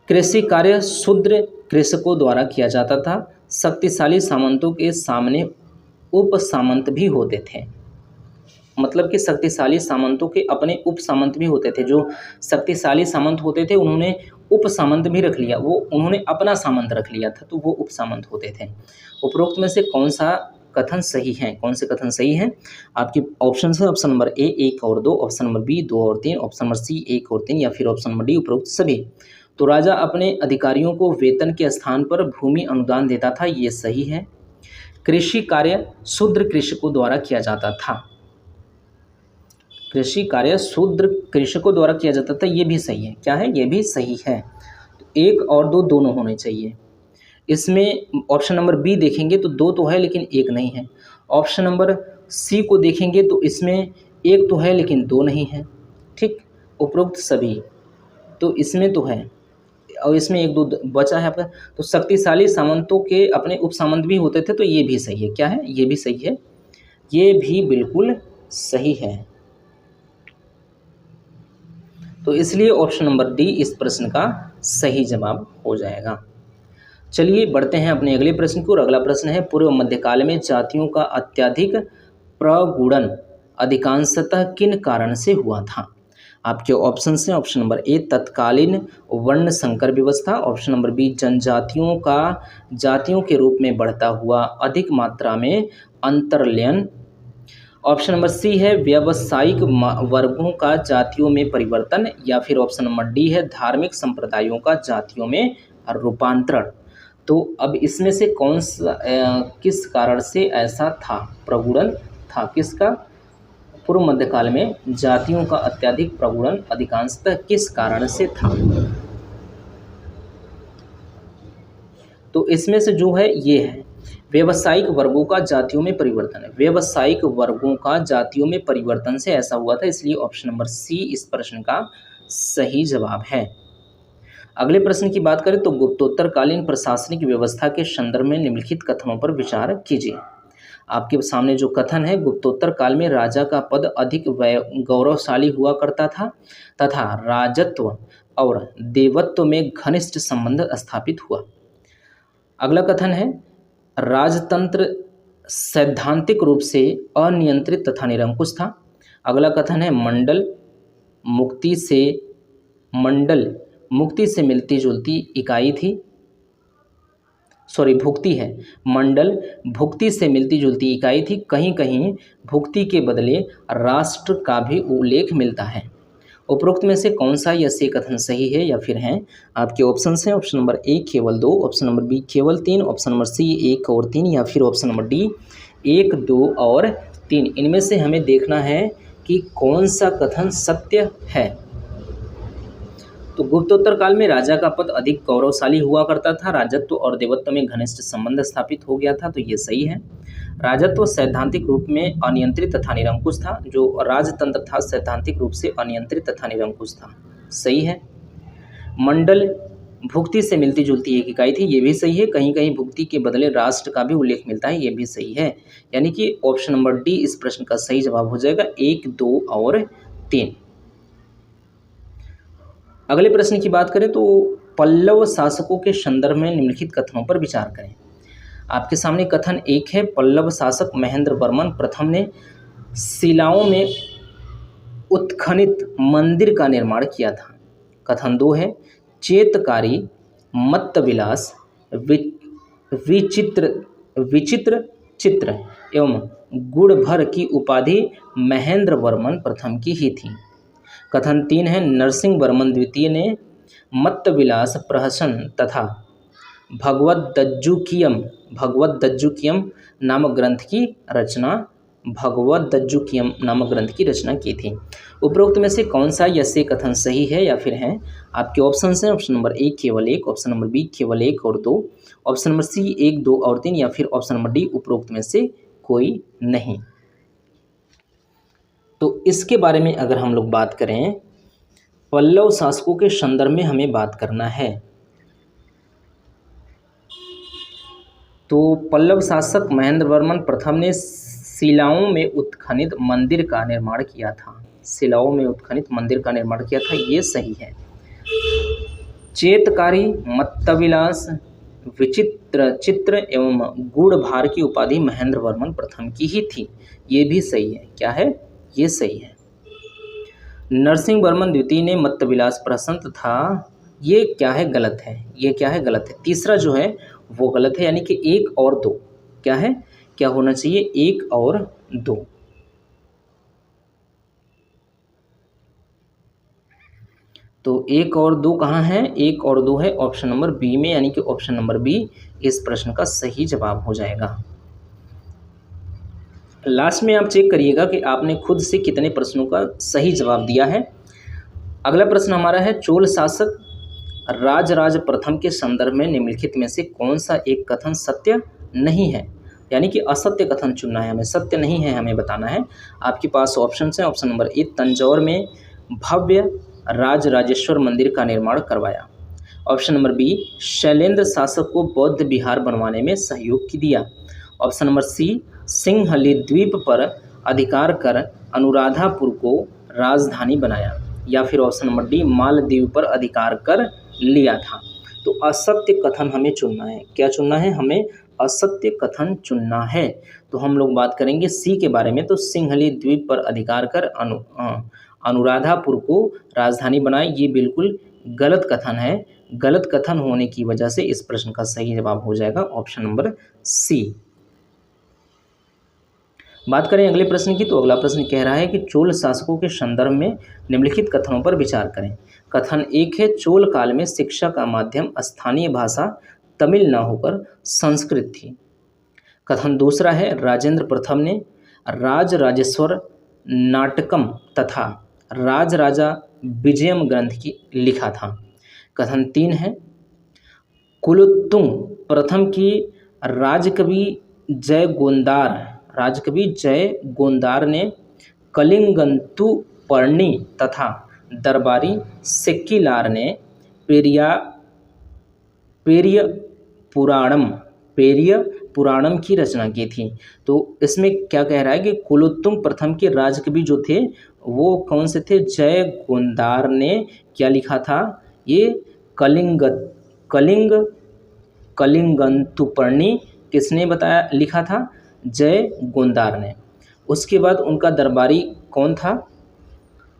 कृषि कार्य शूद्र कृषकों द्वारा किया जाता था। शक्तिशाली सामंतों के सामने उप सामंत भी होते थे, मतलब कि शक्तिशाली सामंतों के अपने उप सामंत भी होते थे। जो शक्तिशाली सामंत होते थे उन्होंने उप सामंत भी रख लिया, वो उन्होंने अपना सामंत रख लिया था, तो वो उप सामंत होते थे। उपरोक्त में से कौन सा कथन सही है, कौन से कथन सही हैं? आपके ऑप्शन है ऑप्शन नंबर ए 1 और 2, ऑप्शन नंबर बी 2 और 3, ऑप्शन नंबर सी 1 और 3, या फिर ऑप्शन नंबर डी उपरोक्त सभी। तो राजा अपने अधिकारियों को वेतन के स्थान पर भूमि अनुदान देता था, ये सही है। कृषि कार्य शूद्र कृषकों द्वारा किया जाता था, कृषि कार्य शूद्र कृषकों द्वारा किया जाता था, ये भी सही है। क्या है? ये भी सही है। तो 1 और 2 दोनों होने चाहिए। इसमें ऑप्शन नंबर बी देखेंगे तो 2 तो है लेकिन 1 नहीं है। ऑप्शन नंबर सी को देखेंगे तो इसमें 1 तो है लेकिन 2 नहीं है। ठीक, उपरोक्त सभी, तो इसमें तो है, और इसमें 1 2 बचा है आपका। तो शक्तिशाली सामंतों के अपने उप सामंत भी होते थे, तो ये भी सही है। क्या है? ये भी सही है, ये भी बिल्कुल सही है। तो इसलिए ऑप्शन नंबर डी इस प्रश्न का सही जवाब हो जाएगा। चलिए बढ़ते हैं अपने अगले प्रश्न की ओर। अगला प्रश्न है, पूर्व मध्यकाल में जातियों का अत्यधिक प्रगुणन अधिकांशतः किन कारण से हुआ था? आपके ऑप्शन हैं ऑप्शन नंबर ए तत्कालीन वर्ण संकर व्यवस्था, ऑप्शन नंबर बी जनजातियों का जातियों के रूप में बढ़ता हुआ अधिक मात्रा में अंतर्लयन, ऑप्शन नंबर सी है व्यावसायिक वर्गों का जातियों में परिवर्तन, या फिर ऑप्शन नंबर डी है धार्मिक संप्रदायों का जातियों में रूपांतरण। तो अब इसमें से कौन सा किस कारण से ऐसा था, प्रगुणन था किसका? पूर्व मध्यकाल में जातियों का अत्यधिक प्रगुणन अधिकांशतः किस कारण से था? तो इसमें से जो है ये है व्यावसायिक वर्गों का जातियों में परिवर्तन है। व्यावसायिक वर्गों का जातियों में परिवर्तन से ऐसा हुआ था, इसलिए ऑप्शन नंबर सी इस प्रश्न का सही जवाब है। अगले प्रश्न की बात करें तो गुप्तोत्तरकालीन प्रशासनिक व्यवस्था के संदर्भ में निम्नलिखित कथनों पर विचार कीजिए। आपके सामने जो कथन है, गुप्तोत्तर काल में राजा का पद अधिक गौरवशाली हुआ करता था तथा राजत्व और देवत्व में घनिष्ठ संबंध स्थापित हुआ। अगला कथन है राजतंत्र सैद्धांतिक रूप से अनियंत्रित तथा निरंकुश था। अगला कथन है मंडल मुक्ति से मिलती जुलती इकाई थी। भुक्ति है, मंडल भुक्ति से मिलती जुलती इकाई थी। कहीं कहीं भुक्ति के बदले राष्ट्र का भी उल्लेख मिलता है। उपरोक्त में से कौन सा यह से कथन सही है या फिर हैं आपके ऑप्शन हैं। ऑप्शन नंबर ए केवल 2, ऑप्शन नंबर बी केवल 3, ऑप्शन नंबर सी 1 और 3 या फिर ऑप्शन नंबर डी 1, 2 और 3। इनमें से हमें देखना है कि कौन सा कथन सत्य है। तो गुप्तोत्तर काल में राजा का पद अधिक गौरवशाली हुआ करता था, राजत्व और देवत्व में घनिष्ठ संबंध स्थापित हो गया था, तो ये सही है। राजत्व सैद्धांतिक रूप में अनियंत्रित तथा निरंकुश था, जो राजतंत्र था सैद्धांतिक रूप से अनियंत्रित तथा निरंकुश था, सही है। मंडल भुक्ति से मिलती जुलती एक इकाई थी, ये भी सही है। कहीं कहीं भुक्ति के बदले राष्ट्र का भी उल्लेख मिलता है, ये भी सही है। यानी कि ऑप्शन नंबर डी इस प्रश्न का सही जवाब हो जाएगा, 1, 2 और 3। अगले प्रश्न की बात करें तो पल्लव शासकों के संदर्भ में निम्नलिखित कथनों पर विचार करें। आपके सामने कथन 1 है पल्लव शासक महेंद्र वर्मन प्रथम ने शिलाओं में उत्खनित मंदिर का निर्माण किया था। कथन 2 है चेतकारी मत्तविलास विचित्र चित्र एवं गुणभर की उपाधि महेंद्र वर्मन प्रथम की ही थी। कथन 3 है नरसिंह वर्मन द्वितीय ने मत्तविलास प्रहसन तथा भगवद्दज्जुकियम नामक ग्रंथ की रचना की थी। उपरोक्त में से कौन सा यह से कथन सही है या फिर हैं आपके ऑप्शन हैं। ऑप्शन नंबर ए केवल 1, ऑप्शन नंबर बी केवल 1 और 2, ऑप्शन नंबर सी 1, 2 और 3 या फिर ऑप्शन नंबर डी उपरोक्त में से कोई नहीं। तो इसके बारे में अगर हम लोग बात करें, पल्लव शासकों के संदर्भ में हमें बात करना है, तो पल्लव शासक महेंद्र वर्मन प्रथम ने शिलाओं में उत्खनित मंदिर का निर्माण किया था। ये सही है। चेतकारी मत्तविलास विचित्र चित्र एवं गूढ़भार की उपाधि महेंद्र वर्मन प्रथम की ही थी, ये भी सही है। क्या है? ये सही है। नरसिंह वर्मन द्वितीय ने मत्तविलास प्रहसन था, ये क्या है? गलत है। तीसरा जो है वो गलत है, यानी कि 1 और 2 क्या है? क्या होना चाहिए? 1 और 2। तो 1 और 2 कहाँ है? 1 और 2 है ऑप्शन नंबर बी में, यानी कि ऑप्शन नंबर बी इस प्रश्न का सही जवाब हो जाएगा। लास्ट में आप चेक करिएगा कि आपने खुद से कितने प्रश्नों का सही जवाब दिया है। अगला प्रश्न हमारा है चोल शासक राजराज प्रथम के संदर्भ में निम्नलिखित में से कौन सा एक कथन सत्य नहीं है, यानी कि असत्य कथन चुनना है हमें, सत्य नहीं है हमें बताना है। आपके पास ऑप्शन हैं। ऑप्शन नंबर ए तंजौर में भव्य राजराजेश्वर मंदिर का निर्माण करवाया। ऑप्शन नंबर बी शैलेंद्र शासक को बौद्ध विहार बनवाने में सहयोग दिया। ऑप्शन नंबर सी सिंहली द्वीप पर अधिकार कर अनुराधापुर को राजधानी बनाया, या फिर ऑप्शन नंबर डी मालदीव पर अधिकार कर लिया था। तो असत्य कथन हमें चुनना है। क्या चुनना है? हमें असत्य कथन चुनना है। तो हम लोग बात करेंगे सी के बारे में। तो सिंहली द्वीप पर अधिकार कर अनुराधापुर को राजधानी बनाए, ये बिल्कुल गलत कथन है। गलत कथन होने की वजह से इस प्रश्न का सही जवाब हो जाएगा ऑप्शन नंबर सी। बात करें अगले प्रश्न की, तो अगला प्रश्न कह रहा है कि चोल शासकों के संदर्भ में निम्नलिखित कथनों पर विचार करें। कथन 1 है चोल काल में शिक्षा का माध्यम स्थानीय भाषा तमिल न होकर संस्कृत थी। कथन दूसरा है राजेंद्र प्रथम ने राजराजेश्वर नाटकम तथा राजराजा विजयम ग्रंथ की लिखा था। कथन 3 है कुलोत्तुंग प्रथम की राजकवि जय गोंदार ने कलिंगंतु पर्णी तथा दरबारी सेक्किलार ने पेरिय पुराणम की रचना की थी। तो इसमें क्या कह रहा है कि कुलोत्तुंग प्रथम के राजकवि जो थे वो कौन से थे? जय गोंदार ने क्या लिखा था? ये कलिंग कलिंगंतुपर्णी किसने बताया, लिखा था? जय गोंदार ने। उसके बाद उनका दरबारी कौन था?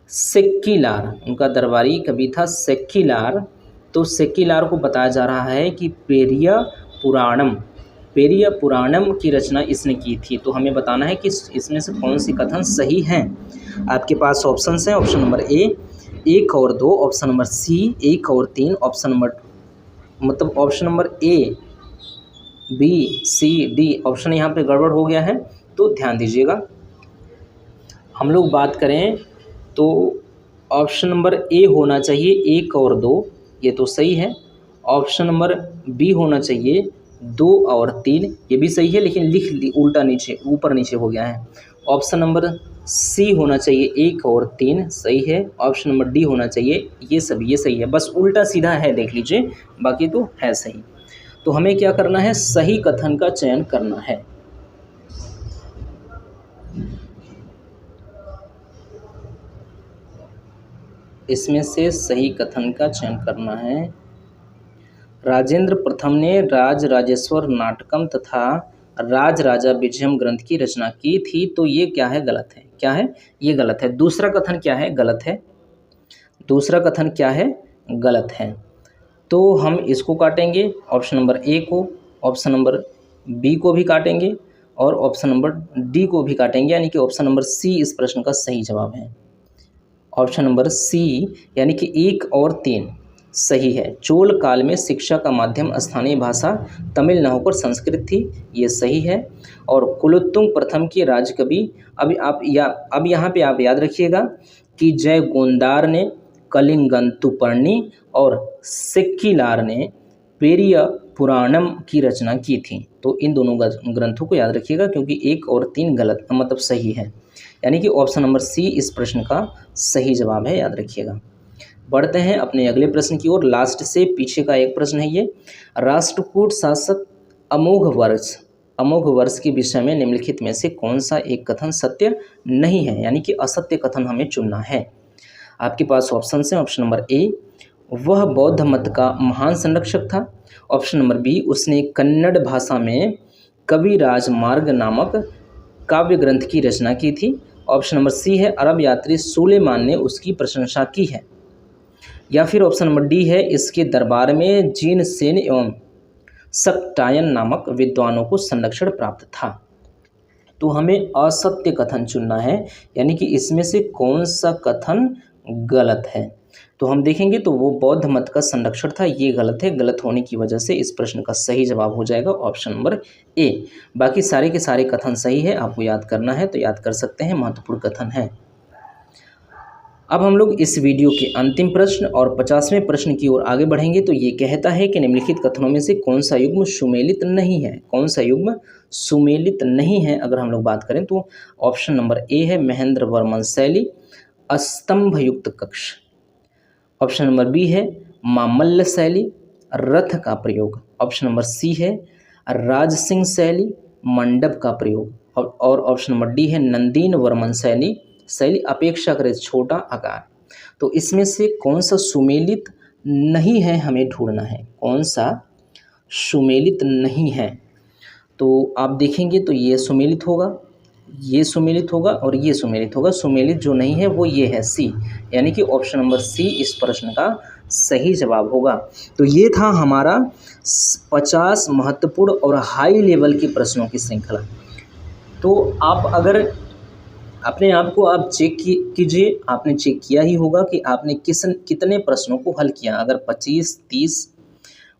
सेक्कीलार। उनका दरबारी कवि था सेक्कीलार। तो सेक्कीलार को बताया जा रहा है कि पेरिया पुराणम की रचना इसने की थी। तो हमें बताना है कि इसमें से कौन सी कथन सही हैं। आपके पास ऑप्शंस हैं, ऑप्शन नंबर ए 1 और 2, ऑप्शन नंबर सी 1 और 3, option number A B C D. Option यहाँ पे गड़बड़ हो गया है तो ध्यान दीजिएगा। हम लोग बात करें तो ऑप्शन नंबर ए होना चाहिए 1 और 2, ये तो सही है। ऑप्शन नंबर बी होना चाहिए 2 और 3, ये भी सही है, लेकिन उल्टा नीचे ऊपर नीचे हो गया है। ऑप्शन नंबर सी होना चाहिए 1 और 3, सही है। ऑप्शन नंबर डी होना चाहिए, ये सही है, बस उल्टा सीधा है, देख लीजिए, बाकी तो है सही। तो हमें क्या करना है? सही कथन का चयन करना है। इसमें से सही कथन का चयन करना है। राजेंद्र प्रथम ने राज राजेश्वर नाटकम तथा राज राजा विजयम ग्रंथ की रचना की थी। तो ये क्या है? गलत है। क्या है? ये गलत है। दूसरा कथन क्या है? गलत है। दूसरा कथन क्या है? गलत है। तो हम इसको काटेंगे, ऑप्शन नंबर ए को, ऑप्शन नंबर बी को भी काटेंगे और ऑप्शन नंबर डी को भी काटेंगे, यानी कि ऑप्शन नंबर सी इस प्रश्न का सही जवाब है। ऑप्शन नंबर सी यानी कि 1 और 3 सही है। चोल काल में शिक्षा का माध्यम स्थानीय भाषा तमिल न होकर संस्कृत थी, ये सही है। और कुलोत्तुंग प्रथम के राजकवि, अब यहाँ पे आप याद रखिएगा कि जय गोंदार ने कलिंगंतुपर्णी और सेक्कीलार ने पेरिया पुराणम की रचना की थी। तो इन दोनों ग्रंथों को याद रखिएगा, क्योंकि 1 और 3 गलत मतलब सही है, यानी कि ऑप्शन नंबर सी इस प्रश्न का सही जवाब है, याद रखिएगा। बढ़ते हैं अपने अगले प्रश्न की ओर। लास्ट से पीछे का एक प्रश्न है ये। राष्ट्रकूट शासक अमोघ वर्ष के विषय में निम्नलिखित में से कौन सा एक कथन सत्य नहीं है, यानी कि असत्य कथन हमें चुनना है। आपके पास ऑप्शन हैं। ऑप्शन नंबर ए, वह बौद्ध मत का महान संरक्षक था। ऑप्शन नंबर बी, उसने कन्नड़ भाषा में कवि राजमार्ग नामक काव्य ग्रंथ की रचना की थी। ऑप्शन नंबर सी है, अरब यात्री सुलेमान ने उसकी प्रशंसा की है। या फिर ऑप्शन नंबर डी है, इसके दरबार में जीन सेन एवं सक्टायन नामक विद्वानों को संरक्षण प्राप्त था। तो हमें असत्य कथन चुनना है, यानी कि इसमें से कौन सा कथन गलत है। तो हम देखेंगे तो वो बौद्ध मत का संरक्षण था, ये गलत है। गलत होने की वजह से इस प्रश्न का सही जवाब हो जाएगा ऑप्शन नंबर ए। बाकी सारे के सारे कथन सही है, आपको याद करना है तो याद कर सकते हैं, महत्वपूर्ण कथन है। अब हम लोग इस वीडियो के अंतिम प्रश्न और 50वें प्रश्न की ओर आगे बढ़ेंगे। तो ये कहता है कि निम्नलिखित कथनों में से कौन सा युग्म सुमेलित नहीं है। कौन सा युग्म सुमेलित नहीं है अगर हम लोग बात करें तो ऑप्शन नंबर ए है महेंद्र वर्मन शैली अस्तंभ युक्त कक्ष। ऑप्शन नंबर बी है मामल्ल शैली रथ का प्रयोग। ऑप्शन नंबर सी है राज सिंह शैली मंडप का प्रयोग। और ऑप्शन नंबर डी है नंदीन वर्मन शैली अपेक्षाकृत छोटा आकार। तो इसमें से कौन सा सुमेलित नहीं है हमें ढूंढना है, कौन सा सुमेलित नहीं है। तो आप देखेंगे तो ये सुमेलित होगा, ये सुमेलित होगा और ये सुमेलित होगा। सुमेलित जो नहीं है वो ये है सी, यानी कि ऑप्शन नंबर सी इस प्रश्न का सही जवाब होगा। तो ये था हमारा 50 महत्वपूर्ण और हाई लेवल के प्रश्नों की श्रृंखला। तो आप अगर अपने आप को आप चेक कीजिए, आपने चेक किया ही होगा कि आपने कितने प्रश्नों को हल किया। अगर 25, 30,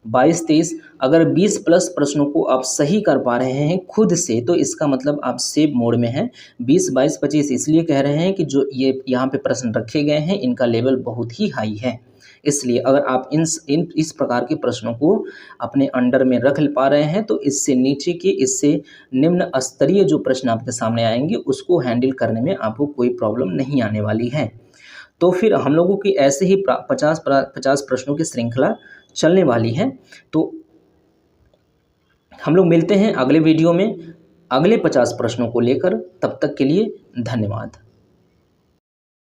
22, 23 अगर 20 प्लस प्रश्नों को आप सही कर पा रहे हैं खुद से, तो इसका मतलब आप सेव मोड में हैं। 20, 22, 25 इसलिए कह रहे हैं कि जो ये यहाँ पे प्रश्न रखे गए हैं इनका लेवल बहुत ही हाई है। इसलिए अगर आप इस प्रकार के प्रश्नों को अपने अंडर में रख पा रहे हैं तो इससे नीचे के, इससे निम्न स्तरीय जो प्रश्न आपके सामने आएंगे उसको हैंडल करने में आपको कोई प्रॉब्लम नहीं आने वाली है। तो फिर हम लोगों की ऐसे ही 50 प्रश्नों की श्रृंखला चलने वाली है। तो हम लोग मिलते हैं अगले वीडियो में अगले 50 प्रश्नों को लेकर। तब तक के लिए धन्यवाद।